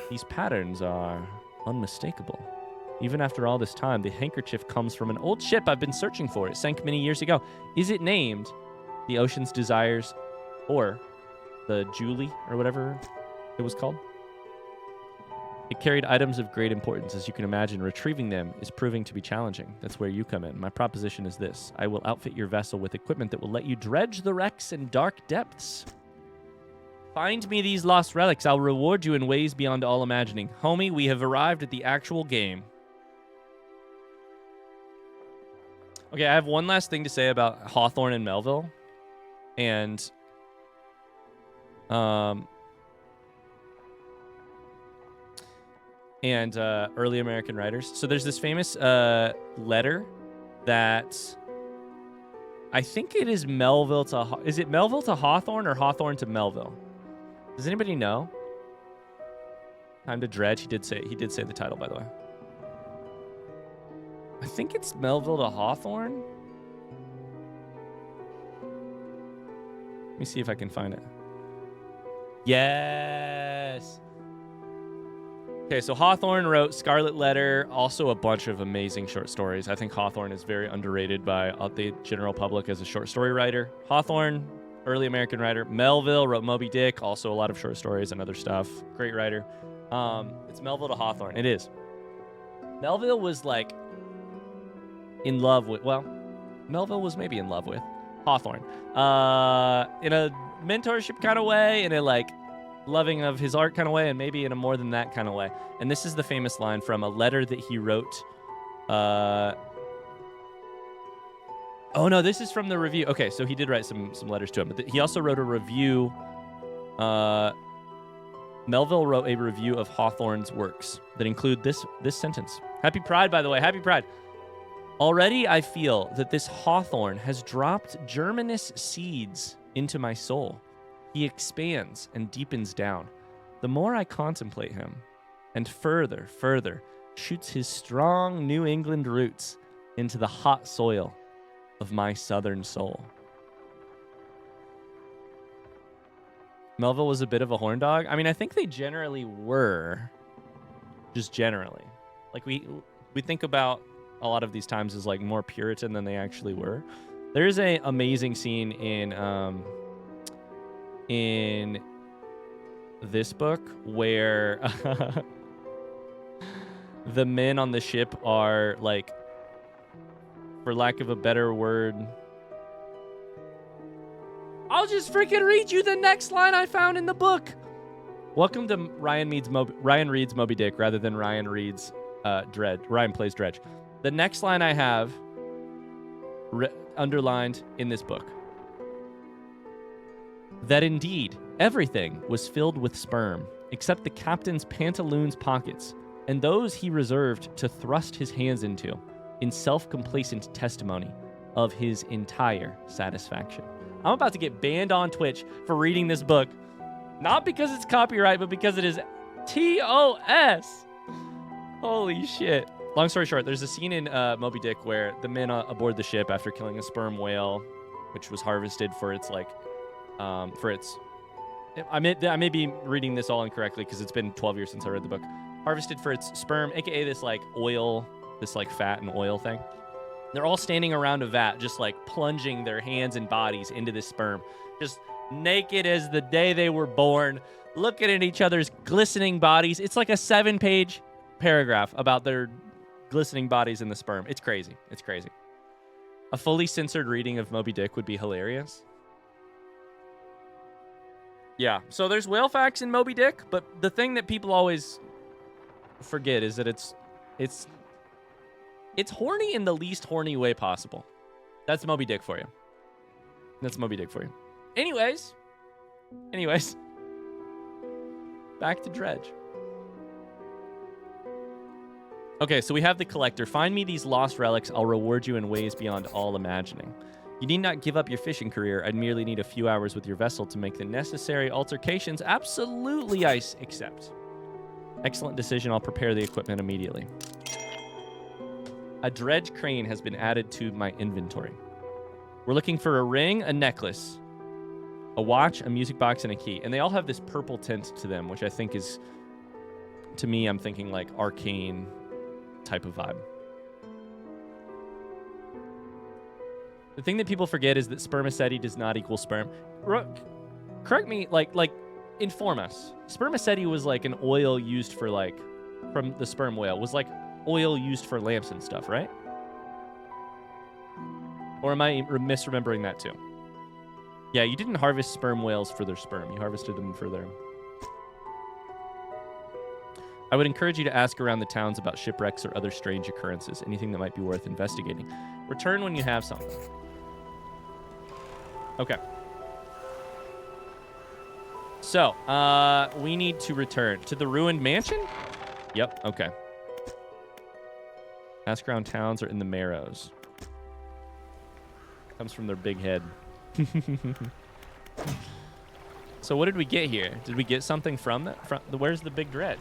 These patterns are unmistakable. Even after all this time, the handkerchief comes from an old ship I've been searching for. It sank many years ago. Is it named the Ocean's Desires or the Julie or whatever it was called? It carried items of great importance. As you can imagine, retrieving them is proving to be challenging. That's where you come in. My proposition is this. I will outfit your vessel with equipment that will let you dredge the wrecks in dark depths. Find me these lost relics. I'll reward you in ways beyond all imagining. Homie, we have arrived at the actual game. Okay, I have one last thing to say about Hawthorne and Melville. And early American writers. So there's this famous letter that I think it is Melville to... Is it Melville to Hawthorne or Hawthorne to Melville? Does anybody know? Time to Dredge. He did say the title, by the way. I think it's Melville to Hawthorne. Let me see if I can find it. Yes. Okay, so Hawthorne wrote Scarlet Letter, also a bunch of amazing short stories. I think Hawthorne is very underrated by the general public as a short story writer. Hawthorne, early American writer. Melville wrote Moby Dick, also a lot of short stories and other stuff. Great writer. It's Melville to Hawthorne. It is. Melville was like in love with, well, Melville was maybe in love with Hawthorne. In a mentorship kind of way, in a like loving of his art kind of way, and maybe in a more than that kind of way. And this is the famous line from a letter that he wrote. Oh no, this is from the review. Okay, so he did write some letters to him, but he also wrote a review. Melville wrote a review of Hawthorne's works that include this sentence. Happy Pride, by the way. Happy Pride. Already I feel that this Hawthorne has dropped germinous seeds into my soul. He expands and deepens down. The more I contemplate him, and further, shoots his strong New England roots into the hot soil of my southern soul. Melville was a bit of a horn dog. I mean, I think they generally were. Just generally. Like, we think about a lot of these times as, like, more Puritan than they actually were. There's an amazing scene in this book where the men on the ship are, like, for lack of a better word, I'll just freaking read you the next line I found in the book. Welcome to Ryan Reed's Moby Dick rather than Ryan Reed's Dredge. Ryan plays Dredge. The next line I have underlined in this book. That indeed, everything was filled with sperm, except the captain's pantaloons pockets, and those he reserved to thrust his hands into, in self-complacent testimony of his entire satisfaction. I'm about to get banned on Twitch for reading this book, not because it's copyright, but because it is TOS. Holy shit. Long story short, there's a scene in Moby Dick where the men aboard the ship, after killing a sperm whale, which was harvested for its I may be reading this all incorrectly because it's been 12 years since I read the book. Harvested for its sperm, aka this like oil, this like fat and oil thing. They're all standing around a vat, just like plunging their hands and bodies into this sperm, just naked as the day they were born, looking at each other's glistening bodies. It's like a 7-page paragraph about their glistening bodies in the sperm. It's crazy. It's crazy. A fully censored reading of Moby Dick would be hilarious. Yeah, so there's whale facts in Moby Dick, but the thing that people always forget is that it's horny in the least horny way possible. That's Moby Dick for you. That's Moby Dick for you. Anyways, back to Dredge. Okay, so we have the collector. Find me these lost relics. I'll reward you in ways beyond all imagining. You need not give up your fishing career. I'd merely need a few hours with your vessel to make the necessary alterations. Absolutely, I accept. Excellent decision. I'll prepare the equipment immediately. A dredge crane has been added to my inventory. We're looking for a ring, a necklace, a watch, a music box, and a key. And they all have this purple tint to them, which I think is, to me, I'm thinking like arcane type of vibe. The thing that people forget is that spermaceti does not equal sperm. Correct me, like inform us. Spermaceti was like an oil used for like, from the sperm whale, was like oil used for lamps and stuff, right? Or am I misremembering that too? Yeah, you didn't harvest sperm whales for their sperm. You harvested them for their... I would encourage you to ask around the towns about shipwrecks or other strange occurrences, anything that might be worth investigating. Return when you have something. Okay. So, we need to return to the ruined mansion? Yep, okay. Ask around towns or in the Marrows. Comes from their big head. So what did we get here? Did we get something from that? Where's the big dredge?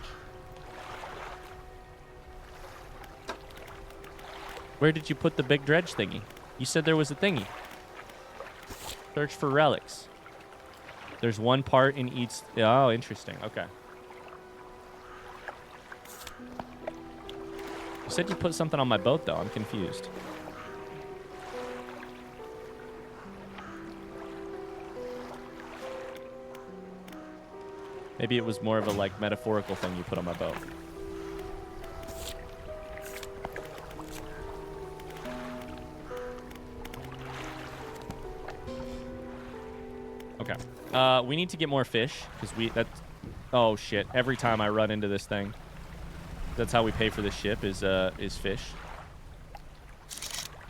Where did you put the big dredge thingy? You said there was a thingy. Search for relics. There's one part in each... Oh, interesting. Okay. You said you put something on my boat, though. I'm confused. Maybe it was more of a, like, metaphorical thing you put on my boat. Okay. We need to get more fish because oh shit! Every time I run into this thing, that's how we pay for this ship is fish.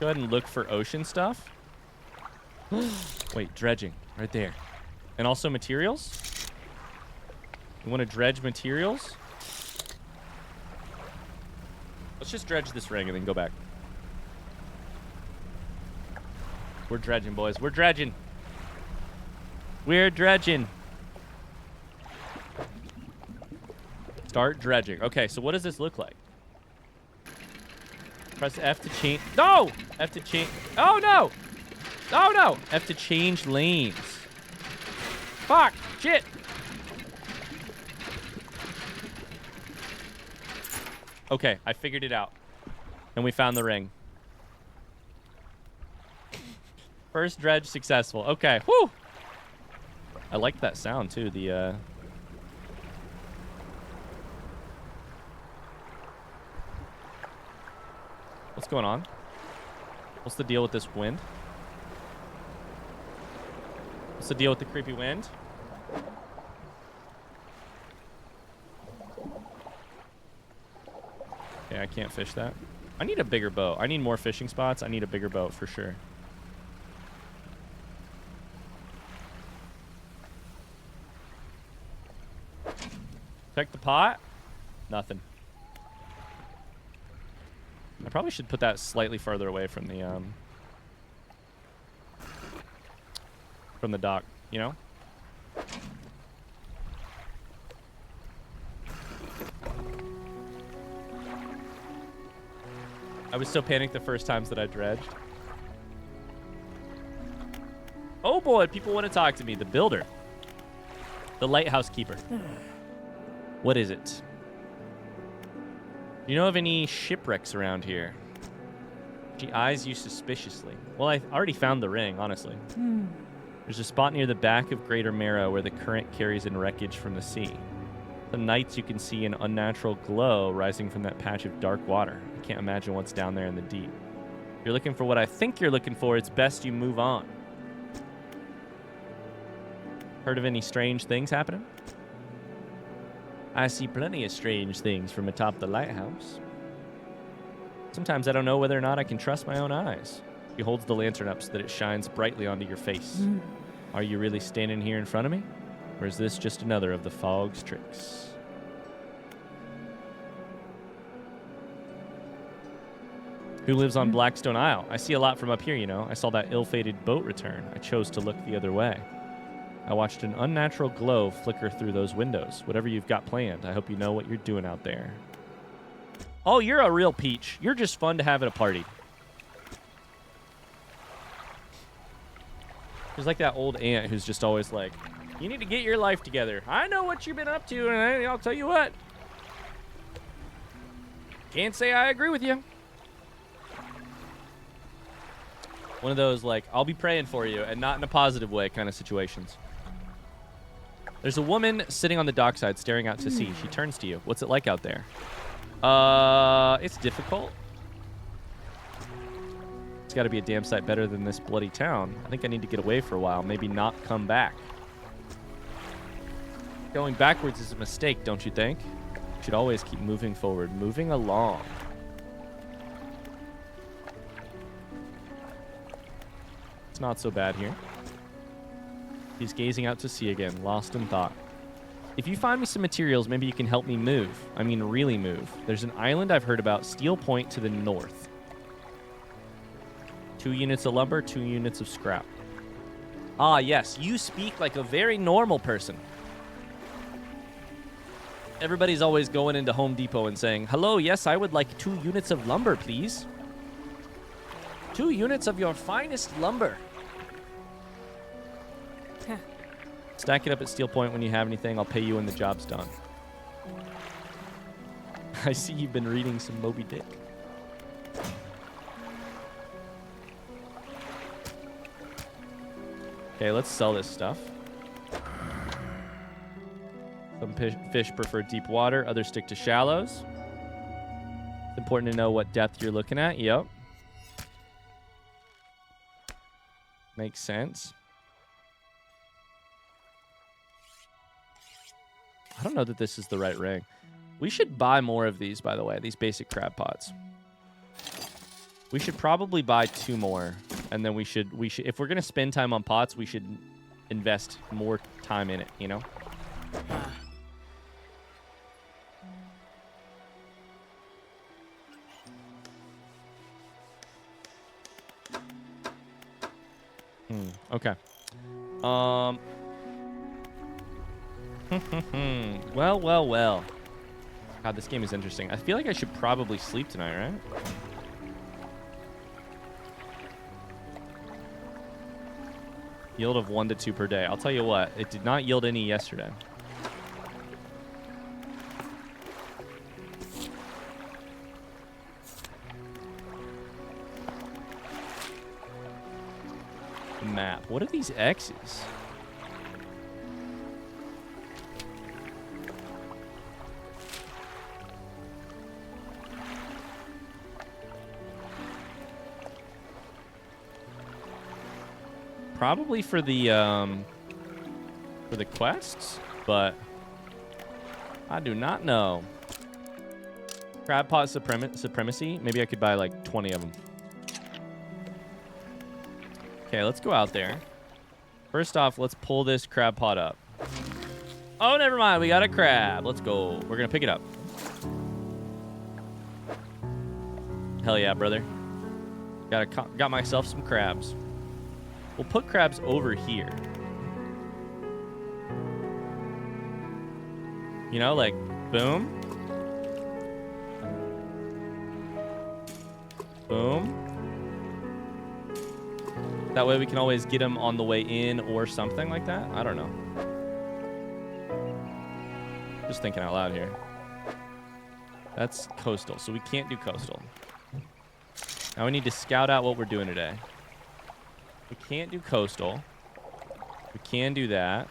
Go ahead and look for ocean stuff. Wait, dredging right there, and also materials. You want to dredge materials? Let's just dredge this ring and then go back. We're dredging, boys. We're dredging. We're dredging. Start dredging. Okay, so what does this look like? Press F to change. No! F to change. Oh, no! Oh, no! F to change lanes. Fuck! Shit! Okay, I figured it out. And we found the ring. First dredge successful. Okay, whoo! I like that sound, too. The, What's going on? What's the deal with this wind? What's the deal with the creepy wind? Okay, I can't fish that. I need a bigger boat. I need more fishing spots. I need a bigger boat for sure. Check the pot. Nothing. I probably should put that slightly further away from the dock, you know? I was so panicked the first times that I dredged. Oh boy, people want to talk to me. The builder. The lighthouse keeper. What is it? Do you know of any shipwrecks around here? She eyes you suspiciously. Well, I already found the ring, honestly. There's a spot near the back of Greater Marrow where the current carries in wreckage from the sea. Some nights you can see an unnatural glow rising from that patch of dark water. I can't imagine what's down there in the deep. If you're looking for what I think you're looking for, it's best you move on. Heard of any strange things happening? I see plenty of strange things from atop the lighthouse. Sometimes I don't know whether or not I can trust my own eyes. She holds the lantern up so that it shines brightly onto your face. Are you really standing here in front of me? Or is this just another of the fog's tricks? Who lives on Blackstone Isle? I see a lot from up here, you know. I saw that ill-fated boat return. I chose to look the other way. I watched an unnatural glow flicker through those windows. Whatever you've got planned, I hope you know what you're doing out there. Oh, you're a real peach. You're just fun to have at a party. There's like that old aunt who's just always like, you need to get your life together. I know what you've been up to, and I'll tell you what. Can't say I agree with you. One of those, like, I'll be praying for you, and not in a positive way kind of situations. There's a woman sitting on the dockside staring out to sea. She turns to you. What's it like out there? It's difficult. It's got to be a damn sight better than this bloody town. I think I need to get away for a while. Maybe not come back. Going backwards is a mistake, don't you think? You should always keep moving forward, moving along. It's not so bad here. He's gazing out to sea again, lost in thought. If you find me some materials, maybe you can help me move. I mean, really move. There's an island I've heard about, Steel Point to the north. 2 units of lumber, 2 units of scrap. Ah, yes, you speak like a very normal person. Everybody's always going into Home Depot and saying, hello, yes, I would like 2 units of lumber, please. 2 units of your finest lumber. Stack it up at Steel Point when you have anything. I'll pay you when the job's done. I see you've been reading some Moby Dick. Okay, let's sell this stuff. Some fish prefer deep water. Others stick to shallows. It's important to know what depth you're looking at. Yep. Makes sense. I don't know that this is the right ring. We should buy more of these, by the way, these basic crab pots. We should probably buy 2 more, and then we should if we're gonna spend time on pots, we should invest more time in it, you know? Okay. Well. God, this game is interesting. I feel like I should probably sleep tonight, right? Yield of 1 to 2 per day. I'll tell you what, it did not yield any yesterday. Map. What are these X's? Probably for the for the quests, but I do not know. Crab pot supremacy. Maybe I could buy like 20 of them. Okay, let's go out there. First off, let's pull this crab pot up. Oh, never mind. We got a crab. Let's go. We're going to pick it up. Hell yeah, brother. Got myself some crabs. We'll put crabs over here. You know, like, boom. Boom. That way we can always get them on the way in or something like that. I don't know. Just thinking out loud here. That's coastal, so we can't do coastal. Now we need to scout out what we're doing today. We can't do coastal. We can do that.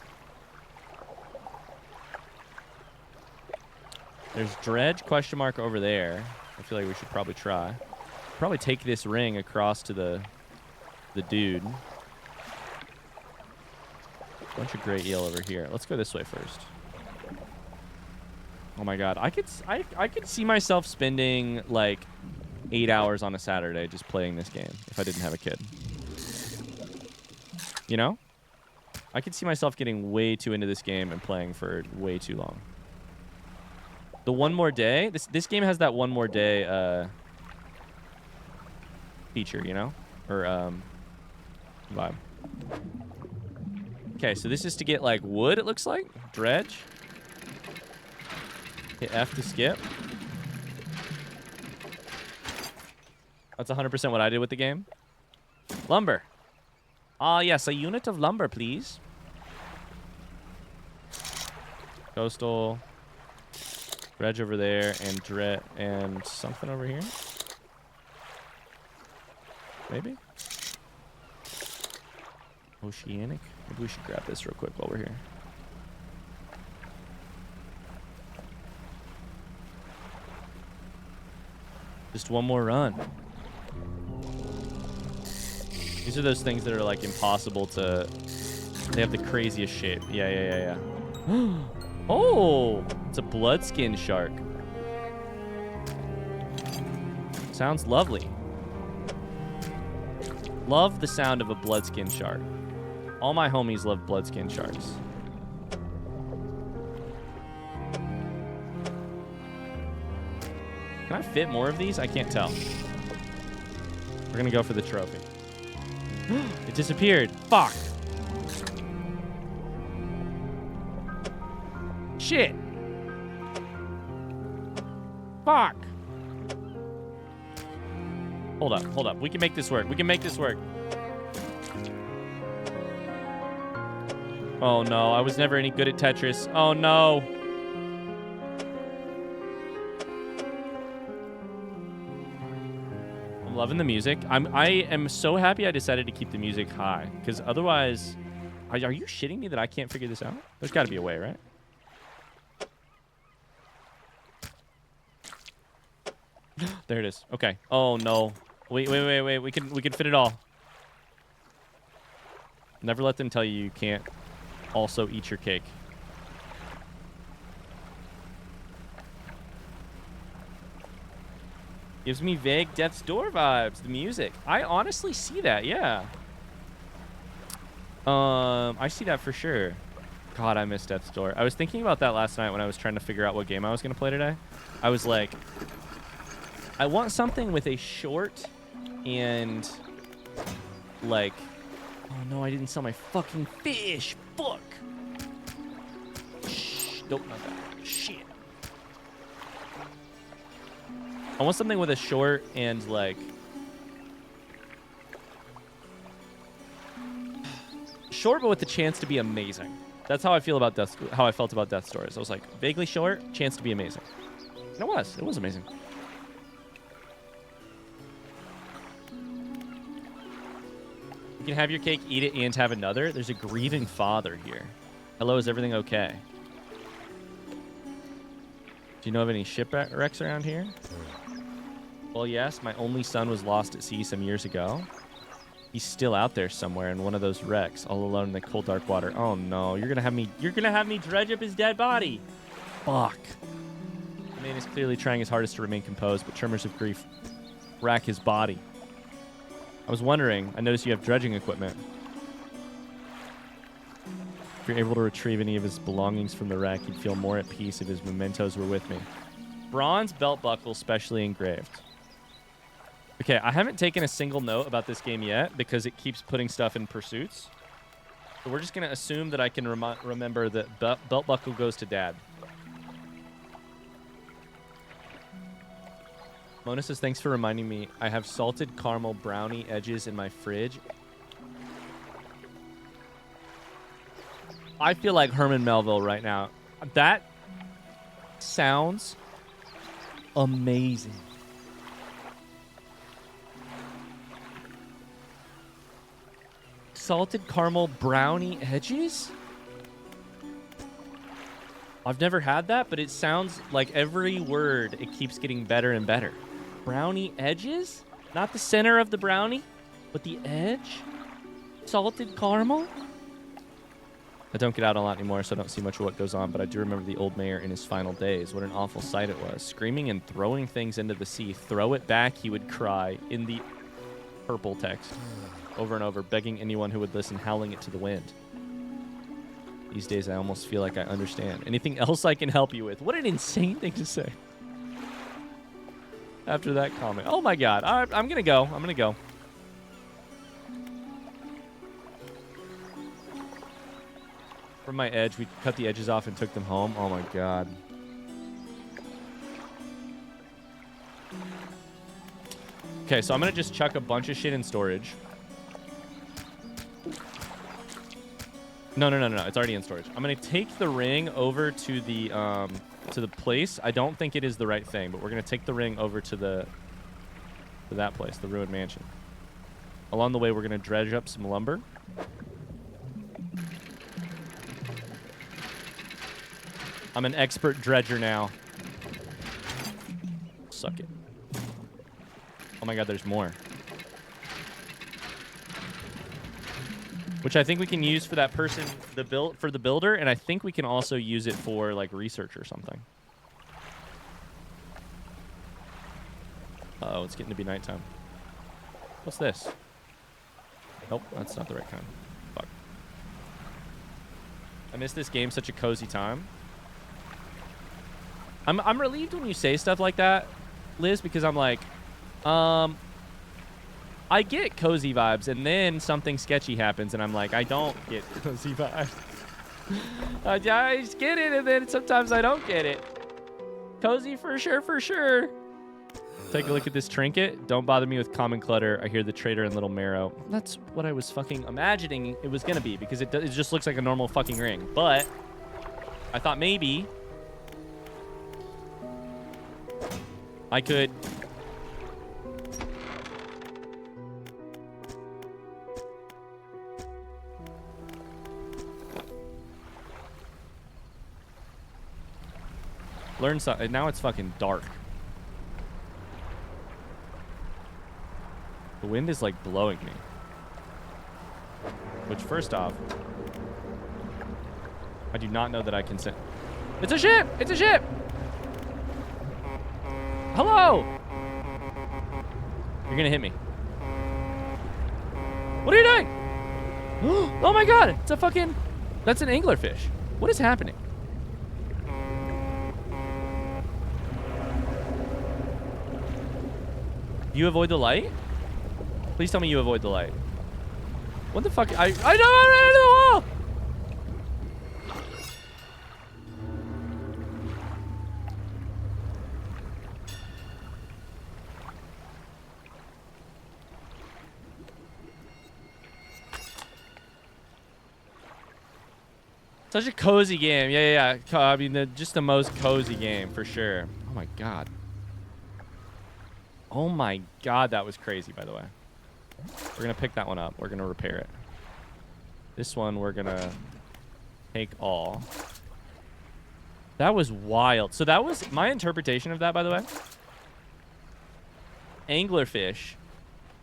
There's dredge question mark over there. I feel like we should probably try. Probably take this ring across to the dude. Bunch of gray eel over here. Let's go this way first. Oh my god, I could see myself spending like 8 hours on a Saturday just playing this game if I didn't have a kid. You know? I could see myself getting way too into this game and playing for way too long. The one more day, this game has that one more day feature, you know? Or vibe. Okay, so this is to get like wood, it looks like. Dredge. Hit F to skip. That's 100% what I did with the game. Lumber. Ah, yes, a unit of lumber, please. Coastal. Dredge over there, and something over here. Maybe? Oceanic? Maybe we should grab this real quick while we're here. Just one more run. These are those things that are like impossible to... They have the craziest shape. Yeah. Oh! It's a bloodskin shark. Sounds lovely. Love the sound of a bloodskin shark. All my homies love bloodskin sharks. Can I fit more of these? I can't tell. We're gonna go for the trophy. It disappeared. Fuck. Shit. Fuck. Hold up. We can make this work. Oh no, I was never any good at Tetris. Oh no. I'm loving the music. I am so happy I decided to keep the music high, because otherwise, are you shitting me that I can't figure this out? There's got to be a way, right? There it is. Okay. Oh no. Wait. We can fit it all. Never let them tell you you can't also eat your cake. Gives me vague Death's Door vibes, the music. I honestly see that, yeah. I see that for sure. God, I miss Death's Door. I was thinking about that last night when I was trying to figure out what game I was going to play today. I was like, I want something with a short and like... Oh no, I didn't sell my fucking fish. Fuck. Shh, nope, not that. Shit. I want something with a short and like... Short, but with the chance to be amazing. That's how I feel about how I felt about Death's Door. I was like, vaguely short, chance to be amazing. And it was. It was amazing. You can have your cake, eat it, and have another. There's a grieving father here. Hello, is everything okay? Do you know of any shipwrecks around here? Well, yes. My only son was lost at sea some years ago. He's still out there somewhere in one of those wrecks, all alone in the cold, dark water. Oh no, you're gonna have me dredge up his dead body. Fuck. The man is clearly trying his hardest to remain composed, but tremors of grief rack his body. I was wondering, I noticed you have dredging equipment. If you're able to retrieve any of his belongings from the wreck, he'd feel more at peace if his mementos were with me. Bronze belt buckle specially engraved. Okay, I haven't taken a single note about this game yet because it keeps putting stuff in pursuits. So we're just going to assume that I can remember that belt buckle goes to Dad. Mona says, thanks for reminding me. I have salted caramel brownie edges in my fridge. I feel like Herman Melville right now. That sounds amazing. Salted caramel brownie edges? I've never had that, but it sounds like every word, it keeps getting better and better. Brownie edges? Not the center of the brownie, but the edge? Salted caramel? I don't get out a lot anymore, so I don't see much of what goes on, but I do remember the old mayor in his final days. What an awful sight it was. Screaming and throwing things into the sea. Throw it back, he would cry in the purple text. Over and over, begging anyone who would listen, howling it to the wind. These days, I almost feel like I understand. Anything else I can help you with? What an insane thing to say. After that comment. Oh my god. I'm going to go. I'm going to go. From my edge, we cut the edges off and took them home. Oh my god. Okay, so I'm going to just chuck a bunch of shit in storage. No. It's already in storage. I'm going to take the ring over to the place. I don't think it is the right thing, but we're going to take the ring over to that place, the ruined mansion. Along the way, we're going to dredge up some lumber. I'm an expert dredger now. Suck it. Oh my god, there's more. Which I think we can use for that person, for the builder, and I think we can also use it for like research or something. Uh-oh, it's getting to be nighttime. What's this? Nope, that's not the right kind. Fuck. I miss this game, such a cozy time. I'm relieved when you say stuff like that, Liz, because I'm like, I get cozy vibes, and then something sketchy happens, and I'm like, I don't get cozy vibes. I just get it, and then sometimes I don't get it. Cozy for sure, for sure. Take a look at this trinket. Don't bother me with common clutter. I hear the trader in Little Marrow. That's what I was fucking imagining it was going to be, because it just looks like a normal fucking ring. But I thought maybe I could... learn something. Now it's fucking dark. The wind is like blowing me. Which, first off, I do not know that I can send. It's a ship! It's a ship! Hello! You're gonna hit me. What are you doing? Oh my god! It's a fucking... That's an anglerfish. What is happening? You avoid the light? Please tell me you avoid the light. What the fuck? I know I ran into the wall! Such a cozy game. Yeah. I mean, just the most cozy game, for sure. Oh my god. Oh my god, that was crazy, by the way. We're going to pick that one up. We're going to repair it. This one, we're going to take all. That was wild. So that was my interpretation of that, by the way. Anglerfish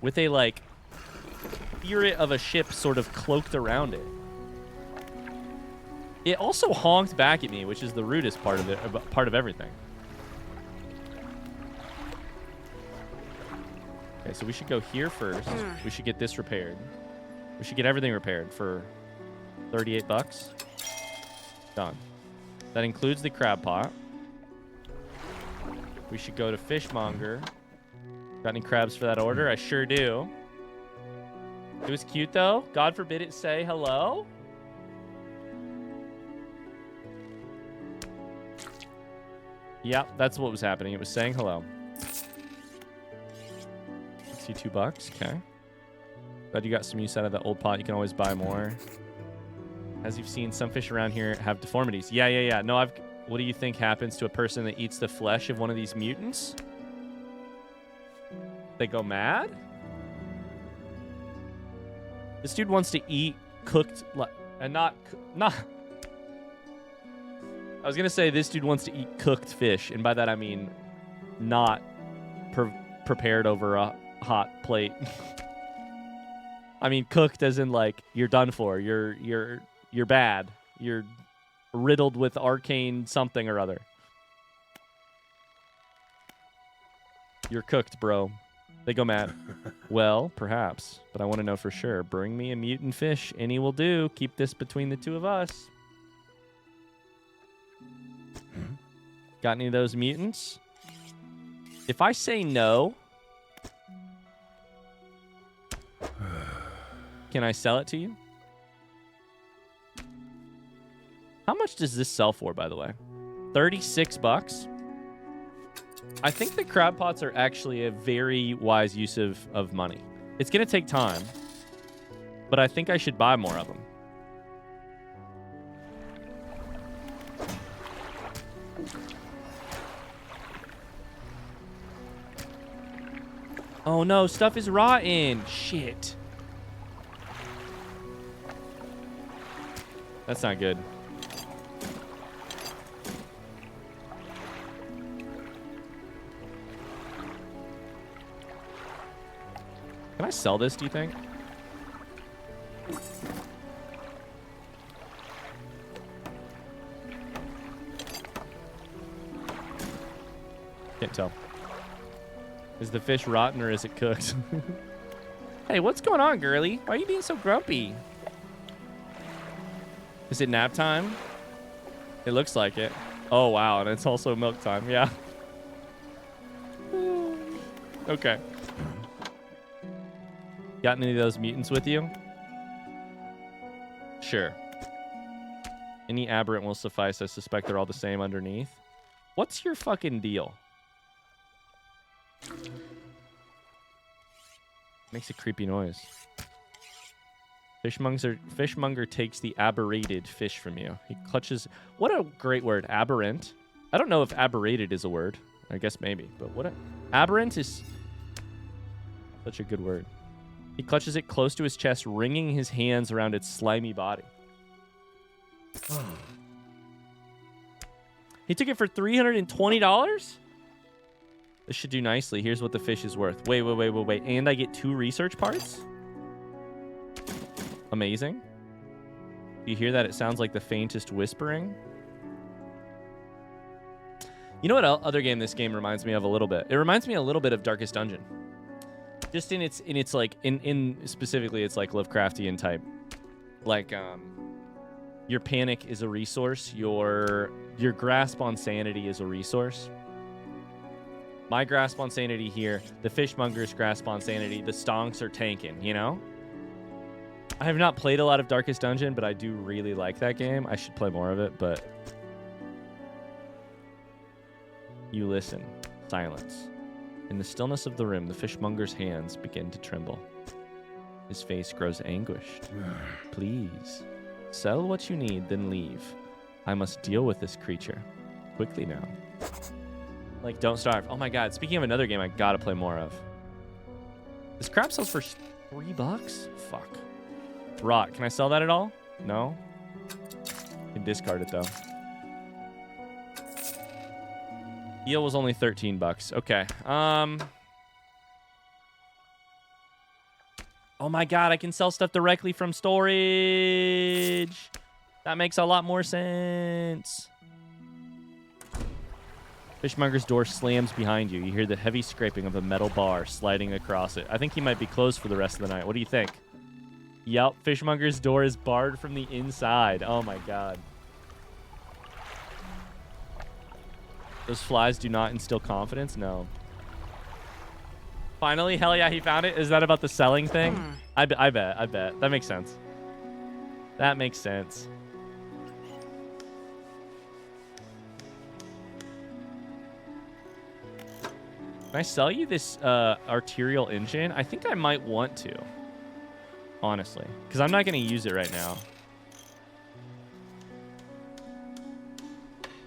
with a, like, spirit of a ship sort of cloaked around it. It also honked back at me, which is the rudest part of it, part of everything. Okay, so we should go here first. We should get this repaired. We should get everything repaired for 38 bucks. Done. That includes the crab pot. We should go to Fishmonger. Got any crabs for that order? I sure do. It was cute, though. God forbid it say hello. Yep, that's what was happening. It was saying hello. 62 bucks. Okay. Glad you got some use out of that old pot. You can always buy more. As you've seen, some fish around here have deformities. Yeah. No, what do you think happens to a person that eats the flesh of one of these mutants? They go mad? This dude wants to eat cooked and not. I was gonna say this dude wants to eat cooked fish, and by that I mean not prepared over a hot plate. I mean cooked as in like you're done for. You're bad. You're riddled with arcane something or other. You're cooked, bro. They go mad. Well, perhaps, but I want to know for sure. Bring me a mutant fish. Any will do. Keep this between the two of us. Got any of those mutants? If I say no, can I sell it to you? How much does this sell for, by the way? 36 bucks? I think the crab pots are actually a very wise use of money. It's going to take time, but I think I should buy more of them. Oh no, stuff is rotten. Shit. That's not good. Can I sell this, do you think? Can't tell. Is the fish rotten or is it cooked? Hey, what's going on, girly? Why are you being so grumpy? Is it nap time? It looks like it. Oh, wow. And it's also milk time. Yeah. Okay. Got any of those mutants with you? Sure. Any aberrant will suffice. I suspect they're all the same underneath. What's your fucking deal? Makes a creepy noise. Fishmonger takes the aberrated fish from you. He clutches... What a great word. Aberrant. I don't know if aberrated is a word. I guess maybe. But what a... Aberrant is... such a good word. He clutches it close to his chest, wringing his hands around its slimy body. He took it for $320? This should do nicely. Here's what the fish is worth. Wait. And I get 2 research parts? Amazing. Do you hear that? It sounds like the faintest whispering. You know what other game this game reminds me of a little bit? It reminds me a little bit of Darkest Dungeon. Just in its like in specifically it's like Lovecraftian type. Like your panic is a resource, your grasp on sanity is a resource. My grasp on sanity here, the fishmonger's grasp on sanity, the stonks are tanking, you know? I have not played a lot of Darkest Dungeon, but I do really like that game. I should play more of it, but you listen. Silence. In the stillness of the room, the fishmonger's hands begin to tremble. His face grows anguished. Please, sell what you need, then leave. I must deal with this creature. Quickly now. Like, don't starve. Oh my god, speaking of another game I gotta play more of. This crab sells for $3? Fuck. Rot. Can I sell that at all? No? I can discard it, though. Eel was only $13. Okay. Oh my god, I can sell stuff directly from storage. That makes a lot more sense. Fishmonger's door slams behind you. You hear the heavy scraping of a metal bar sliding across it. I think he might be closed for the rest of the night. What do you think? Yep, Fishmonger's door is barred from the inside. Oh my god. Those flies do not instill confidence? No. Finally, hell yeah, he found it. Is that about the selling thing? I bet. That makes sense. That makes sense. Can I sell you this arterial engine? I think I might want to. Honestly. Because I'm not going to use it right now.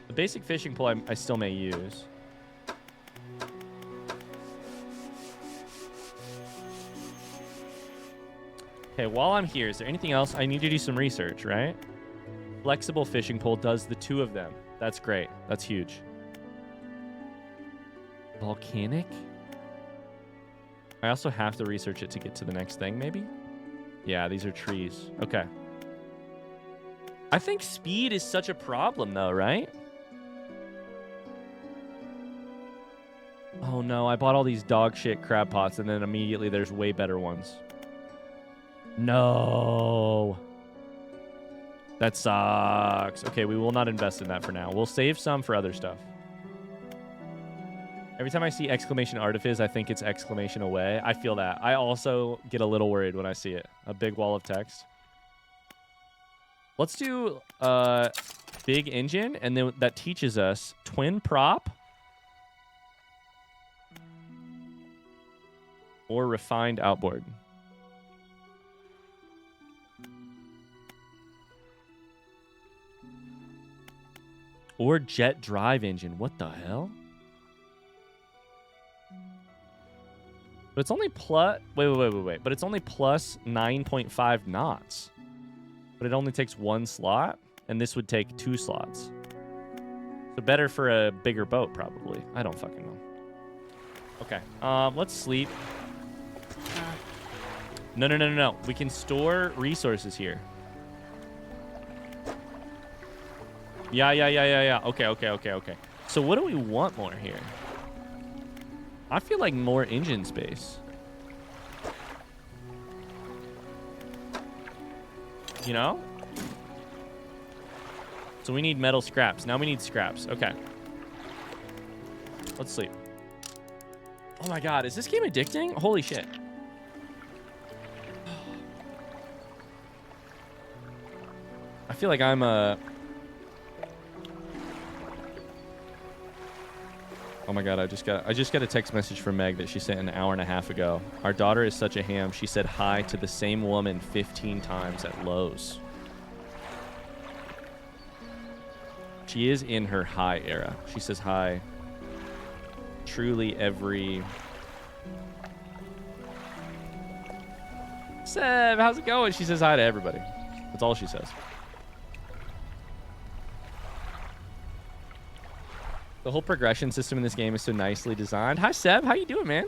The basic fishing pole I still may use. Okay, while I'm here, is there anything else? I need to do some research, right? Flexible fishing pole does the two of them. That's great. That's huge. Volcanic? I also have to research it to get to the next thing, maybe? Yeah, these are trees. Okay. I think speed is such a problem, though, right? Oh, no. I bought all these dog shit crab pots, and then immediately there's way better ones. No. That sucks. Okay, we will not invest in that for now. We'll save some for other stuff. Every time I see exclamation artifice, I think it's exclamation away. I feel that. I also get a little worried when I see it. A big wall of text. Let's do big engine, and then that teaches us twin prop or refined outboard. Or jet drive engine. What the hell? But it's only plus... Wait. But it's only plus 9.5 knots. But it only takes one slot. And this would take 2 slots. So better for a bigger boat, probably. I don't fucking know. Okay. Let's sleep. No. We can store resources here. Yeah. Okay. So what do we want more here? I feel like more engine space. You know? So we need metal scraps. Now we need scraps. Okay. Let's sleep. Oh my god, is this game addicting? Holy shit. I feel like I'm Oh my god, I just got a text message from Meg that she sent an hour and a half ago. Our daughter is such a ham. She said hi to the same woman 15 times at Lowe's. She is in her hi era. She says hi truly every... Seb, how's it going? She says hi to everybody. That's all she says. The whole progression system in this game is so nicely designed. Hi, Seb. How you doing, man?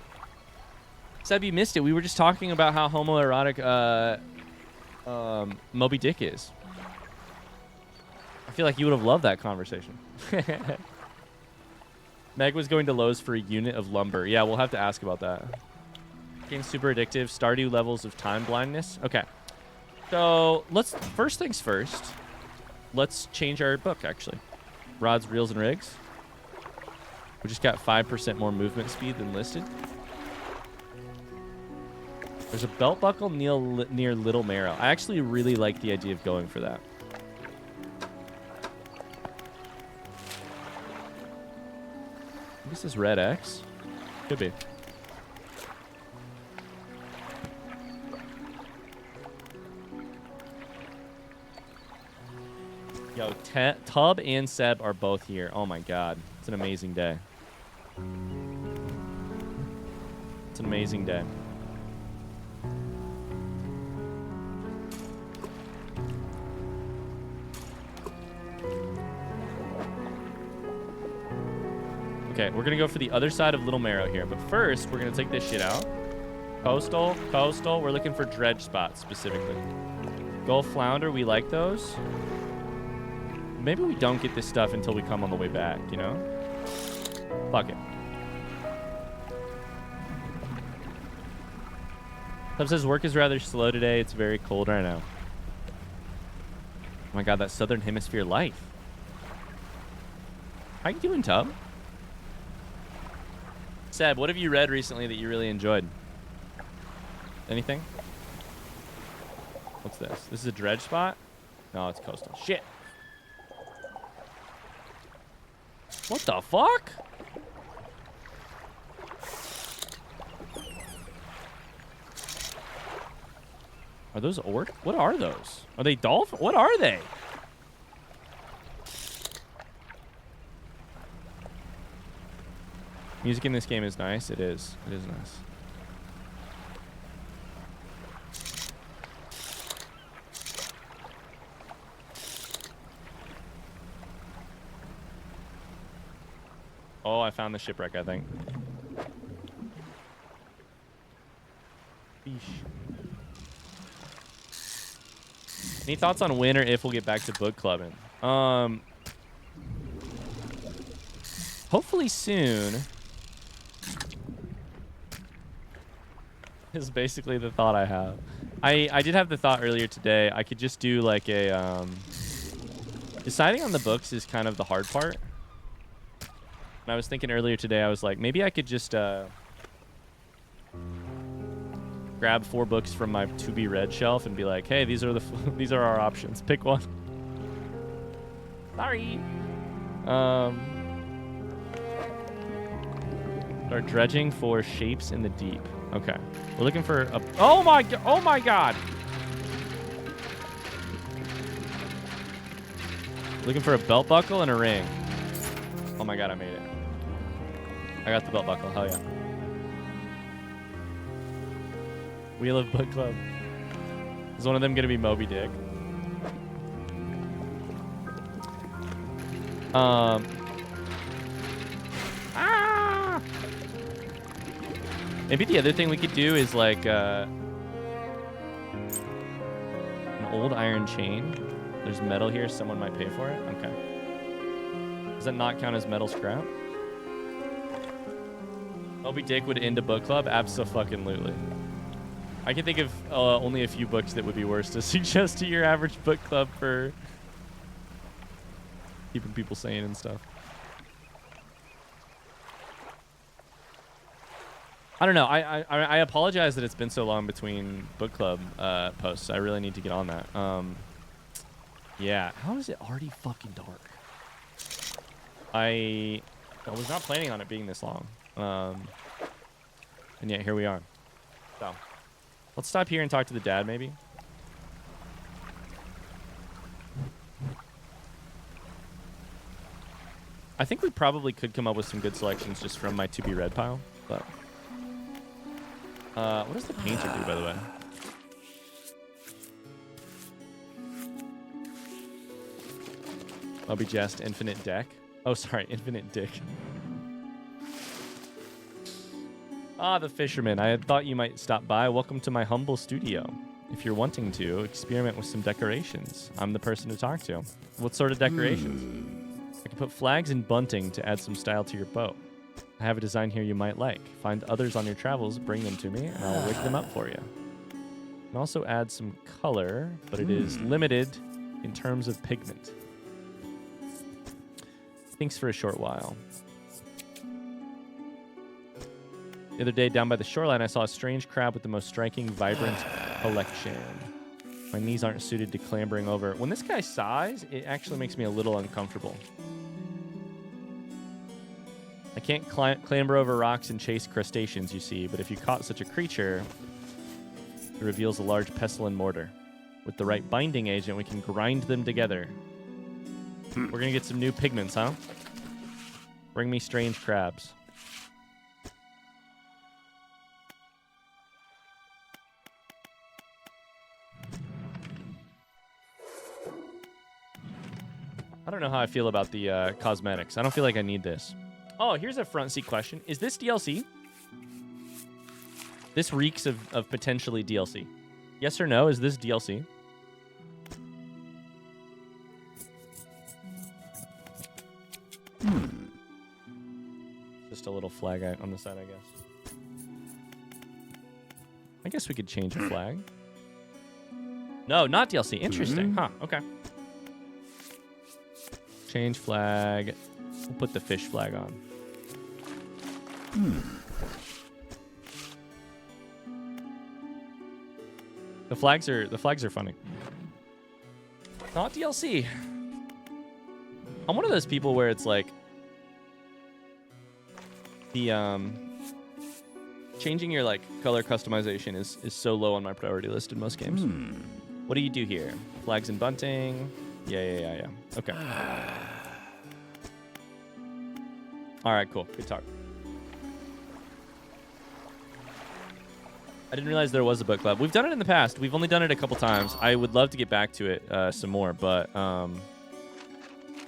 Seb, you missed it. We were just talking about how homoerotic Moby Dick is. I feel like you would have loved that conversation. Meg was going to Lowe's for a unit of lumber. Yeah, we'll have to ask about that. Game's super addictive. Stardew levels of time blindness. Okay. So, first things first. Let's change our book, actually. Rods, reels, and rigs. We just got 5% more movement speed than listed. There's a belt buckle near Little Marrow. I actually really like the idea of going for that. This is Red X. Could be. Yo, Tub and Seb are both here. Oh my god. It's an amazing day. It's an amazing day. Okay, we're gonna go for the other side of Little Marrow here, but first we're gonna take this shit out. Coastal. We're looking for dredge spots specifically. Gulf flounder, we like those. Maybe we don't get this stuff until we come on the way back, you know? Fuck it. Tub says work is rather slow today. It's very cold right now. Oh my god, that southern hemisphere life. How you doing, Tub? Seb, what have you read recently that you really enjoyed? Anything? What's this? This is a dredge spot? No, it's coastal. Shit. What the fuck? Are those orc? What are those? Are they dolphin? What are they? Music in this game is nice. It is. It is nice. Oh, I found the shipwreck, I think. Eesh. Any thoughts on when or if we'll get back to book clubbing? Hopefully soon. Is basically the thought I have. I did have the thought earlier today. I could just do like a deciding on the books is kind of the hard part. And I was thinking earlier today, I was like, maybe I could just grab 4 books from my to be read shelf and be like, hey, these are these are our options. Pick one. Sorry. Start dredging for shapes in the deep. Okay. We're looking for a... Oh my god! Oh my god! Looking for a belt buckle and a ring. Oh my god, I made it. I got the belt buckle. Hell yeah. Wheel of Book Club. Is one of them going to be Moby Dick? Maybe the other thing we could do is like an old iron chain. There's metal here. Someone might pay for it. Okay. Does that not count as metal scrap? Moby Dick would end a book club? Abso-fucking-lutely. I can think of only a few books that would be worse to suggest to your average book club for keeping people sane and stuff. I don't know. I apologize that it's been so long between book club posts. I really need to get on that. Yeah. How is it already fucking dark? I was not planning on it being this long. And yet here we are. So let's stop here and talk to the dad maybe. I think we probably could come up with some good selections just from my to be read pile, but what does the painter do, by the way? I'll be just infinite deck. Oh, sorry, infinite dick. Ah, the fisherman. I had thought you might stop by. Welcome to my humble studio. If you're wanting to, experiment with some decorations. I'm the person to talk to. What sort of decorations? I can put flags and bunting to add some style to your boat. I have a design here you might like. Find others on your travels, bring them to me, and I'll rig them up for you. I can also add some color, but it is limited in terms of pigment. Thanks for a short while. The other day, down by the shoreline, I saw a strange crab with the most striking, vibrant collection. My knees aren't suited to clambering over. When this guy sighs, it actually makes me a little uncomfortable. I can't clamber over rocks and chase crustaceans, you see, but if you caught such a creature, it reveals a large pestle and mortar. With the right binding agent, we can grind them together. We're going to get some new pigments, huh? Bring me strange crabs. I don't know how I feel about the cosmetics. I don't feel like I need this. Oh, here's a front seat question. Is this DLC? This reeks of potentially DLC. Yes or no? Is this DLC? Just a little flag on the side, I guess. I guess we could change a flag. No, not DLC. Interesting. Huh. Okay. Change flag. We'll put the fish flag on. The flags are funny. Not DLC. I'm one of those people where it's like the changing your like color customization is so low on my priority list in most games. What do you do here? Flags and bunting. Yeah. Okay. All right, cool. Good talk. I didn't realize there was a book club. We've done it in the past. We've only done it a couple times. I would love to get back to it some more, but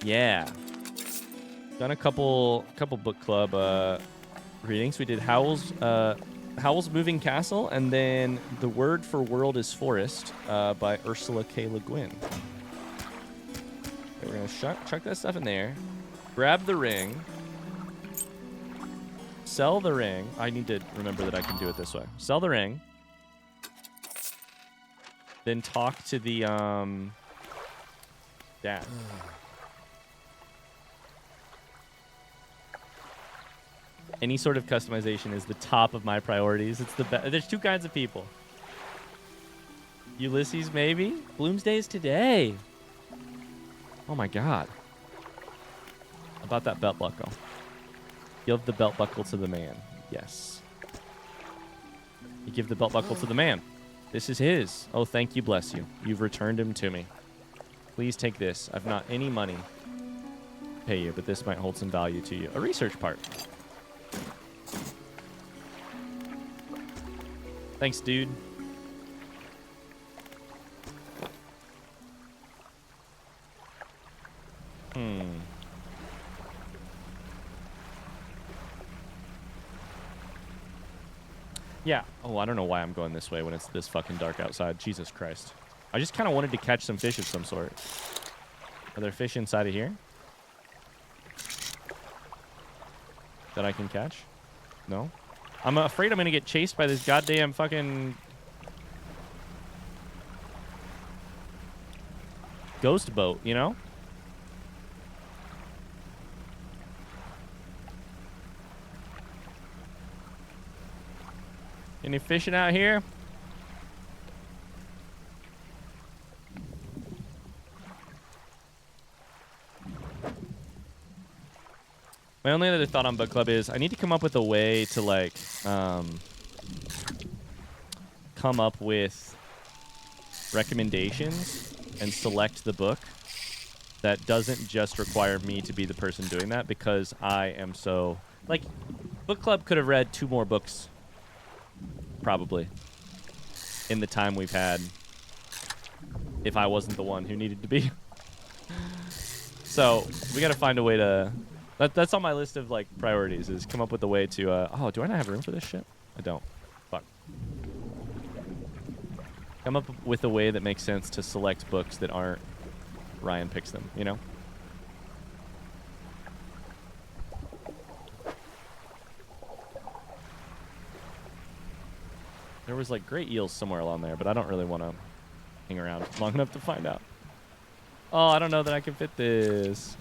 yeah. Done a couple book club readings. We did Howl's Moving Castle, and then The Word for World is Forest by Ursula K. Le Guin. Okay, we're gonna chuck that stuff in there. Grab the ring. Sell the ring. I need to remember that I can do it this way. Sell the ring. Then talk to the dad. Any sort of customization is the top of my priorities. It's the best. There's two kinds of people. Ulysses, maybe. Bloomsday is today. Oh my god. About that belt buckle. Give the belt buckle to the man. Yes. You give the belt buckle to the man. This is his. Oh, thank you, bless you. You've returned him to me. Please take this. I've not any money to pay you, but this might hold some value to you. A research part. Thanks, dude. Yeah. Oh, I don't know why I'm going this way when it's this fucking dark outside. Jesus Christ. I just kind of wanted to catch some fish of some sort. Are there fish inside of here that I can catch? No? I'm afraid I'm going to get chased by this goddamn fucking ghost boat, you know? Any fishing out here? My only other thought on book club is I need to come up with a way to like come up with recommendations and select the book that doesn't just require me to be the person doing that, because I am so like book club could have read 2 more books probably in the time we've had if I wasn't the one who needed to be. So we got to find a way to that's on my list of like priorities, is come up with a way to oh, do I not have room for this shit? I don't. Fuck. Come up with a way that makes sense to select books that aren't Ryan picks them, you know? There was like great eels somewhere along there, but I don't really want to hang around long enough to find out. Oh, I don't know that I can fit this.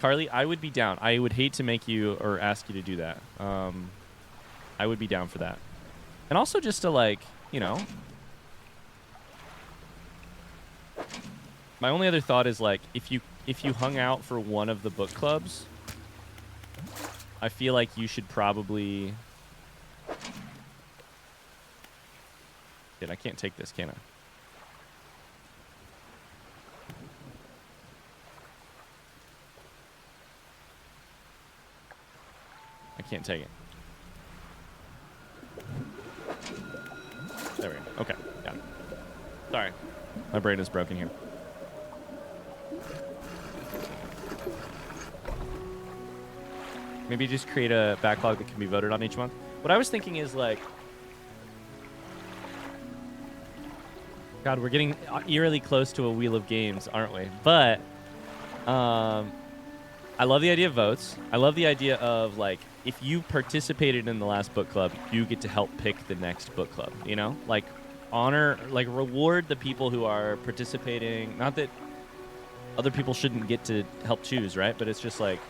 Carly, I would be down. I would hate to make you or ask you to do that. I would be down for that. And also just to like, you know. My only other thought is like if you hung out for one of the book clubs, I feel like you should probably... Dude, I can't take this, can I? I can't take it. There we go. Okay, got it. Sorry. My brain is broken here. Maybe just create a backlog that can be voted on each month. What I was thinking is like, God, we're getting eerily close to a wheel of games, aren't we? But I love the idea of votes. I love the idea of like, if you participated in the last book club, you get to help pick the next book club, you know? Like honor, like reward the people who are participating. Not that other people shouldn't get to help choose, right? But it's just like,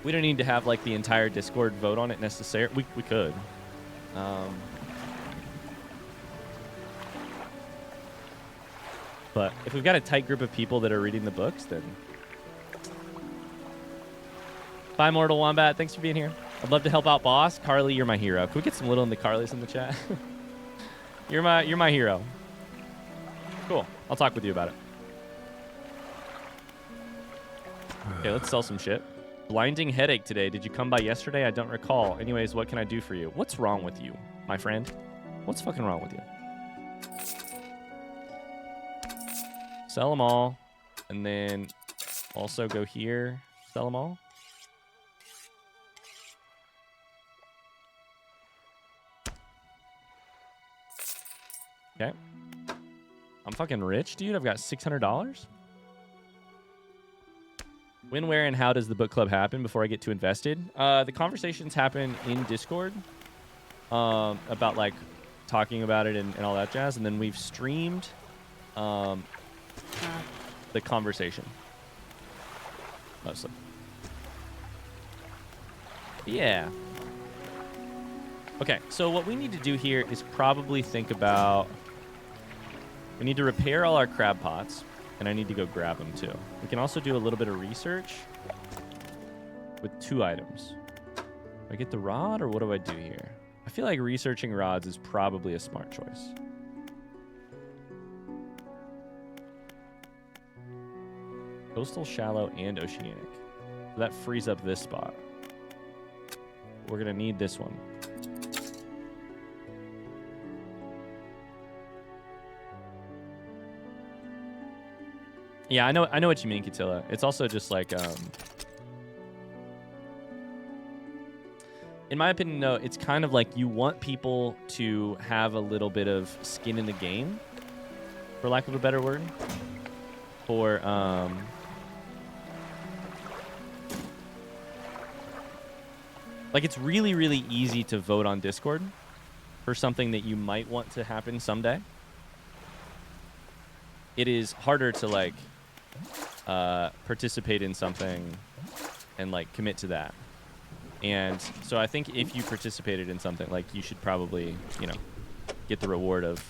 we don't need to have like the entire Discord vote on it necessarily. We could. But if we've got a tight group of people that are reading the books, then... Bye, Mortal Wombat. Thanks for being here. I'd love to help out, boss. Carly, you're my hero. Can we get some little in the Carlys in the chat? You're my hero. Cool. I'll talk with you about it. Okay, let's sell some shit. Blinding headache today. Did you come by yesterday? I don't recall. Anyways, what can I do for you? What's wrong with you, my friend? What's fucking wrong with you? Sell them all. And then also go here. Sell them all. Okay. I'm fucking rich, dude. I've got $600. When, where, and how does the book club happen before I get too invested? The conversations happen in Discord about like talking about it and all that jazz. And then we've streamed the conversation mostly. Yeah. Okay, so what we need to do here is probably think about... We need to repair all our crab pots, and I need to go grab them too. We can also do a little bit of research with 2 items. Do I get the rod, or what do I do here? I feel like researching rods is probably a smart choice. Coastal, shallow, and oceanic. So that frees up this spot. We're gonna need this one. Yeah, I know what you mean, Katilla. It's also just like, in my opinion, though, it's kind of like you want people to have a little bit of skin in the game, for lack of a better word, for like it's really, really easy to vote on Discord for something that you might want to happen someday. It is harder to like participate in something and like commit to that. And so I think if you participated in something, like you should probably, you know, get the reward of...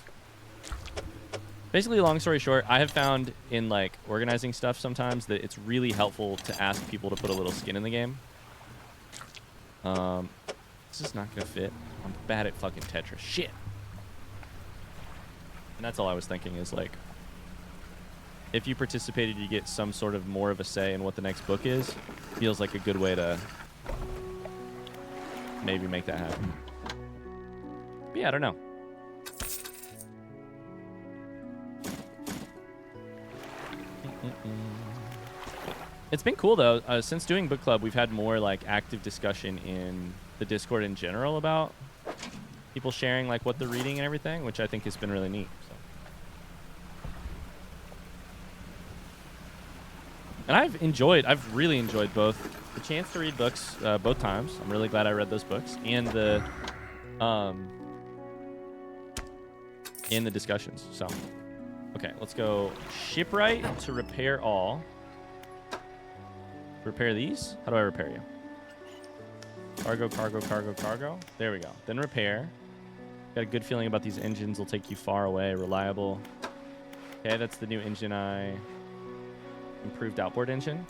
Basically, long story short, I have found in like organizing stuff sometimes that it's really helpful to ask people to put a little skin in the game. This is not gonna fit. I'm bad at fucking Tetris. Shit. And that's all I was thinking is like, if you participated, you get some sort of more of a say in what the next book is. Feels like a good way to maybe make that happen. But yeah, I don't know. It's been cool though. Since doing book club, we've had more like active discussion in the Discord in general about people sharing like what they're reading and everything, which I think has been really neat. So. And I've really enjoyed both the chance to read books both times. I'm really glad I read those books, and the discussions. So, okay, let's go shipwright to repair all. Repair these? How do I repair you? Cargo, cargo, cargo, cargo. There we go. Then repair. Got a good feeling about these engines. Will take you far away. Reliable. Okay, that's the new engine I... Improved outboard engine.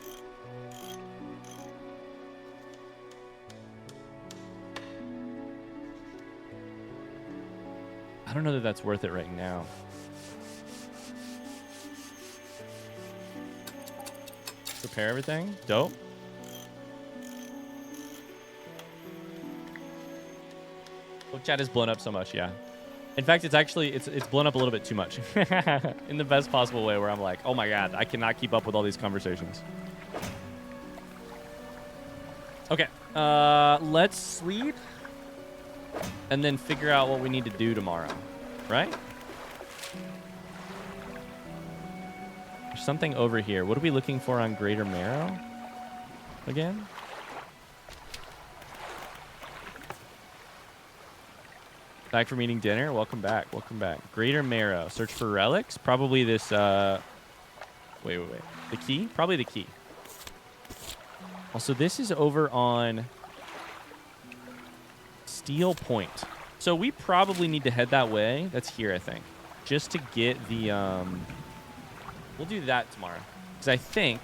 I don't know that that's worth it right now. Repair everything. Dope. Book chat is blown up so much, yeah. In fact, it's blown up a little bit too much. In the best possible way, where I'm like, oh my god, I cannot keep up with all these conversations. Okay. Let's sleep and then figure out what we need to do tomorrow. Right? There's something over here. What are we looking for on Greater Marrow? Again? Back from eating dinner? Welcome back. Welcome back. Greater Marrow. Search for relics. Probably this, Wait. The key? Probably the key. Also, this is over on Steel Point. So we probably need to head that way. That's here, I think. Just to get the, We'll do that tomorrow. Because I think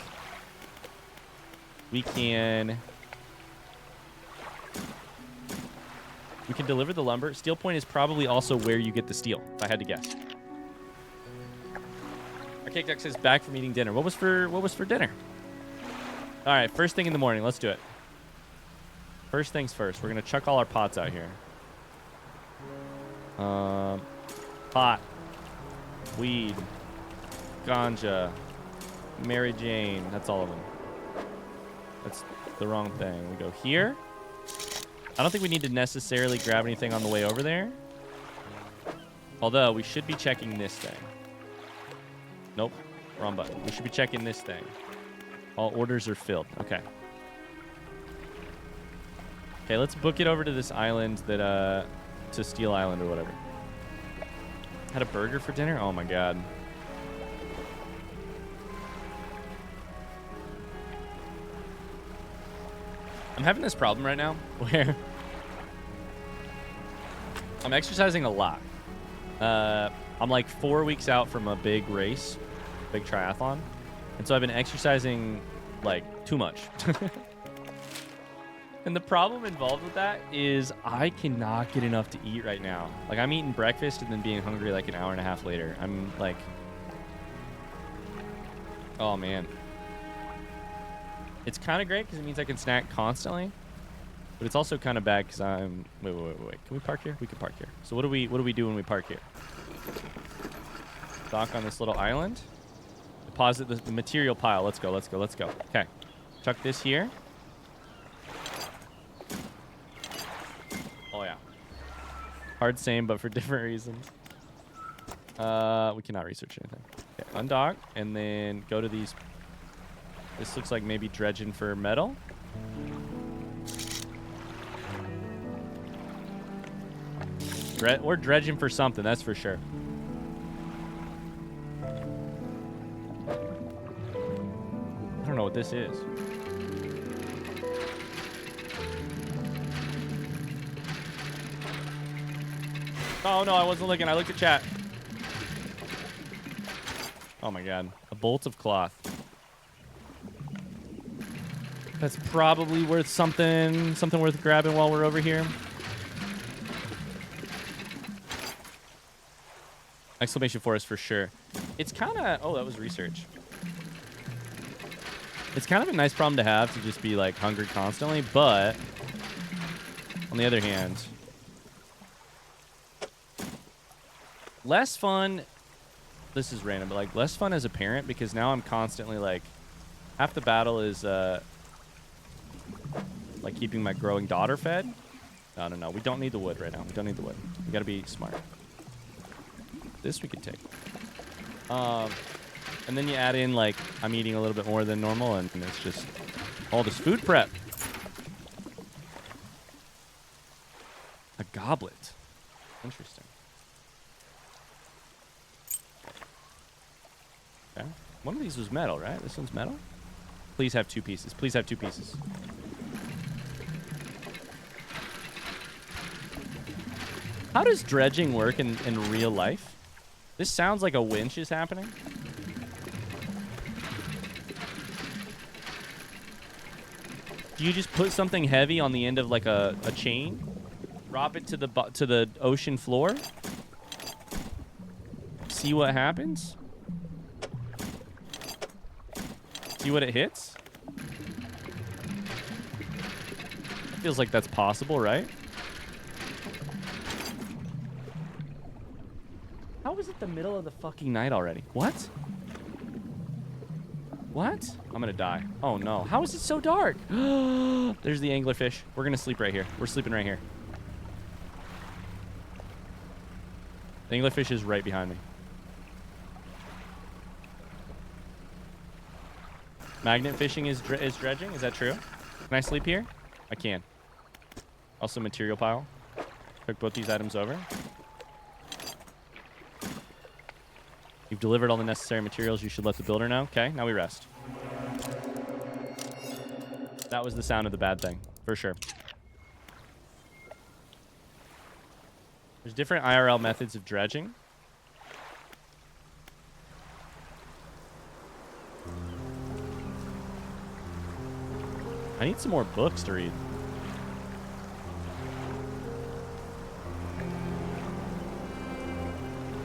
we can deliver the lumber. Steel Point is probably also where you get the steel, if I had to guess. Arcade Duck says back from eating dinner. What was for dinner? All right, first thing in the morning. Let's do it. First things first. We're gonna chuck all our pots out here. Pot, weed, ganja, Mary Jane. That's all of them. That's the wrong thing. We go here. I don't think we need to necessarily grab anything on the way over there. Although, we should be checking this thing. Nope. Wrong button. We should be checking this thing. All orders are filled. Okay. Okay, let's book it over to this island that, to Steel Island or whatever. Had a burger for dinner? Oh my god. I'm having this problem right now where I'm exercising a lot. I'm like 4 weeks out from a big race, big triathlon. And so I've been exercising like too much. And the problem involved with that is I cannot get enough to eat right now. Like I'm eating breakfast and then being hungry like an hour and a half later. I'm like, oh man. It's kind of great because it means I can snack constantly, but it's also kind of bad because I'm. Wait. Can we park here? We can park here. So what do we do when we park here? Dock on this little island. Deposit the material pile. Let's go. Okay. Chuck this here. Oh yeah. Hard same, but for different reasons. We cannot research anything. Okay. Undock and then go to these. This looks like maybe dredging for metal. We're dredging for something, that's for sure. I don't know what this is. Oh no, I wasn't looking. I looked at chat. Oh my god. A bolt of cloth. That's probably worth something worth grabbing while we're over here. Exclamation forest for sure. It's kind of, oh, that was research. It's kind of a nice problem to have, to just be like hungry constantly, but on the other hand, less fun. This is random, but like less fun as a parent because now I'm constantly like, half the battle is like keeping my growing daughter fed. No. We don't need the wood right now. We don't need the wood. We gotta be smart. This we could take. And then you add in like I'm eating a little bit more than normal, and it's just all this food prep. A goblet. Interesting. Okay. One of these was metal, right? This one's metal? Please have 2 pieces. Please have 2 pieces. How does dredging work in real life? This sounds like a winch is happening. Do you just put something heavy on the end of like a chain? Drop it to the ocean floor? See what happens? See what it hits? Feels like that's possible, right? How is it the middle of the fucking night already? What? What? I'm gonna die. Oh no. How is it so dark? There's the anglerfish. We're gonna sleep right here. We're sleeping right here. The anglerfish is right behind me. Magnet fishing is dredging. Is that true? Can I sleep here? I can. Also material pile. Took both these items over. You've delivered all the necessary materials. You should let the builder know. Okay, now we rest. That was the sound of the bad thing, for sure. There's different IRL methods of dredging. I need some more books to read.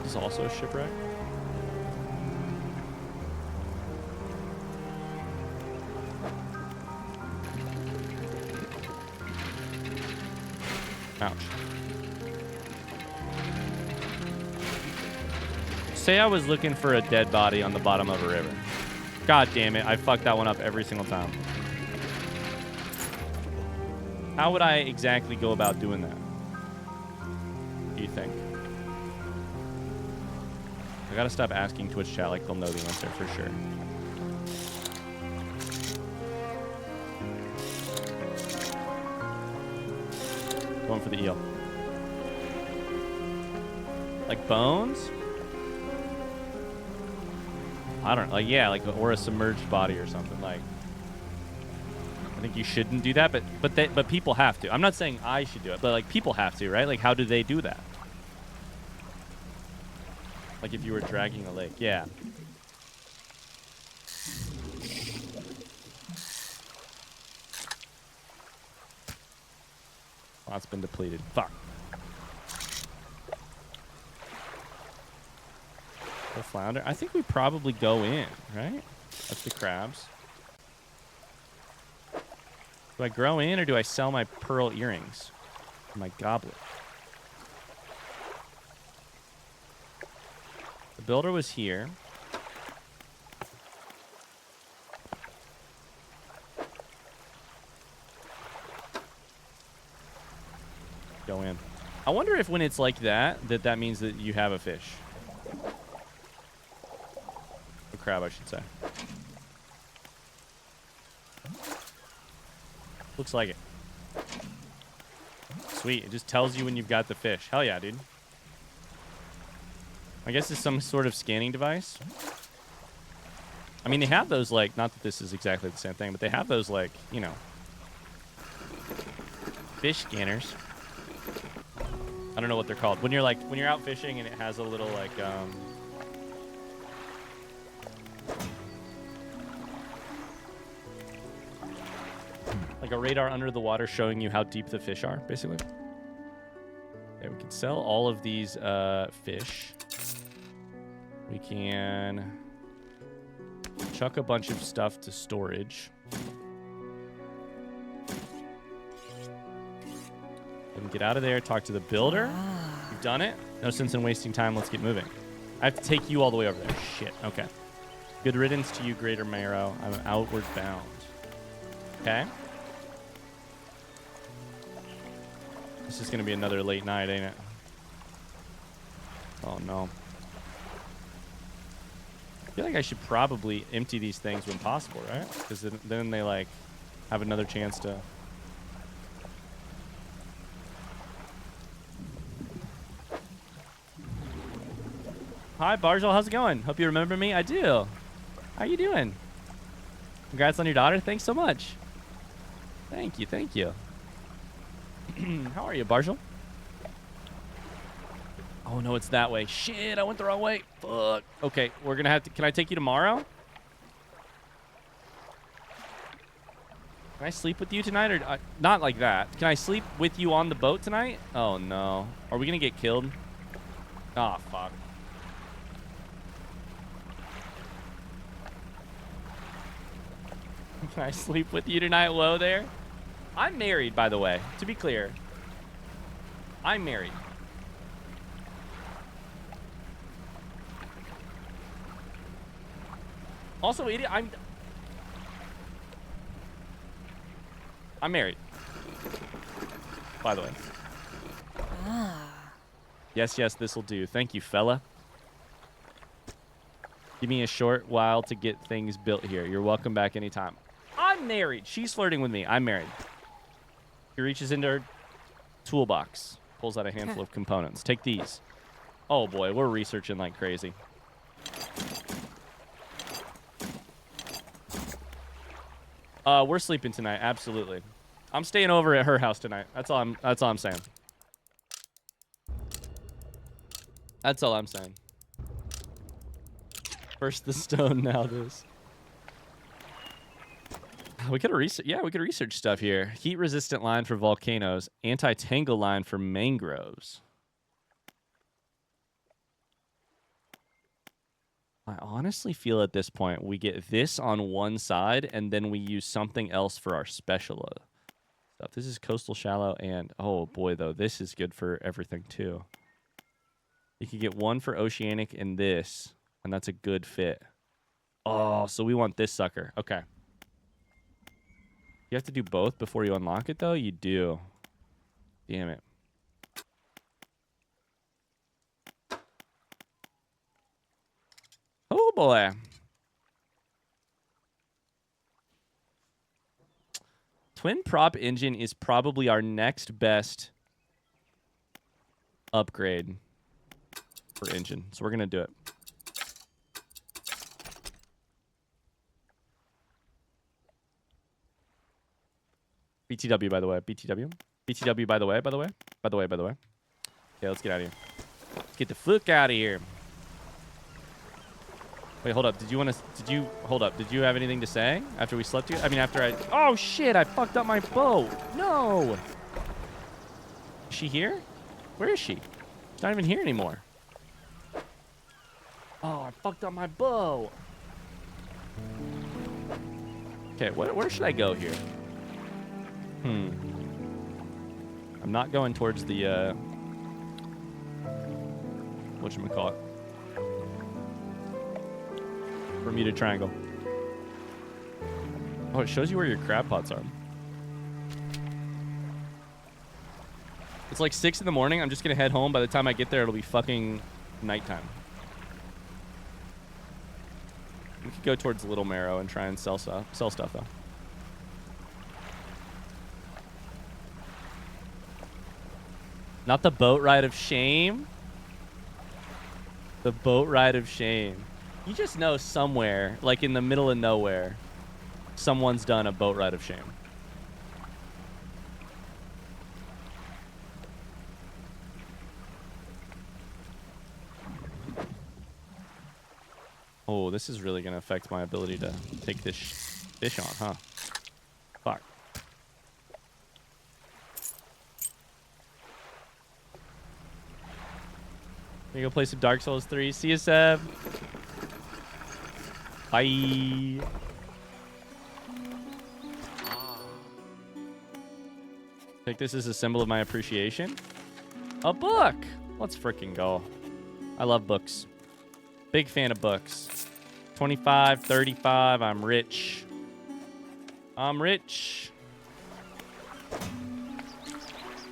This is also a shipwreck. Ouch. Say I was looking for a dead body on the bottom of a river. God damn it, I fucked that one up every single time. How would I exactly go about doing that? Do you think? I gotta stop asking Twitch chat like they'll know the answer for sure. Going for the eel. Like bones? I don't know. Like, yeah, like, or a submerged body or something. Like, I think you shouldn't do that, but people have to. I'm not saying I should do it, but like people have to, right? Like, how do they do that? Like if you were dragging a lake, yeah. Well, that's been depleted. Fuck. The flounder. I think we probably go in, right? That's the crabs. Do I grow in or do I sell my pearl earrings? My goblet. The builder was here. Go in. I wonder if when it's like that, that means that you have a fish. A crab, I should say. Looks like it. Sweet. It just tells you when you've got the fish. Hell yeah, dude. I guess it's some sort of scanning device. I mean, they have those, like, not that this is exactly the same thing, but they have those, like, you know, fish scanners. I don't know what they're called. When you're, like, when you're out fishing and it has a little, like, like a radar under the water showing you how deep the fish are, basically. Okay, we can sell all of these fish. We can chuck a bunch of stuff to storage. We can get out of there, talk to the builder. We've done it. No sense in wasting time. Let's get moving. I have to take you all the way over there. Shit. Okay. Good riddance to you, Greater Marrow. I'm outward bound. Okay. This is going to be another late night, ain't it? Oh, no. I feel like I should probably empty these things when possible, right? Because then they, like, have another chance to... Hi, Barjol. How's it going? Hope you remember me. I do. How you doing? Congrats on your daughter. Thanks so much. Thank you. Thank you. How are you, Barjol? Oh, no, it's that way. Shit, I went the wrong way. Fuck. Okay, we're going to have to... Can I take you tomorrow? Can I sleep with you tonight? Or not like that. Can I sleep with you on the boat tonight? Oh, no. Are we going to get killed? Oh, fuck. Can I sleep with you tonight? Whoa there. I'm married, by the way. To be clear. I'm married. Also, idiot, I'm married. By the way. Yes, yes, this'll do. Thank you, fella. Give me a short while to get things built here. You're welcome back anytime. I'm married. She's flirting with me. I'm married. She reaches into her toolbox, pulls out a handful of components. Take these. Oh boy, we're researching like crazy. We're sleeping tonight, absolutely. I'm staying over at her house tonight. That's all I'm saying. That's all I'm saying. First the stone, now this. We could research. Yeah, we could research stuff here. Heat-resistant line for volcanoes. Anti-tangle line for mangroves. I honestly feel at this point we get this on one side, and then we use something else for our special stuff. This is coastal shallow, and oh boy, though, this is good for everything too. You could get one for oceanic and this, and that's a good fit. Oh, so we want this sucker. Okay. You have to do both before you unlock it, though? You do. Damn it. Oh, boy. Twin prop engine is probably our next best upgrade for engine. So we're going to do it. BTW, by the way. BTW. BTW, by the way. Okay, let's get out of here. Let's get the fuck out of here. Wait, hold up. Did you have anything to say after we slept here? I mean, after I... Oh, shit. I fucked up my boat. No. Is she here? Where is she? She's not even here anymore. Oh, I fucked up my bow. Okay, where should I go here? I'm not going towards the, whatchamacallit? Bermuda Triangle. Oh, it shows you where your crab pots are. It's like 6 in the morning. I'm just going to head home. By the time I get there, it'll be fucking nighttime. We could go towards Little Marrow and try and sell stuff though. Not the boat ride of shame. The boat ride of shame. You just know somewhere, like in the middle of nowhere, someone's done a boat ride of shame. Oh, this is really going to affect my ability to take this fish on, huh? Fuck. Gonna go play some Dark Souls 3. See you, Seb. Bye. Take this as a symbol of my appreciation. A book! Let's freaking go. I love books. Big fan of books. 25, 35, I'm rich. I'm rich.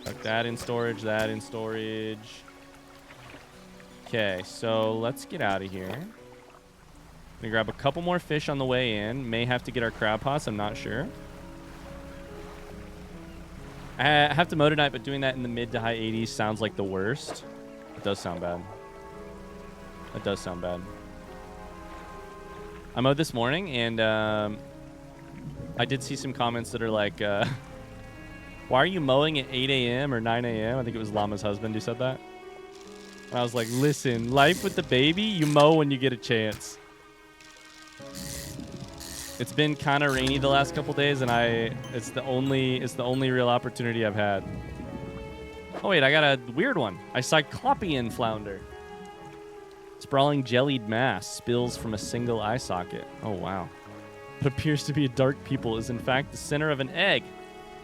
Put that in storage, that in storage. Okay, so let's get out of here. Gonna grab a couple more fish on the way in. May have to get our crab pots, I'm not sure. I have to mow tonight, but doing that in the mid to high 80s sounds like the worst. It does sound bad. It does sound bad. I mowed this morning, and I did see some comments that are like, why are you mowing at 8 a.m. or 9 a.m.? I think it was Llama's husband who said that. And I was like, listen, life with the baby, you mow when you get a chance. It's been kind of rainy the last couple days, and it's the only real opportunity I've had. Oh wait, I got a weird one. A cyclopean flounder. Sprawling jellied mass spills from a single eye socket. Oh wow. What appears to be a dark pupil is in fact the center of an egg.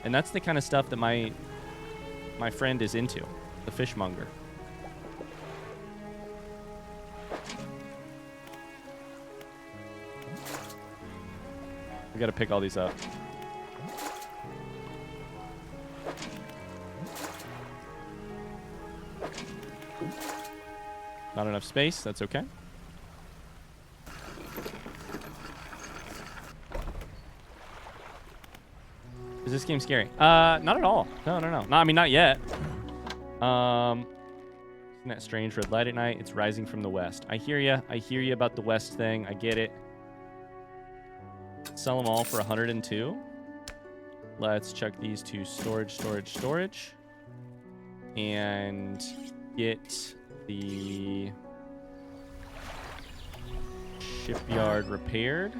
And that's the kind of stuff that my friend is into. The fishmonger. We gotta pick all these up. Not enough space. That's okay. Is this game scary? Not at all. No. No, I mean, not yet. Isn't that strange? Red light at night. It's rising from the west. I hear you. I hear you about the west thing. I get it. Sell them all for 102. Let's check these to storage. And get the shipyard repaired.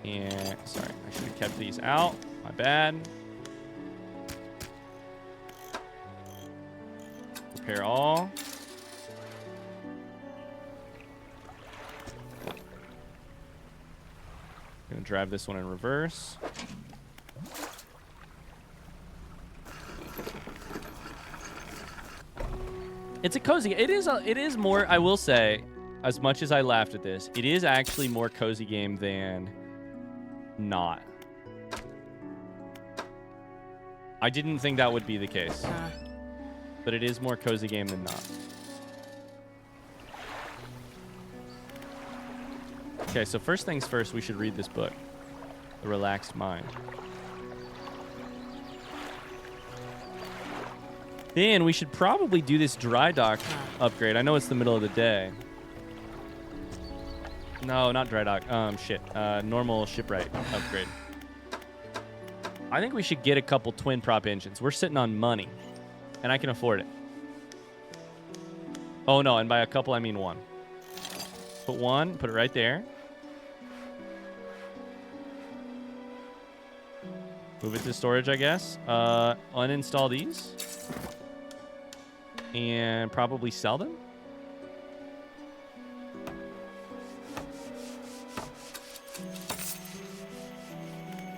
And, sorry, I should have kept these out. My bad. Repair all. Gonna drive this one in reverse. It's a cozy. It is more. I will say, as much as I laughed at this, it is actually more cozy game than not. I didn't think that would be the case, but it is more cozy game than not. Okay, so first things first, we should read this book, The Relaxed Mind. Then we should probably do this dry dock upgrade. I know it's the middle of the day. No, not dry dock. Normal shipwright upgrade. I think we should get a couple twin prop engines. We're sitting on money, and I can afford it. Oh, no, and by a couple, I mean one. Put one, put it right there. Move it to storage, I guess. Uninstall these. And probably sell them.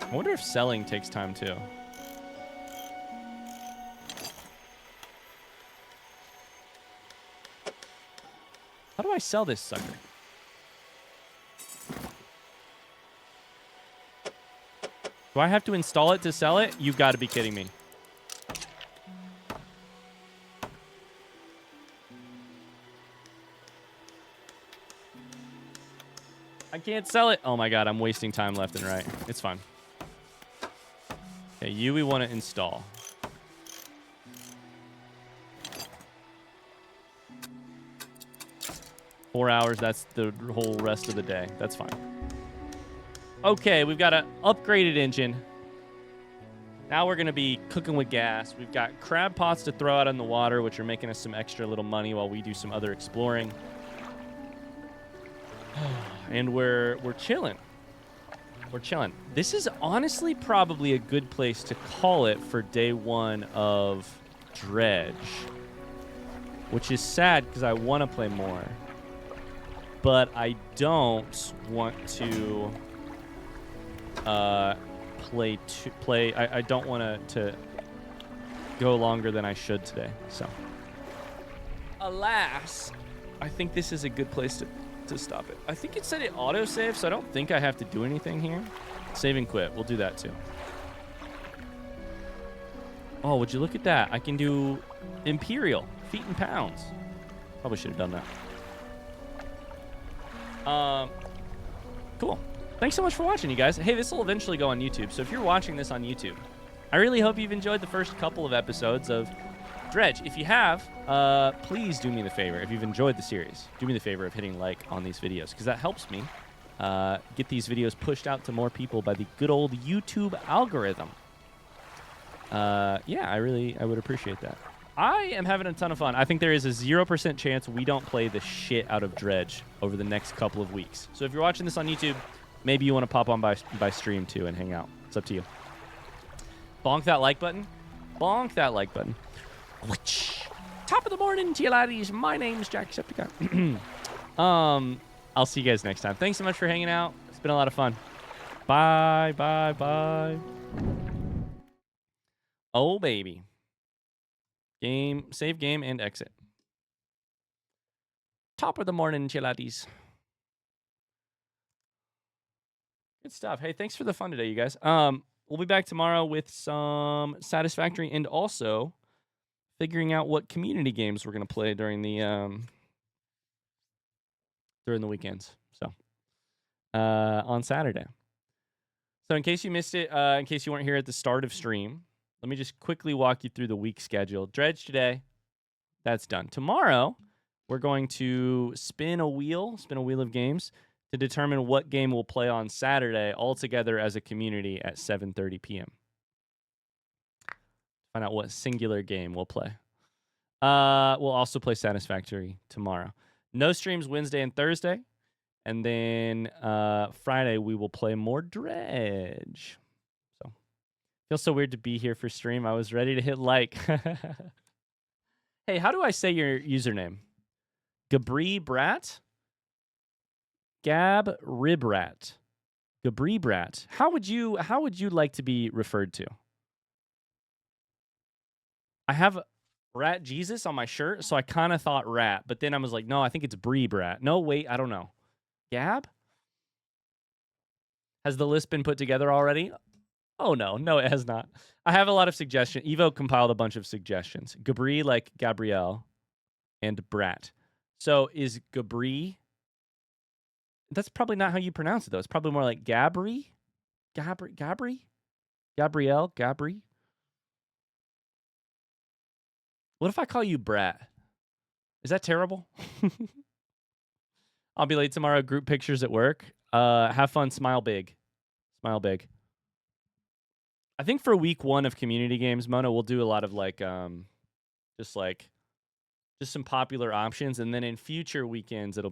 I wonder if selling takes time too. How do I sell this sucker? Do I have to install it to sell it? You've got to be kidding me. I can't sell it. Oh my god, I'm wasting time left and right. It's fine. Okay, you we want to install. Four hours, that's the whole rest of the day. That's fine. Okay, we've got an upgraded engine. Now we're going to be cooking with gas. We've got crab pots to throw out in the water, which are making us some extra little money while we do some other exploring. And we're chilling. We're chilling. This is honestly probably a good place to call it for day one of Dredge. Which is sad because I want to play more. But I don't want to play. I don't want to go longer than I should today. So, alas, I think this is a good place to stop it. I think it said it autosave, so I don't think I have to do anything here. Save and quit. We'll do that too. Oh, would you look at that? I can do Imperial, feet and pounds. Probably should have done that. Cool. Thanks so much for watching, you guys. Hey, this will eventually go on YouTube, so if you're watching this on YouTube, I really hope you've enjoyed the first couple of episodes of Dredge. If you have, please do me the favor. If you've enjoyed the series, do me the favor of hitting like on these videos, because that helps me get these videos pushed out to more people by the good old YouTube algorithm. Yeah, I would appreciate that. I am having a ton of fun. I think there is a 0% chance we don't play the shit out of Dredge over the next couple of weeks. So if you're watching this on YouTube, maybe you want to pop on by stream too and hang out. It's up to you. Bonk that like button. Bonk that like button. Top of the morning to you laddies. My name's Jacksepticeye. I'll see you guys next time. Thanks so much for hanging out. It's been a lot of fun. Bye, bye, bye. Oh, baby. Game, save game, and exit. Top of the morning, chilladdies. Good stuff. Hey, thanks for the fun today, you guys. We'll be back tomorrow with some Satisfactory and also figuring out what community games we're gonna play during the weekends. So on Saturday. So in case you missed it, in case you weren't here at the start of stream, let me just quickly walk you through the week schedule. Dredge today, that's done. Tomorrow, we're going to spin a wheel of games to determine what game we'll play on Saturday all together as a community at 7:30 p.m. Find out what singular game we'll play. We'll also play Satisfactory tomorrow. No streams Wednesday and Thursday. And then Friday, we will play more Dredge. So, feels so weird to be here for stream. I was ready to hit like. Hey, how do I say your username? Gabri Brat? Gab Ribrat. Gabri Brat. How would you like to be referred to? I have Rat Jesus on my shirt, so I kind of thought rat, but then I was like, no, I think it's Bree Brat. No, wait, I don't know. Gab? Has the list been put together already? Oh, no, it has not. I have a lot of suggestions. Evo compiled a bunch of suggestions. Gabri, like Gabrielle, and Brat. So is Gabri... That's probably not how you pronounce it, though. It's probably more like Gabri? Gabri? Gabrielle? Gabri? What if I call you Brat? Is that terrible? I'll be late tomorrow. Group pictures at work. Have fun. Smile big. Smile big. I think for week 1 of community games, Mona, we'll do a lot of just some popular options, and then in future weekends or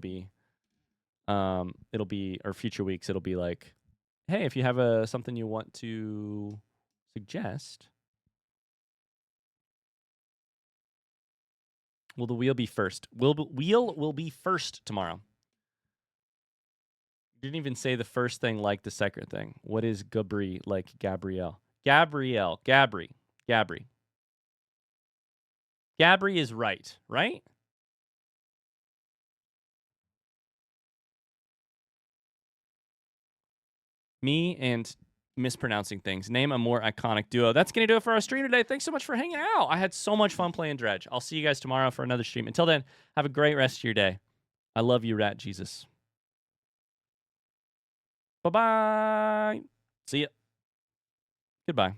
future weeks, it'll be like, hey, if you have something you want to suggest, will the wheel be first? Wheel will be first tomorrow. Didn't even say the first thing like the second thing. What is Gabri like Gabrielle? Gabri. Gabri is right? Me and mispronouncing things. Name a more iconic duo. That's going to do it for our stream today. Thanks so much for hanging out. I had so much fun playing Dredge. I'll see you guys tomorrow for another stream. Until then, have a great rest of your day. I love you, Rat Jesus. Bye-bye. See ya. Goodbye.